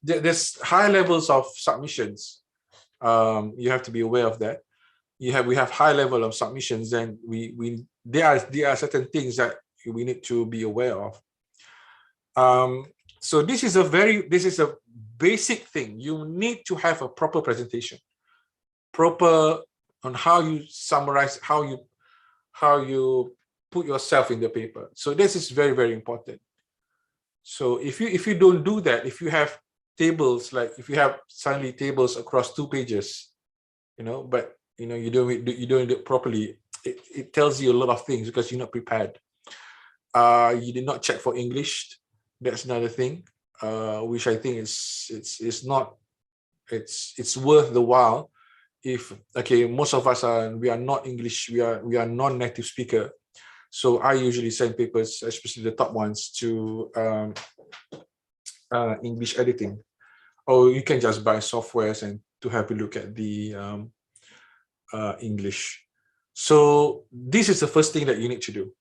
there's high levels of submissions. You have to be aware of that. We have high level of submissions, and there are certain things that we need to be aware of. So this is a basic thing. You need to have a proper presentation, proper on how you summarize, how you put yourself in the paper. So this is very, very important. So if you don't do that, if you have tables, like if you have suddenly tables across 2 pages, you know, but you know you don't do it properly, it tells you a lot of things because you're not prepared. You did not check for English. That's another thing, which I think it's worth the while. If most of us we are not English, we are non-native speaker. So I usually send papers, especially the top ones, to English editing, or you can just buy softwares and to have a look at the English. So this is the first thing that you need to do.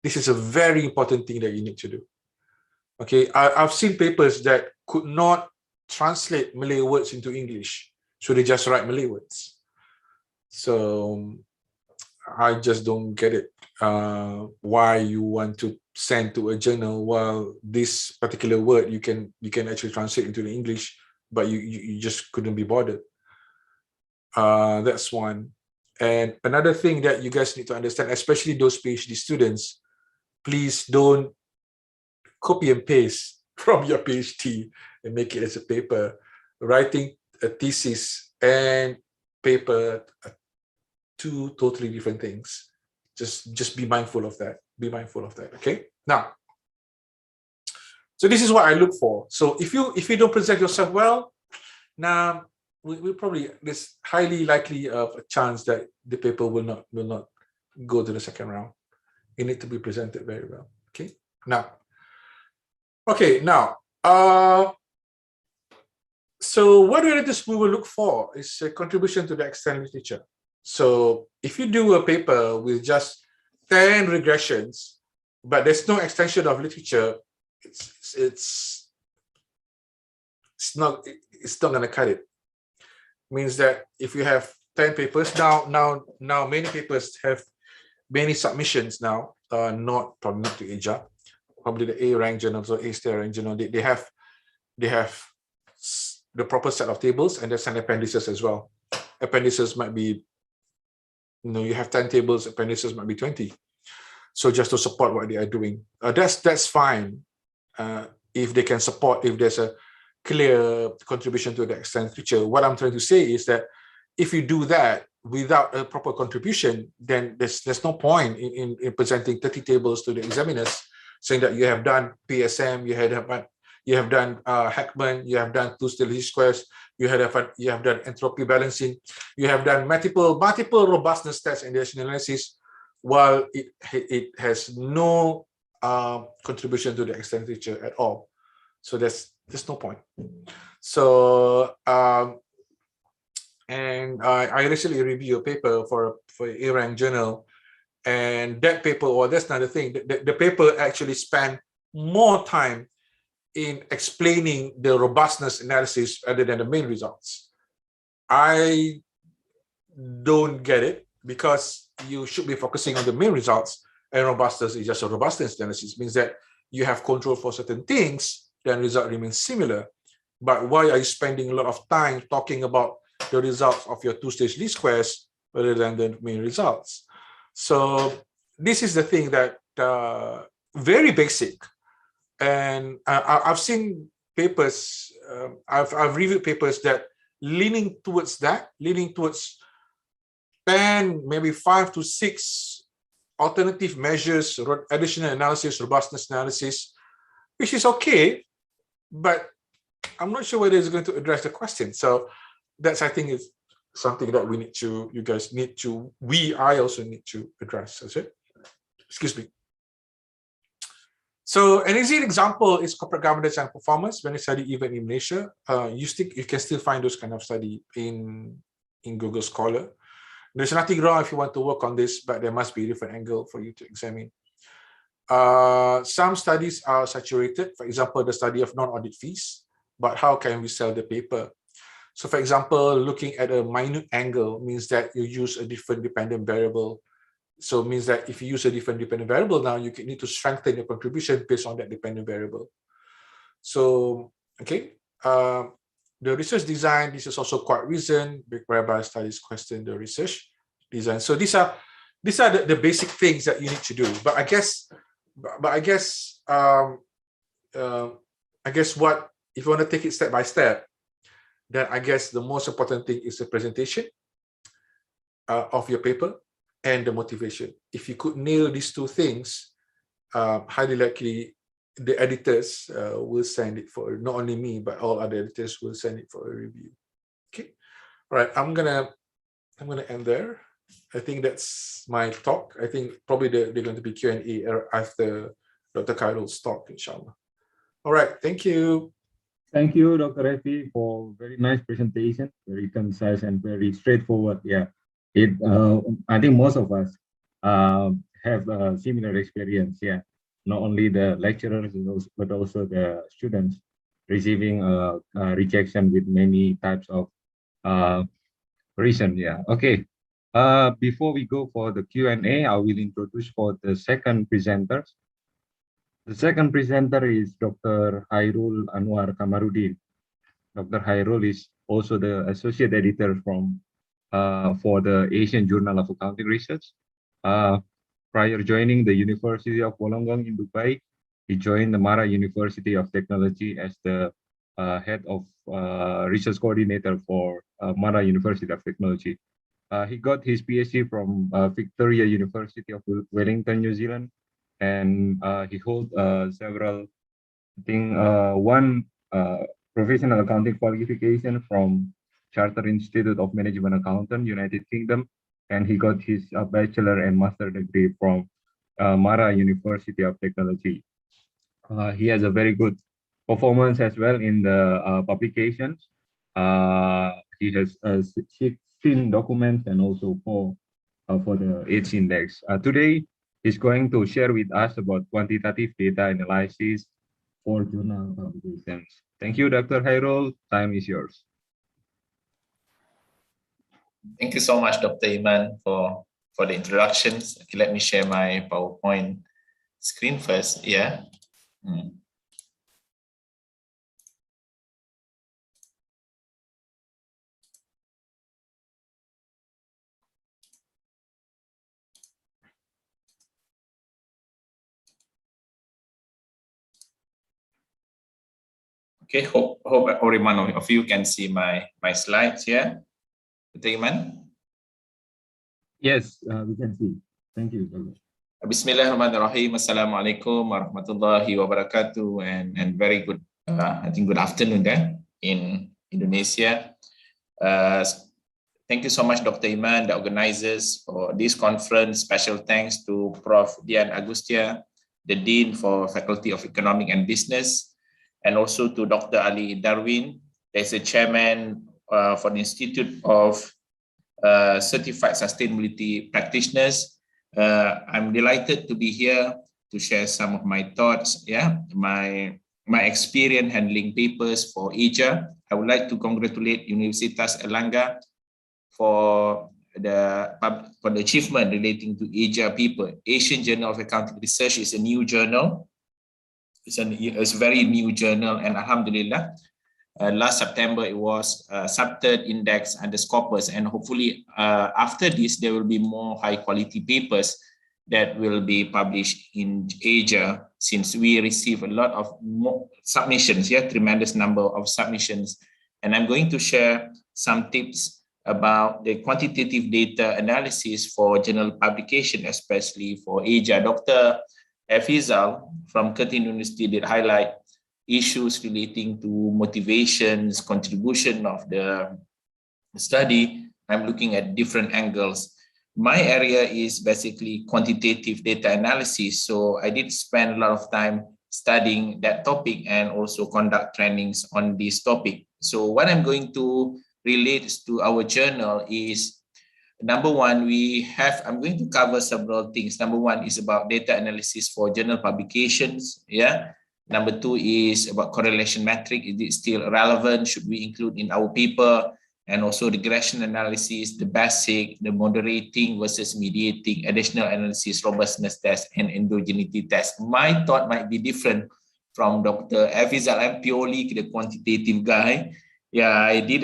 This is a very important thing that you need to do. Okay, I've seen papers that could not translate Malay words into English, so they just write Malay words. So I just don't get it. Why you want to send to a journal while this particular word you can actually translate into the English, but you just couldn't be bothered. That's one. And another thing that you guys need to understand, especially those PhD students, please don't copy and paste from your PhD and make it as a paper. Writing a thesis and paper are 2 totally different things. Just be mindful of that. Be mindful of that. Okay. Now, so this is what I look for. So if you don't present yourself well, now we'll probably, there's highly likely of a chance that the paper will not go to the second round. It needs to be presented very well. Okay. Now, so what editors we will look for is a contribution to the external literature. So if you do a paper with just 10 regressions, but there's no extension of literature, it's not going to cut it. Means that if you have 10 papers. Now many papers have many submissions now, probably not to AJA, probably the A rank journals or A star rank journal. They have the proper set of tables, and there's an appendices as well. Appendices might be, you have 10 tables, appendices might be 20. So just to support what they are doing, that's fine. If they can support, if there's a clear contribution to the extended feature. What I'm trying to say is that if you do that without a proper contribution, then there's no point in presenting 30 tables to the examiners saying that you have done PSM, you have done Heckman, you have done two-stage least squares, you have done entropy balancing, you have done multiple robustness tests and Bayesian analysis, while it has no contribution to the extended feature at all. So there's no point. So and I recently reviewed a paper for A rank journal, and that paper, or that's another thing, the paper actually spent more time in explaining the robustness analysis rather than the main results. I don't get it, because you should be focusing on the main results, and robustness is just a robustness analysis. It means that you have control for certain things, then result remains similar. But why are you spending a lot of time talking about the results of your two-stage least squares rather than the main results? So this is the thing that very basic. And I've seen papers, I've reviewed papers that leaning towards 10, maybe 5 to 6 alternative measures, additional analysis, robustness analysis, which is okay, but I'm not sure whether it's going to address the question. So that's, I think, is something that we need to, you guys need to, I also need to address. That's it. Excuse me. So an easy example is corporate governance and performance. When you study even in Malaysia, you can still find those kind of study in Google Scholar. There's nothing wrong if you want to work on this, but there must be a different angle for you to examine. Some studies are saturated. For example, the study of non-audit fees, but how can we sell the paper? So for example, looking at a minute angle means that you use a different dependent variable. So it means that if you use a different dependent variable now, you need to strengthen your contribution based on that dependent variable. So, okay. The research design, this is also quite recent, whereby studies question the research design. So these are the basic things that you need to do. But I guess what, if you want to take it step by step, then I guess the most important thing is the presentation of your paper and the motivation. If you could nail these two things, highly likely the editors will send it for, not only me, but all other editors will send it for a review. Okay, all right. I'm gonna end there. I think that's my talk. I think probably they're going to be Q&A after Dr. Khairul's talk, inshallah. All right, thank you. Thank you, Dr. Refi, for very nice presentation, very concise and very straightforward. Yeah, I think most of us have a similar experience. Yeah, not only the lecturers but also the students receiving rejection with many types of reason. Yeah. Okay. Before we go for the Q&A, I will introduce for the second presenters. The second presenter is Dr. Hairul Anwar Kamarudin. Dr. Hairul is also the associate editor for the Asian Journal of Accounting Research. Prior joining the University of Wollongong in Dubai, he joined the Mara University of Technology as the head of research coordinator for Mara University of Technology. He got his PhD from Victoria University of Wellington, New Zealand, and he holds several, I think, one professional accounting qualification from Chartered Institute of Management Accountant, United Kingdom, and he got his bachelor and master degree from Mara University of Technology. He has a very good performance as well in the publications. He has 16 documents and also 4 for the AIDS index. Today, he's going to share with us about quantitative data analysis for journal publications. Thank you, Dr. Hairul. Time is yours. Thank you so much, Dr. Iman, for the introductions. Okay, let me share my PowerPoint screen first. Yeah. Okay, hope everyone of you can see my slides here. Dr. Iman? Yes, we can see. Thank you. Bismillahirrahmanirrahim. Assalamualaikum warahmatullahi wabarakatuh, and very good, I think good afternoon there in Indonesia. Thank you so much, Dr. Iman, the organizers for this conference. Special thanks to Prof. Dian Agustia, the Dean for Faculty of Economic and Business, and also to Dr. Ali Darwin, there's a chairman for the Institute of Certified Sustainability Practitioners. I'm delighted to be here to share some of my thoughts, my experience handling papers for Asia. I would like to congratulate Universitas Airlangga for the achievement relating to Asia paper. Asian Journal of Accounting Research is a new journal. It's a very new journal, and alhamdulillah, last September it was subted, indexed, and the Scopus, and hopefully after this there will be more high quality papers that will be published in Asia, since we receive a lot of submissions, tremendous number of submissions. And I'm going to share some tips about the quantitative data analysis for journal publication, especially for Asia. Dr. Efizal from Curtin University did highlight issues relating to motivations, contribution of the study. I'm looking at different angles. My area is basically quantitative data analysis, so I did spend a lot of time studying that topic and also conduct trainings on this topic. So what I'm going to relate to our journal is, number one, I'm going to cover several things. Number one is about data analysis for journal publications. Number two is about correlation metric. Is it still relevant? Should we include in our paper? And also regression analysis, the basic, the moderating versus mediating, additional analysis, robustness test, and endogeneity test. My thought might be different from Dr. Efizal. I'm purely the quantitative guy. I did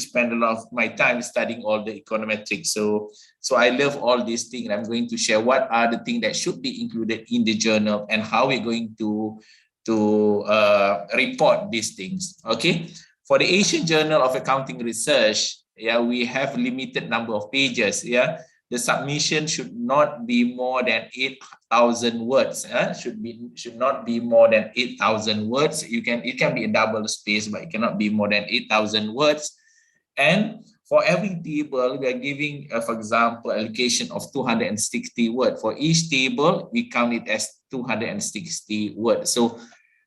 spend a lot of my time studying all the econometrics. So I love all these things. I'm going to share what are the things that should be included in the journal and how we're going to report these things. Okay. For the Asian Journal of Accounting Research, we have limited number of pages. The submission should not be more than 8,000 words. Should not be more than 8,000 words. It can be a double space, but it cannot be more than 8,000 words. And for every table, we are giving, for example, allocation of 260 words. For each table, we count it as 260 words. So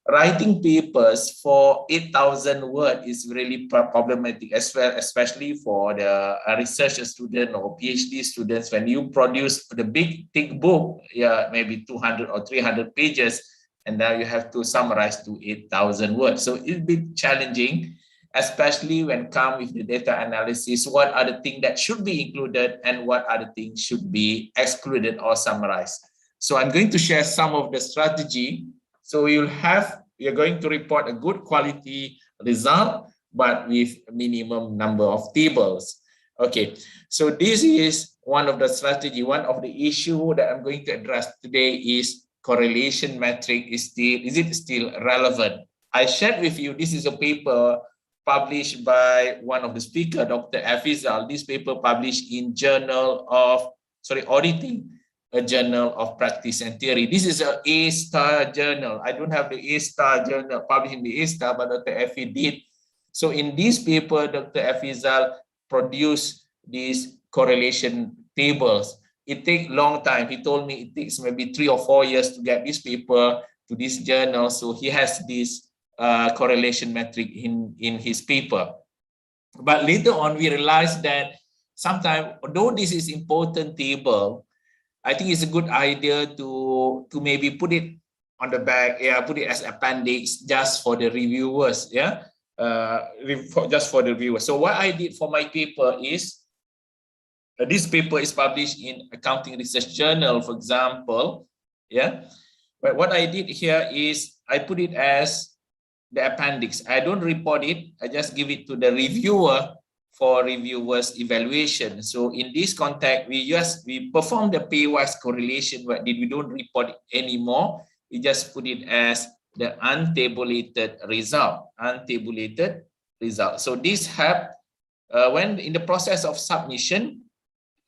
writing papers for 8,000 words is really problematic as well, especially for the research student or PhD students. When you produce the big thick book, maybe 200 or 300 pages, and now you have to summarize to 8,000 words. So it'll be challenging, especially when come with the data analysis. What are the things that should be included and what are the things should be excluded or summarized? So I'm going to share some of the strategy. So you're going to report a good quality result, but with minimum number of tables. Okay, so this is one of the strategy. One of the issue that I'm going to address today is correlation metric is it still relevant? I shared with you, this is a paper published by one of the speaker, Dr. Efizal. This paper published in Auditing, a journal of practice and theory. This is an A-star journal. I don't have the A-star journal published in the A-star, but Dr. Effie did. So in this paper, Dr. Efizal produced these correlation tables. It takes a long time. He told me it takes maybe 3 or 4 years to get this paper to this journal. So he has this correlation metric in his paper. But later on, we realized that sometimes, although this is important table, I think it's a good idea to maybe put it on the back, put it as appendix just for the reviewers, just for the reviewers. So what I did for my paper is This paper is published in Accounting Research Journal, for example. Yeah, but what I did here is I put it as the appendix. I don't report it. I just give it to the reviewer for reviewer's evaluation. So in this context, we perform the pairwise correlation, but we don't report it anymore. We just put it as the untabulated result. Untabulated result. So this help when in the process of submission.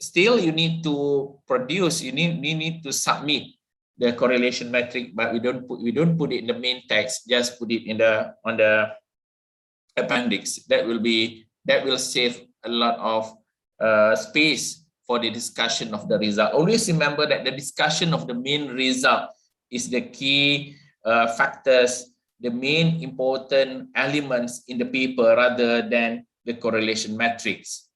Still, you need to produce. You need to submit the correlation metric, but we don't put it in the main text. Just put it on the appendix. That will save a lot of space for the discussion of the result. Always remember that the discussion of the main result is the key factors, the main important elements in the paper rather than the correlation metrics.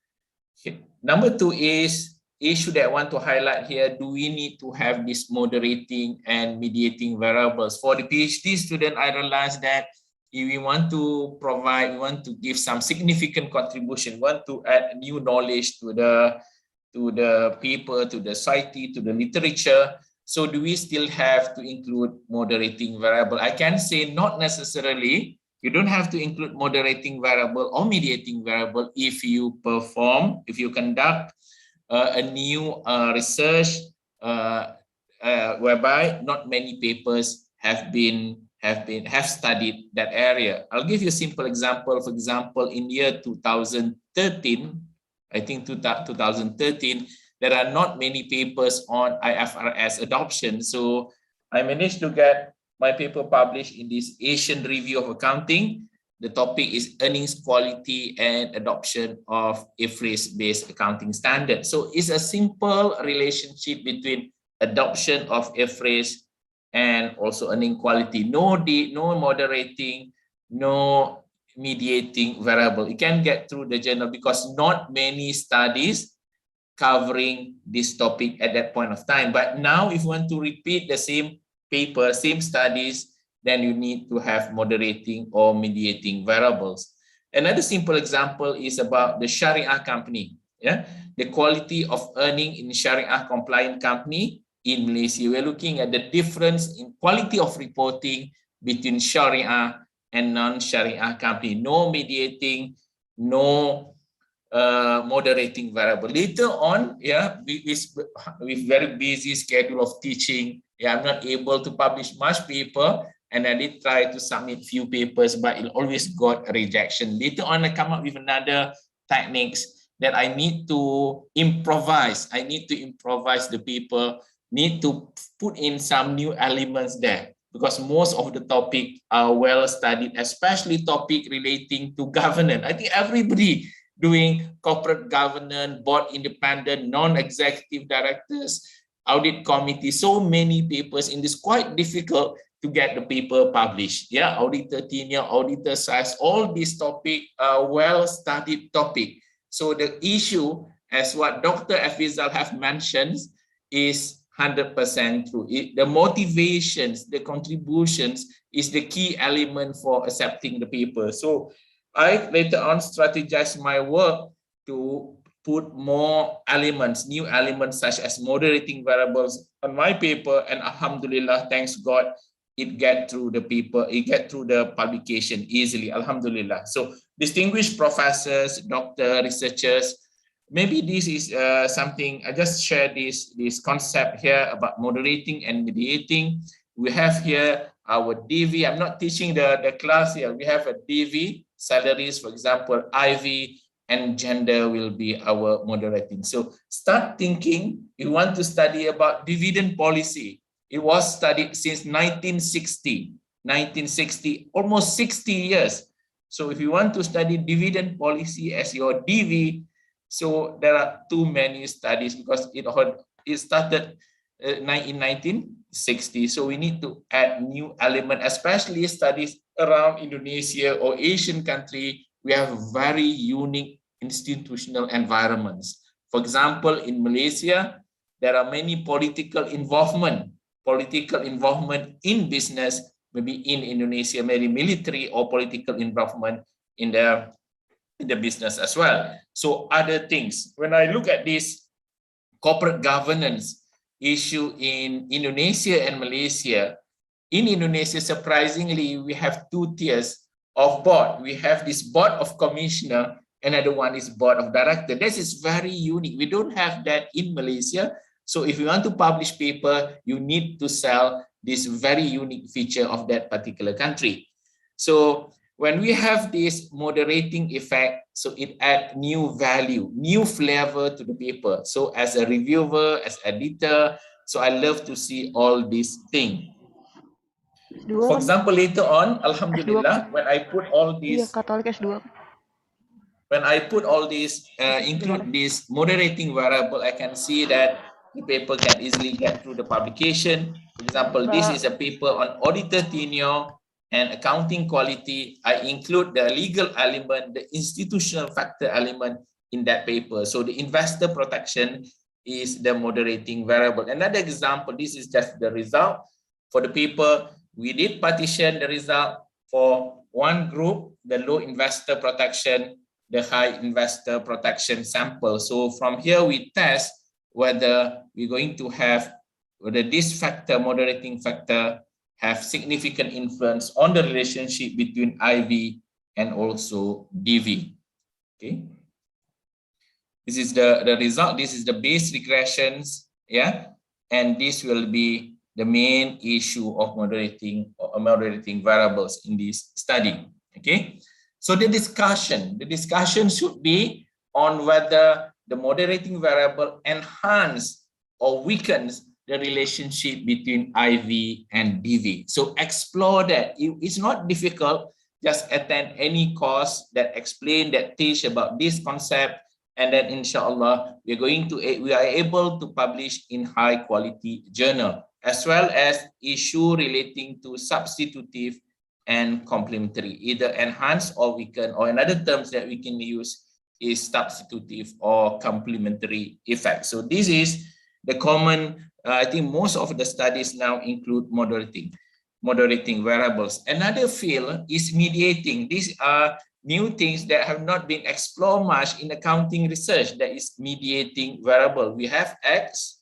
Number 2 is issue that I want to highlight here. Do we need to have this moderating and mediating variables? For the PhD student, I realized that if we want to provide, we want to give some significant contribution, want to add new knowledge to the paper, to the society, to the literature. So do we still have to include moderating variable? I can say not necessarily. You don't have to include moderating variable or mediating variable if you conduct a new research whereby not many papers have studied that area. I'll give you a simple example. For example, in year 2013, I think 2013, there are not many papers on IFRS adoption. So I managed to get my paper published in this Asian Review of Accounting. The topic is earnings quality and adoption of IFRS-based accounting standards. So it's a simple relationship between adoption of IFRS and also earning quality. No moderating, no mediating variable. You can get through the journal because not many studies covering this topic at that point of time. But now if you want to repeat the same paper, same studies, then you need to have moderating or mediating variables. Another simple example is about the Sharia company. Yeah, the quality of earning in Sharia compliant company in Malaysia. We're looking at the difference in quality of reporting between Sharia and non-Sharia company. No mediating, no moderating variable. Later on, yeah, with very busy schedule of teaching, yeah, I'm not able to publish much paper, and I did try to submit few papers, but it always got a rejection. Later on, I come up with another techniques that I need to improvise. I need to improvise the paper, need to put in some new elements there, because most of the topic are well studied, especially topic relating to governance. I think everybody doing corporate governance, board independent, non-executive directors, audit committee, so many papers in this, quite difficult to get the paper published. Yeah, auditor tenure, auditor size, all these topics are well-studied topic. So the issue, as what Dr. Afizal have mentioned, is 100% true. The motivations, the contributions is the key element for accepting the paper. So I later on strategized my work to put more elements, new elements such as moderating variables on my paper, and alhamdulillah, thanks God, it get through the paper, it get through the publication easily, alhamdulillah. So distinguished professors, doctor, researchers, maybe this is something, I just share this concept here about moderating and mediating. We have here our DV. I'm not teaching the class here. We have a DV, salaries, for example, IV, and gender will be our moderating. So start thinking, you want to study about dividend policy. It was studied since 1960, almost 60 years. So if you want to study dividend policy as your DV, so there are too many studies because it started in 1960. So we need to add new element, especially studies around Indonesia or Asian country. We have very unique institutional environments. For example, in Malaysia, there are many political involvement in business, maybe in Indonesia, maybe military or political involvement in the business as well. So other things, when I look at this corporate governance issue in Indonesia and Malaysia. In Indonesia, surprisingly, we have 2 tiers of board. We have this board of commissioner, another one is board of director. This is very unique. We don't have that in Malaysia. So if you want to publish paper, you need to sell this very unique feature of that particular country. So when we have this moderating effect, so it adds new value, new flavor to the paper. So as a reviewer, as editor, so I love to see all these things. For example, later on, Alhamdulillah, when I put all these, include this moderating variable, I can see that the paper can easily get through the publication. For example, this is a paper on auditor tenure and accounting quality. I include the legal element, the institutional factor element in that paper. So the investor protection is the moderating variable. Another example, this is just the result for the paper. We did partition the result for one group, the low investor protection, the high investor protection sample. So from here we test whether we're going to have whether this factor, moderating factor, have significant influence on the relationship between IV and also DV. Okay. This is the result. This is the base regressions. Yeah. And this will be the main issue of moderating variables in this study. Okay. So the discussion should be on whether the moderating variable enhance or weakens the relationship between IV and DV. So explore that. It's not difficult. Just attend any course that explain, that teach about this concept, and then inshallah we are able to publish in high quality journal, as well as issue relating to substitutive and complementary, either enhance or weaken, or another terms that we can use is substitutive or complementary effect. So this is the common, I think most of the studies now include moderating variables. Another field is mediating. These are new things that have not been explored much in accounting research, that is mediating variable. We have X,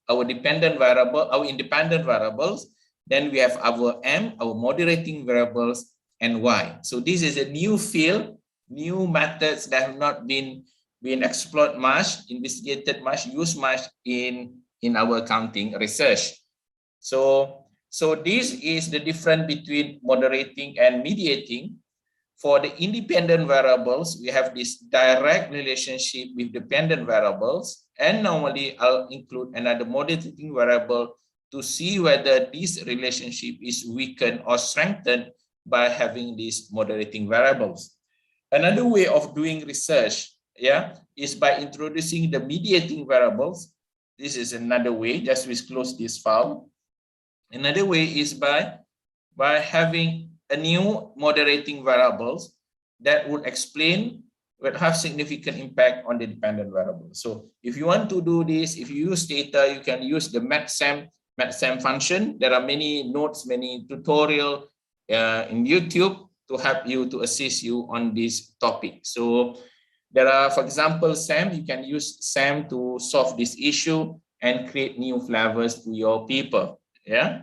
our dependent variable, our independent variables. Then we have our M, our moderating variables, and Y. So this is a new field, new methods that have not been explored much, investigated much, used much in our accounting research. So this is the difference between moderating and mediating. For the independent variables, we have this direct relationship with dependent variables, and normally I'll include another moderating variable to see whether this relationship is weakened or strengthened by having these moderating variables. Another way of doing research, is by introducing the mediating variables. This is another way. Just we close this file. Another way is by having a new moderating variables that would have significant impact on the dependent variable. So if you want to do this, if you use data, you can use the MathSam function. There are many notes, many tutorials in YouTube to help you, to assist you on this topic. So there are, for example, SAM. You can use SAM to solve this issue and create new flavors to your paper. Yeah.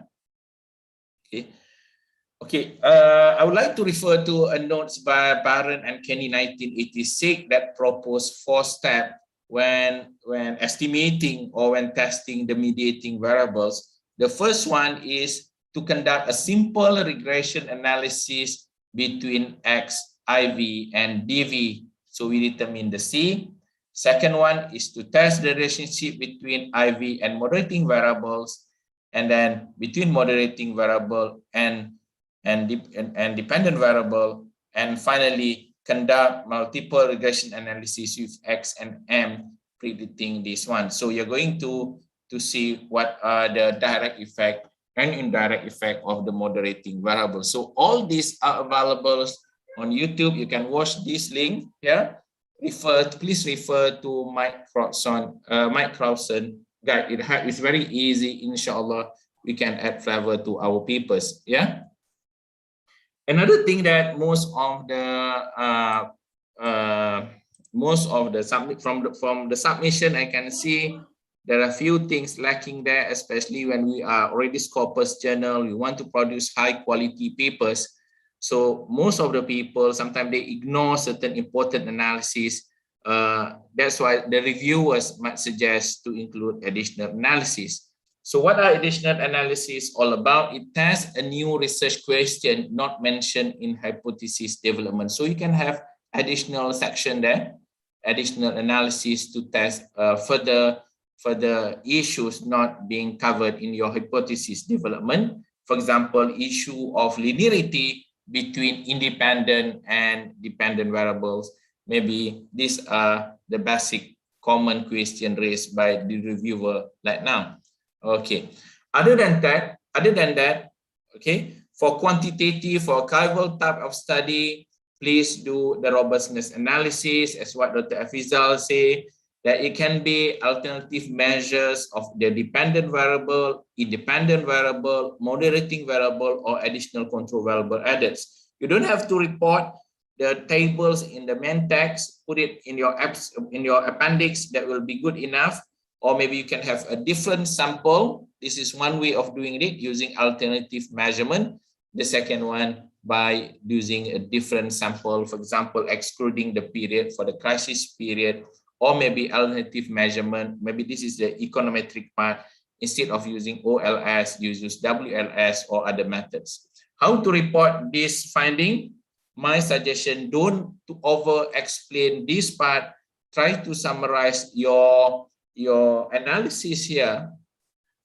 Okay. I would like to refer to a notes by Barron and Kenny 1986 that proposed 4 steps when estimating or when testing the mediating variables. The first one is to conduct a simple regression analysis between X, IV, and DV. So we determine the C. Second one is to test the relationship between IV and moderating variables, and then between moderating variable and dependent variable, and finally conduct multiple regression analysis with X and M, predicting this one. So you're going to see what are the direct effect and indirect effect of the moderating variable. So all these are available on YouTube. You can watch this link here. Please refer to Mike Crowson guide. It's very easy. Inshallah, we can add flavor to our papers. Yeah. Another thing that most of the most of the from the submission, I can see there are a few things lacking there, especially when we are already Scopus journal. We want to produce high quality papers. So most of the people, sometimes they ignore certain important analysis. That's why the reviewers might suggest to include additional analysis. So what are additional analysis all about? It tests a new research question not mentioned in hypothesis development. So you can have additional section there, additional analysis to test further issues not being covered in your hypothesis development. For example, issue of linearity between independent and dependent variables. Maybe these are the basic common question raised by the reviewer right now. Okay. Other than that, okay, for quantitative, for archival type of study, please do the robustness analysis, as what Dr. Afizal say, that it can be alternative measures of the dependent variable, independent variable, moderating variable, or additional control variable added. You don't have to report the tables in the main text, put it in your appendix, that will be good enough. Or maybe you can have a different sample. This is one way of doing it, using alternative measurement. The second one, by using a different sample, for example, excluding the period for the crisis period, or maybe alternative measurement. Maybe this is the econometric part. Instead of using OLS, you use WLS or other methods. How to report this finding? My suggestion, don't to over-explain this part. Try to summarize your analysis here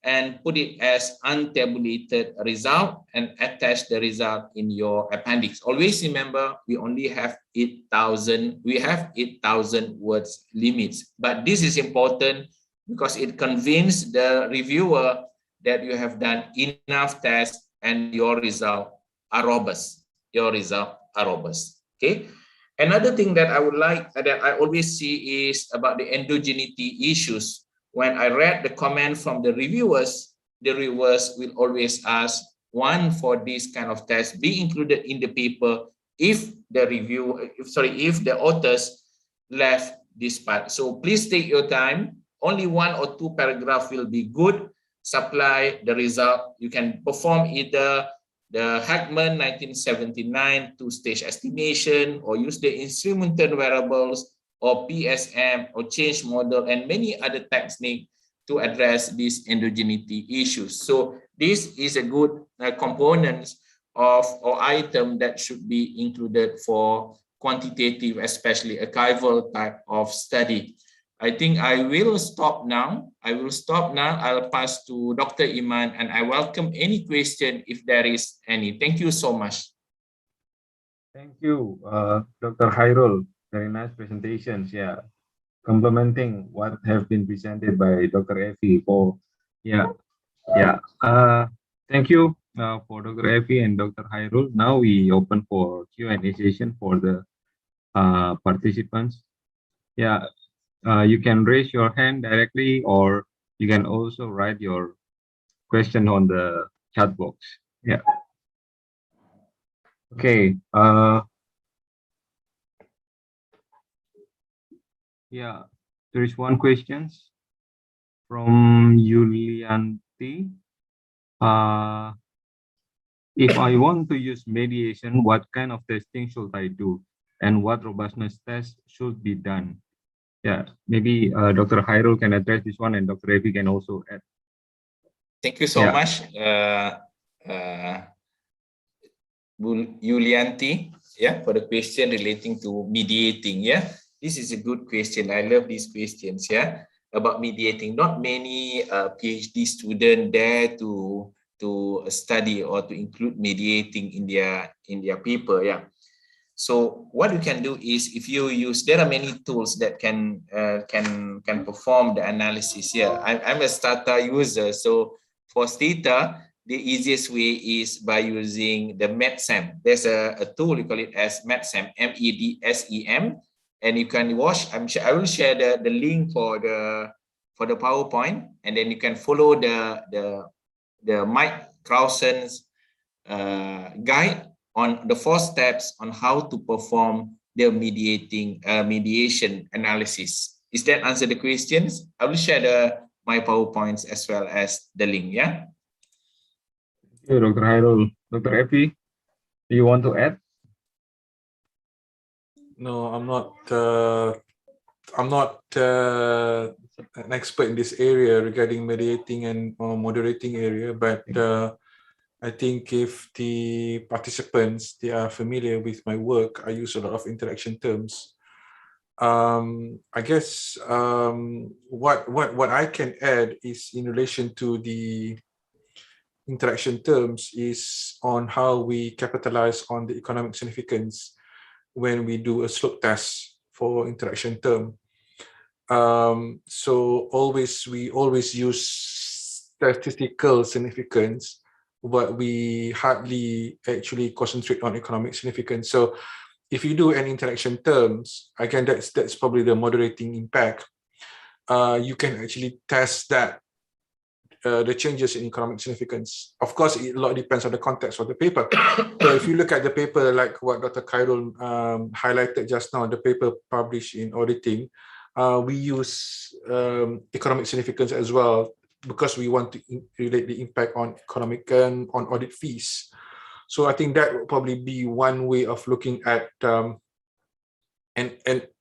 and put it as untabulated result and attach the result in your appendix. Always remember, we only have 8,000. We have 8,000 words limits, but this is important because it convinces the reviewer that you have done enough tests and your result are robust. Your result are robust. Okay. Another thing that I would like, that I always see, is about the endogeneity issues. When I read the comment from the reviewers will always ask, one, for this kind of test be included in the paper if the authors left this part. So please take your time. Only 1 or 2 paragraphs will be good. Supply the result. You can perform either the Hackman 1979 two-stage estimation, or use the instrumental variables, or PSM, or change model, and many other techniques to address these endogeneity issues. So this is a good component of or item that should be included for quantitative, especially archival type of study. I think I will stop now. I'll pass to Dr. Iman, and I welcome any question if there is any. Thank you so much. Thank you, Dr. Hairul. Very nice presentations. Yeah, complementing what have been presented by Dr. Effie. Thank you for Dr. Effie and Dr. Hairul. Now we open for Q&A session for the participants. Yeah. You can raise your hand directly, or you can also write your question on the chat box. Yeah. Okay. Yeah, there is one question from Yulianti. If I want to use mediation, what kind of testing should I do, and what robustness test should be done? Yeah, maybe Dr. Hairul can address this one, and Dr. Evi can also add. Thank you so much, Yulianti, for the question relating to mediating. This is a good question. I love these questions. About mediating. Not many PhD students dare to study or to include mediating in their paper. So what you can do is, if you use, there are many tools that can perform the analysis here. I'm a Stata user, so for Stata, the easiest way is by using the MEDSEM. There's a tool, you call it as MEDSEM, MEDSEM, and you can watch. I will share the link for the PowerPoint, and then you can follow the Mike Crowson's guide on the 4 steps on how to perform the mediation analysis. Is that answer the questions? I will share my PowerPoints as well as the link. Yeah. Thank you, Dr. Hairul. Dr. Epi, do you want to add? No, I'm not an expert in this area regarding mediating and moderating area, but I think if the participants, they are familiar with my work, I use a lot of interaction terms. I guess what I can add is in relation to the interaction terms is on how we capitalize on the economic significance when we do a slope test for interaction term. So we always use statistical significance, but we hardly actually concentrate on economic significance. So if you do an interaction terms, again, that's probably the moderating impact. You can actually test that the changes in economic significance. Of course, a lot depends on the context of the paper. So if you look at the paper, like what Dr. Khairul highlighted just now, the paper published in Auditing, we use economic significance as well, because we want to relate the impact on economic and on audit fees. So I think that will probably be one way of looking at an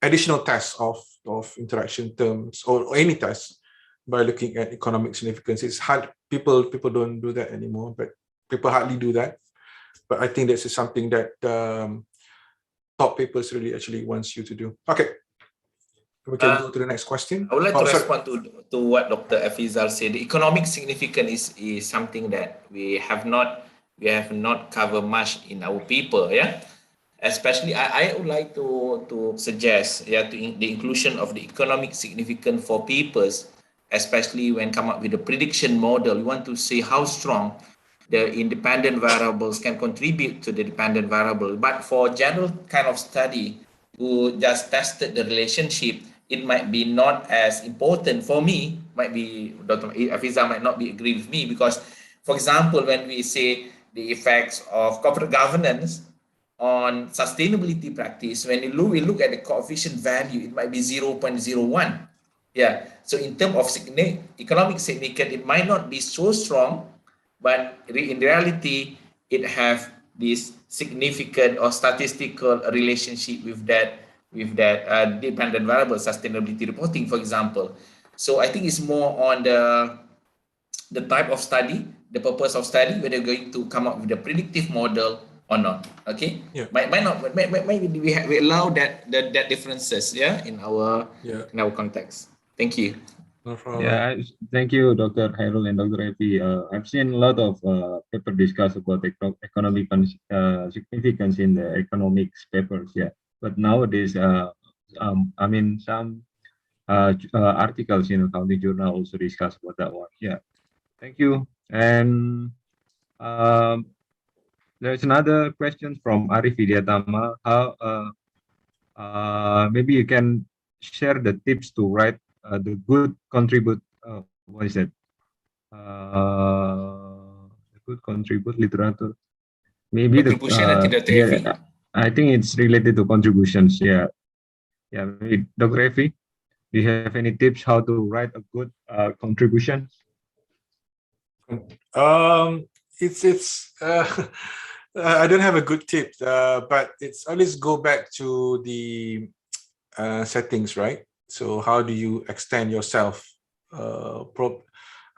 additional test of interaction terms, or any test, by looking at economic significance. It's hard. People don't do that anymore, but people hardly do that. But I think this is something that top papers really actually wants you to do. Okay. We can go to the next question. I would like to respond to what Dr. Afizal said. The economic significance is something that we have not covered much in our paper. Yeah, especially I would like to suggest the inclusion of the economic significance for papers, especially when come up with a prediction model. We want to see how strong the independent variables can contribute to the dependent variable. But for general kind of study who just tested the relationship, it might be not as important for me. Might be Dr. Afizal might not be agree with me, because, for example, when we say the effects of corporate governance on sustainability practice, when we look at the coefficient value, it might be 0.01. Yeah. So in terms of economic significance, it might not be so strong, but in reality, it have this significant or statistical relationship with that dependent variable sustainability reporting, for example. So I think it's more on the type of study, the purpose of study, whether you're going to come up with a predictive model or not. Okay. Yeah. Maybe we allow that differences. Yeah. In our context. Thank you. No problem. Yeah, thank you, Dr. Hairul and Dr. Epi. I've seen a lot of paper discuss about economic significance in the economics papers. Yeah, but nowadays, I mean, some articles in accounting journal also discuss about that one. Yeah, thank you. And there's another question from Arif Widyatama. How maybe you can share the tips to write the good contribute. What is it? Good contribute literature. Maybe the I think it's related to contributions. Yeah, yeah. Maybe Dr. Efi, do you have any tips how to write a good contribution? It's I don't have a good tip, but it's always go back to the settings, right? So how do you extend yourself? I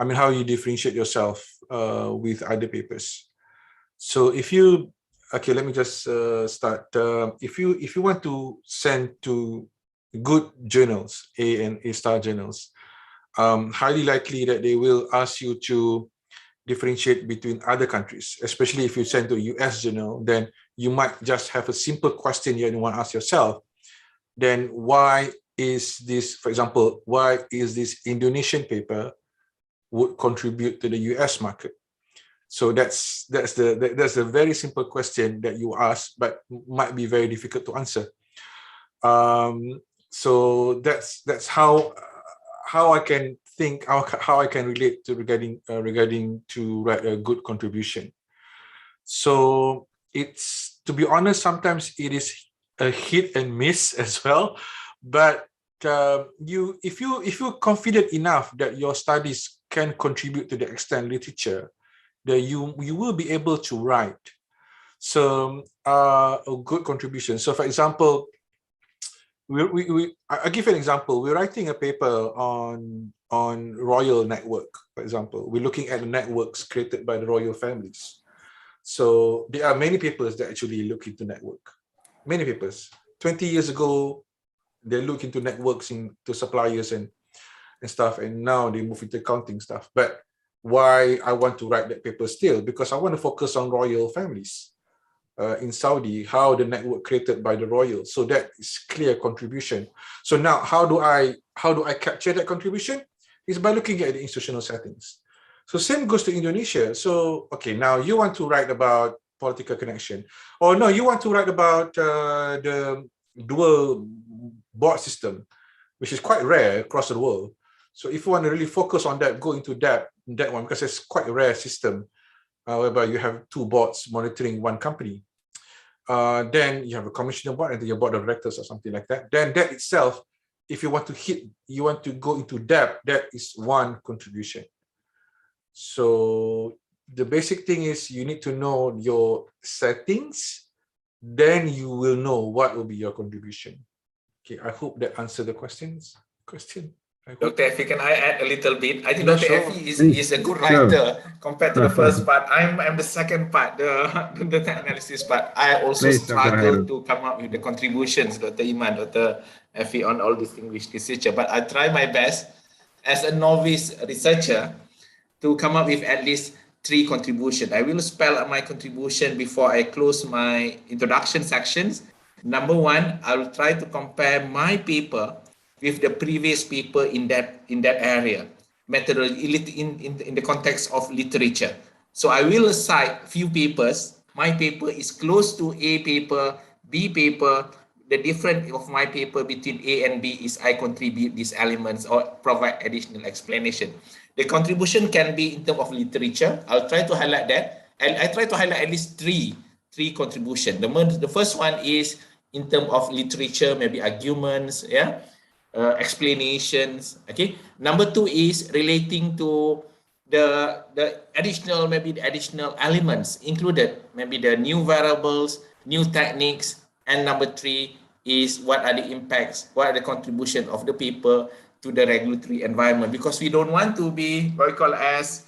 mean, how you differentiate yourself with other papers? So if you, okay, let me just start. If you want to send to good journals, A and A star journals, highly likely that they will ask you to differentiate between other countries, especially if you send to a US journal, then you might just have a simple question you want to ask yourself. Then why is this, for example, why is this Indonesian paper would contribute to the US market? So that's a very simple question that you ask, but might be very difficult to answer. So that's how I can think, how I can relate to regarding to write a good contribution. So it's, to be honest, sometimes it is a hit and miss as well. But if you're confident enough that your studies can contribute to the extant literature, that you will be able to write some a good contribution. So, for example, I'll give you an example. We're writing a paper on royal network, for example. We're looking at the networks created by the royal families. So there are many papers that actually look into network. Many papers. 20 years ago, they look into networks into suppliers and stuff, and now they move into accounting stuff. But why I want to write that paper still? Because I want to focus on royal families. In Saudi, how the network created by the royal, so that is clear contribution. So now, how do I capture that contribution? Is by looking at the institutional settings. So same goes to Indonesia. So okay, now you want to write about political connection, or no, you want to write about the dual board system, which is quite rare across the world. So if you want to really focus on that, go into that one, because it's quite a rare system whereby you have two boards monitoring one company. Then you have a commissioner board and then your board of directors or something like that. Then that itself, if you want to go into depth, that is one contribution. So the basic thing is you need to know your settings, then you will know what will be your contribution. Okay, I hope that answered the question. Dr. Effie, can I add a little bit? I think Yeah, Dr. sure. Effie is a good writer compared to the first part. I'm the second part, the analysis part. I also struggle to come up with the contributions, Dr. Iman, Dr. Effie, on all distinguished researcher. But I try my best as a novice researcher to come up with at least 3 contributions. I will spell out my contribution before I close my introduction sections. Number 1, I will try to compare my paper with the previous paper in that area, methodology in the context of literature. So I will cite few papers. My paper is close to A paper, B paper. The difference of my paper between A and B is I contribute these elements or provide additional explanation. The contribution can be in terms of literature. I'll try to highlight that. And I try to highlight at least three contributions. The first one is in terms of literature, maybe arguments, yeah. Explanations. Okay. Number 2 is relating to the additional elements included, maybe the new variables, new techniques, and number 3 is what are the impacts, what are the contribution of the paper to the regulatory environment, because we don't want to be what we call as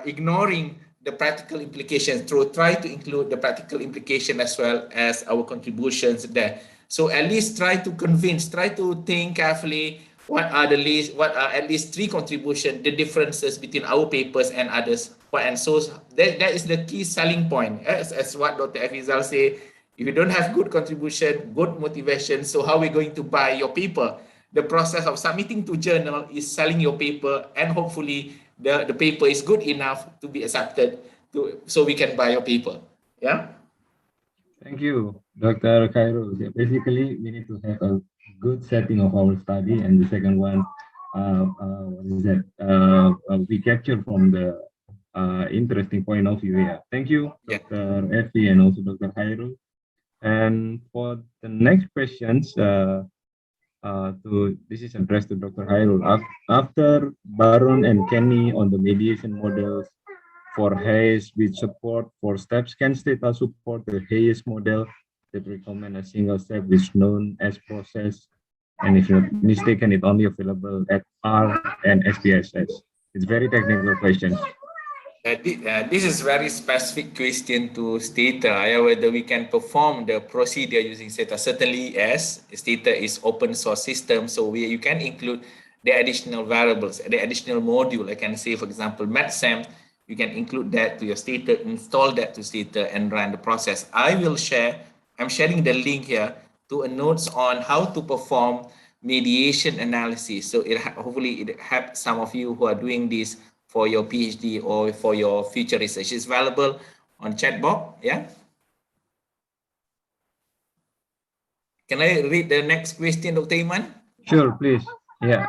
ignoring the practical implications. So try to include the practical implication as well as our contributions there. So at least try to think carefully what are at least 3 contributions, the differences between our papers and others. And so that is the key selling point. As what Dr. Afizal say, if you don't have good contribution, good motivation, so how are we going to buy your paper? The process of submitting to journal is selling your paper, and hopefully the paper is good enough to be accepted so we can buy your paper. Yeah. Thank you, Dr. Khairul. Basically, we need to have a good setting of our study, and the second one, we capture from the interesting point of view. Yeah. Thank you, Dr. Effie, and also Dr. Khairul. And for the next questions, this is addressed to Dr. Khairul. After Baron and Kenny on the mediation models for Hales with support for steps, can Stata support the Hales model that recommend a single step which is known as process, and if not mistaken, it's only available at R and SPSS? It's very technical question. This is very specific question to Stata, whether we can perform the procedure using Stata. Certainly, yes. Stata is open source system, so you can include the additional variables, the additional module. I can say, for example, MedSam. You can include that to your Stata, install that to Stata, and run the process. I'm sharing the link here to a notes on how to perform mediation analysis. So hopefully it helps some of you who are doing this for your PhD or for your future research. It's available on chat box. Yeah. Can I read the next question, Dr. Iman? Sure, please. Yeah.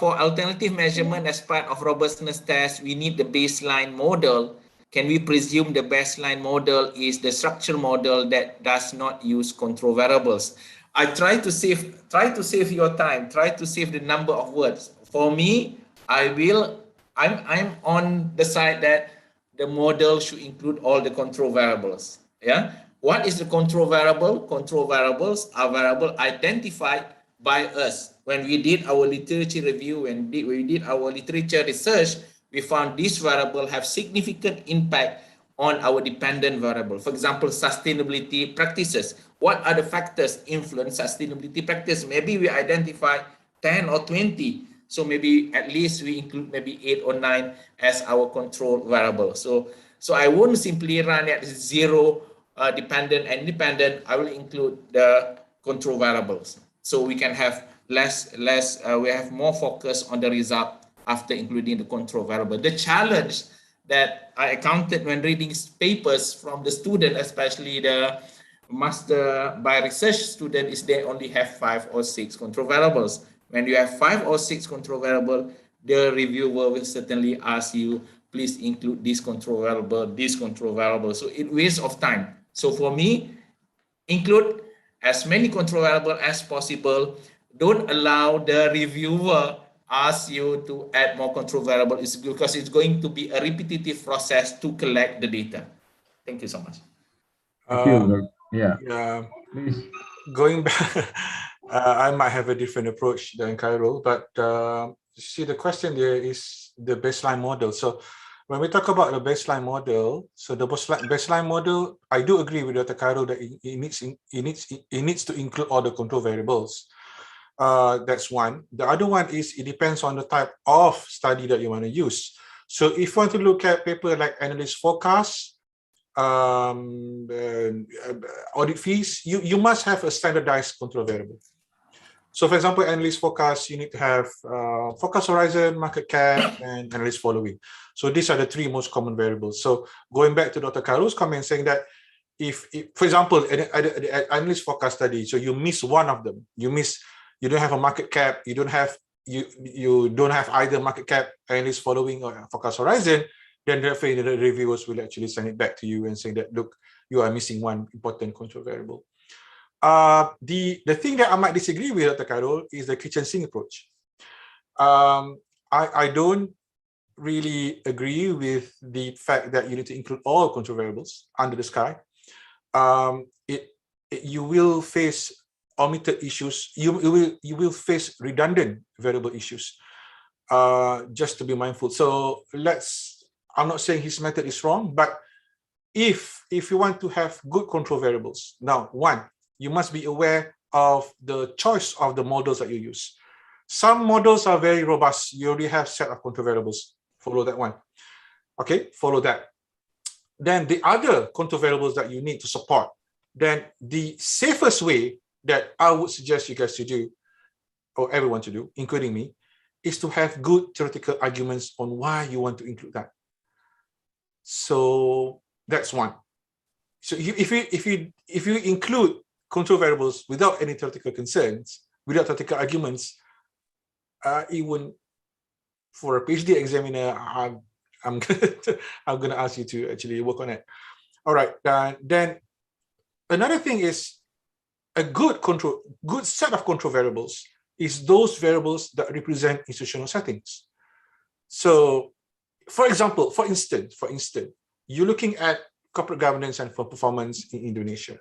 For alternative measurement as part of robustness test, we need the baseline model can we presume the baseline model is the structure model that does not use control variables? I try to save your time, try to save the number of words. For me, I'm on the side that the model should include all the control variables. Yeah. What is the control variable? Control variables are variable identified by us. When we did our literature review and we did our literature research, we found this variable have significant impact on our dependent variable. For example, sustainability practices. What are the factors influence sustainability practice? Maybe we identify 10 or 20. So maybe at least we include maybe 8 or 9 as our control variable. So I won't simply run at 0 dependent and independent. I will include the control variables. So we can have we have more focus on the result after including the control variable. The challenge that I encountered when reading papers from the student, especially the master by research student, is they only have 5 or 6 control variables. When you have 5 or 6 control variables, the reviewer will certainly ask you, please include this control variable, this control variable. So it wastes of time. So for me, include as many control variables as possible. Don't allow the reviewer ask you to add more control variables because it's going to be a repetitive process to collect the data. Thank you so much. Thank you. Yeah. Please. Going back, I might have a different approach than Cairo, but see, the question there is the baseline model. So when we talk about the baseline model, so the baseline model, I do agree with Dr. Cairo that it needs to include all the control variables. That's one. The other one is it depends on the type of study that you want to use. So if you want to look at paper like analyst forecast, audit fees, you must have a standardized control variable. So for example, analyst forecast, you need to have forecast horizon, market cap, and analyst following. So these are the 3 most common variables. So going back to Dr. Cairo's comment saying that if for example, an analyst forecast study, so you miss one of them, you don't have a market cap, you don't have either market cap, analyst following, or forecast horizon, then definitely the reviewers will actually send it back to you and saying that, look, you are missing one important control variable. The thing that I might disagree with Dr. Cairo is the kitchen sink approach. I don't really agree with the fact that you need to include all control variables under the sky. You will face omitted issues. You will face redundant variable issues. Just to be mindful. So I'm not saying his method is wrong, but if you want to have good control variables, now one, you must be aware of the choice of the models that you use. Some models are very robust. You already have set of control variables. Follow that one. Okay, follow that. Then the other control variables that you need to support, then the safest way that I would suggest you guys to do, or everyone to do, including me, is to have good theoretical arguments on why you want to include that. So that's one. So if you include control variables without any theoretical concerns, without theoretical arguments, it wouldn't. For a PhD examiner, I'm gonna ask you to actually work on it. All right. Then another thing is a good set of control variables is those variables that represent institutional settings. So, for instance, you're looking at corporate governance and performance in Indonesia.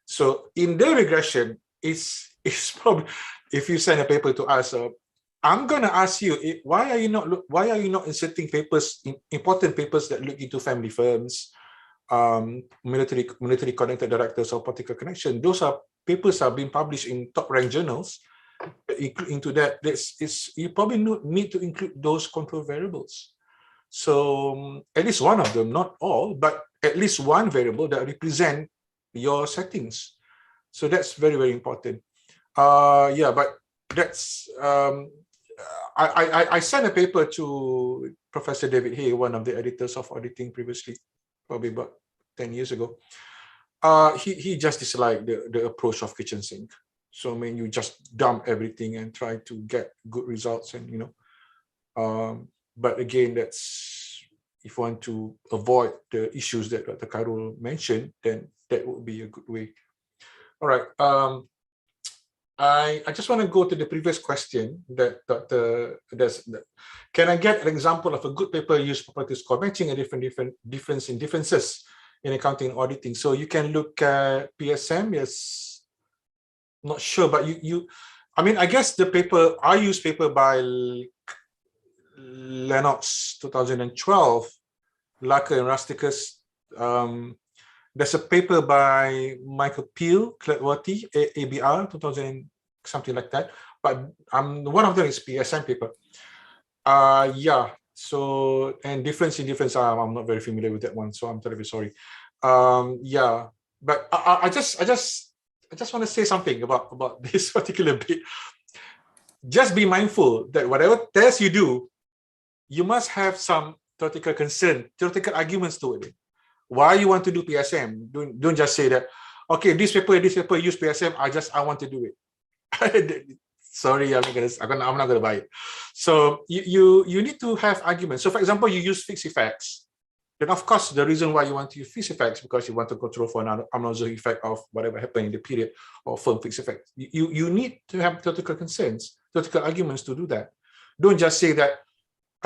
So, in the regression, it's probably, if you send a paper to us, I'm gonna ask you, why are you not inserting important papers that look into family firms, military connected directors, or political connection? Those papers are being published in top-ranked journals. Into that, you probably need to include those control variables. So at least one of them, not all, but at least one variable that represent your settings. So that's very, very important. Yeah, but that's I sent a paper to Professor David Hay, one of the editors of Auditing previously, probably about 10 years ago. He just disliked the approach of kitchen sink. So I mean, you just dump everything and try to get good results, and but again, that's if you want to avoid the issues that Dr. Khairul mentioned, then that would be a good way. All right. I just want to go to the previous question that Dr. Can I get an example of a good paper used for practice score matching and differences in accounting and auditing? So you can look at PSM. Yes, not sure, but I mean, I guess the paper, I use paper by Lennox 2012, Lacquer and Rusticus. There's a paper by Michael Peel, Kletwati, ABR 2000 something like that. But one of them is PSM paper. Yeah. So and difference, I'm not very familiar with that one, so I'm terribly sorry. Yeah, but I just want to say something about this particular bit. Just be mindful that whatever test you do, you must have some theoretical concern, theoretical arguments to it. Why you want to do PSM? Don't just say that, okay, this paper use PSM, I want to do it. Sorry, I'm not gonna buy it. So you need to have arguments. So for example, you use fixed effects. Then of course the reason why you want to use fixed effects because you want to control for an another effect of whatever happened in the period or firm fixed effect. You need to have theoretical concerns, theoretical arguments to do that. Don't just say that,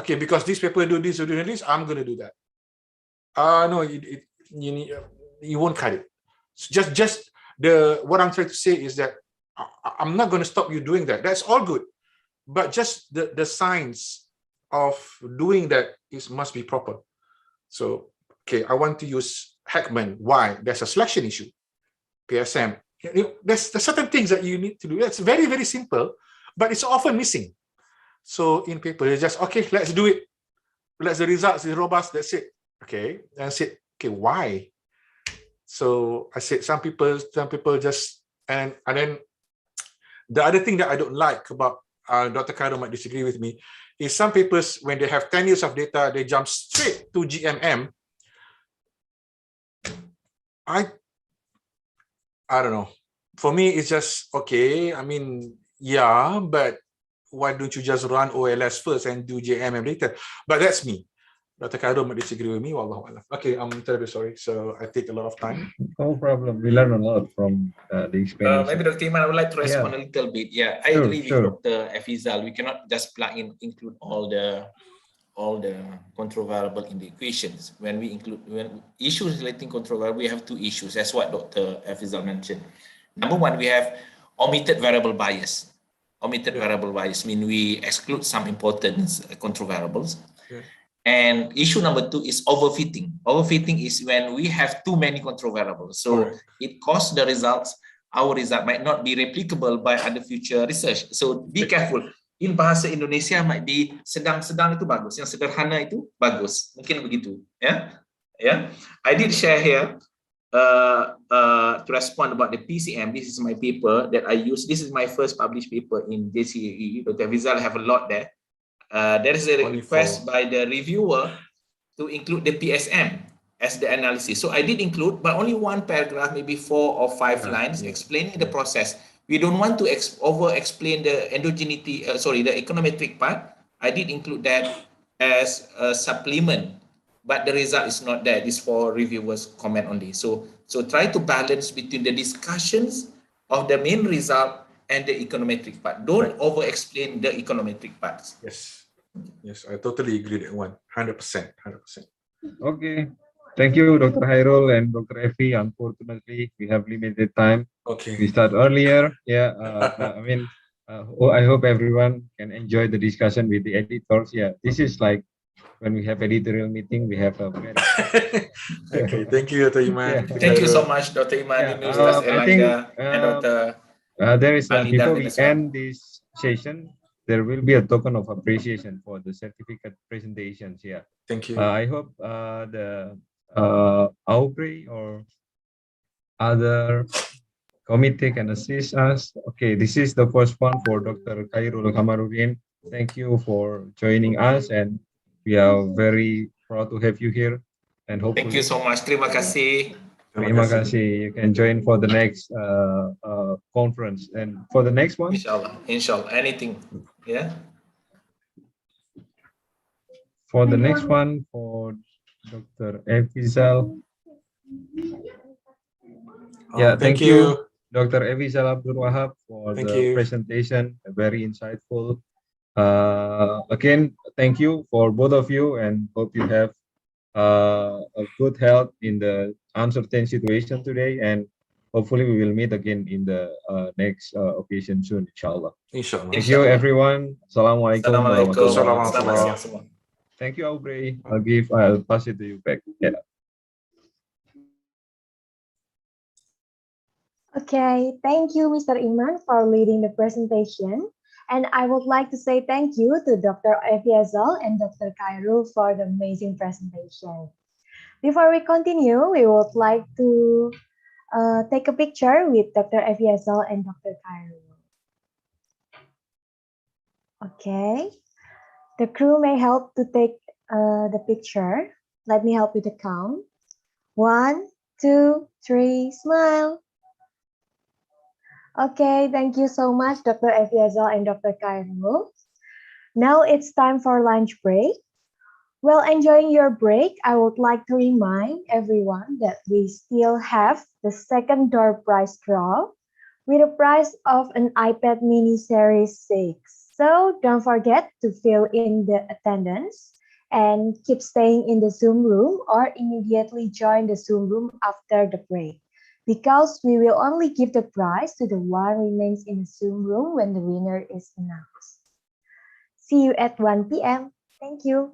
okay, because this paper do this or do this, I'm gonna do that. No, you won't cut it. So just what I'm trying to say is that I'm not going to stop you doing that. That's all good, but just the science of doing that must be proper. So, okay, I want to use Heckman. Why? There's a selection issue. PSM. There's certain things that you need to do. It's very, very simple, but it's often missing. So in paper, it's just, okay, let's do it. Let the results is robust. That's it. Okay, and I said, okay, why? So I said some people just and then the other thing that I don't like about Dr. Khairul might disagree with me is some papers when they have 10 years of data, they jump straight to GMM. I don't know. For me, it's just okay. I mean, yeah, but why don't you just run OLS first and do GMM later? But that's me. Dr. Khairul might disagree with me. Wallahu alam. Okay, I'm terribly sorry. So I take a lot of time. No problem. We learn a lot from the experience. Maybe Dr. Iman, I would like to respond a little bit. Yeah, I agree with Dr. Afizal. We cannot just include all the controllable in the equations. When issues relating controllable, we have two issues. That's what Dr. Afizal mentioned. Number one, we have omitted variable bias. Omitted variable bias means we exclude some important control variables. Yeah. And issue number two is overfitting. Overfitting is when we have too many control variables. So it costs the results. Our result might not be replicable by other future research. So be careful. In bahasa Indonesia might be sedang-sedang itu bagus. Yang sederhana itu bagus. Mungkin begitu. Yeah. Yeah. I did share here to respond about the PCM. This is my paper that I use. This is my first published paper in JCAE. Dr. Afizal have a lot there. There is a request by the reviewer to include the PSM as the analysis. So I did include, but only one paragraph, maybe 4 or 5 lines explaining the process. We don't want to over-explain the endogeneity, the econometric part. I did include that as a supplement, but the result is not there. It's for reviewers' comment only. So try to balance between the discussions of the main result and the econometric part. Don't over-explain the econometric parts. Yes, I totally agree that one. 100%. Okay. Thank you, Dr. Khairul and Dr. Effie. Unfortunately, we have limited time. Okay. We start earlier. Yeah. I mean, I hope everyone can enjoy the discussion with the editors. Yeah. This is like when we have editorial meeting, we have a very... Okay. Thank you, Dr. Iman. Yeah. Thank you so much, Dr. Iman, Universitas Airlangga, and Dr. There is before we end this session, there will be a token of appreciation for the certificate presentations. Yeah. Thank you. I hope the Aubrey or other committee can assist us. Okay, this is the first one for Dr. Khairul Kamarudin. Thank you for joining us, and we are very proud to have you here. And hopefully, thank you so much. Terima kasih. Terima kasih. You can join for the next conference and for the next one. Inshallah, anything. Yeah. For the next one, for Dr. Efizal. Yeah, Thank thank you, you. Dr. Efizal Abdul Wahab, for Thank the you. presentation. Very insightful. Again, thank you for both of you, and hope you have a good health in the uncertain situation today. And hopefully we will meet again in the next occasion soon, inshallah. Inshallah. Thank you, everyone. Assalamualaikum warahmatullahi Assalamualaikum. wabarakatuh. Thank you, Aubrey. I'll pass it to you back. Yeah. Okay, thank you, Mr. Iman, for leading the presentation. And I would like to say thank you to Dr. Efizal and Dr. Khairul for the amazing presentation. Before we continue, we would like to take a picture with Dr. Efizal and Dr. Khairul. Okay, the crew may help to take the picture. Let me help you to count. 1, 2, 3, smile. Okay, thank you so much, Dr. Efizal and Dr. Khairul. Now it's time for lunch break. While enjoying your break, I would like to remind everyone that we still have the second door prize draw with a prize of an iPad mini Series 6. So don't forget to fill in the attendance and keep staying in the Zoom room or immediately join the Zoom room after the break, because we will only give the prize to the one remains in the Zoom room when the winner is announced. See you at 1 p.m. Thank you.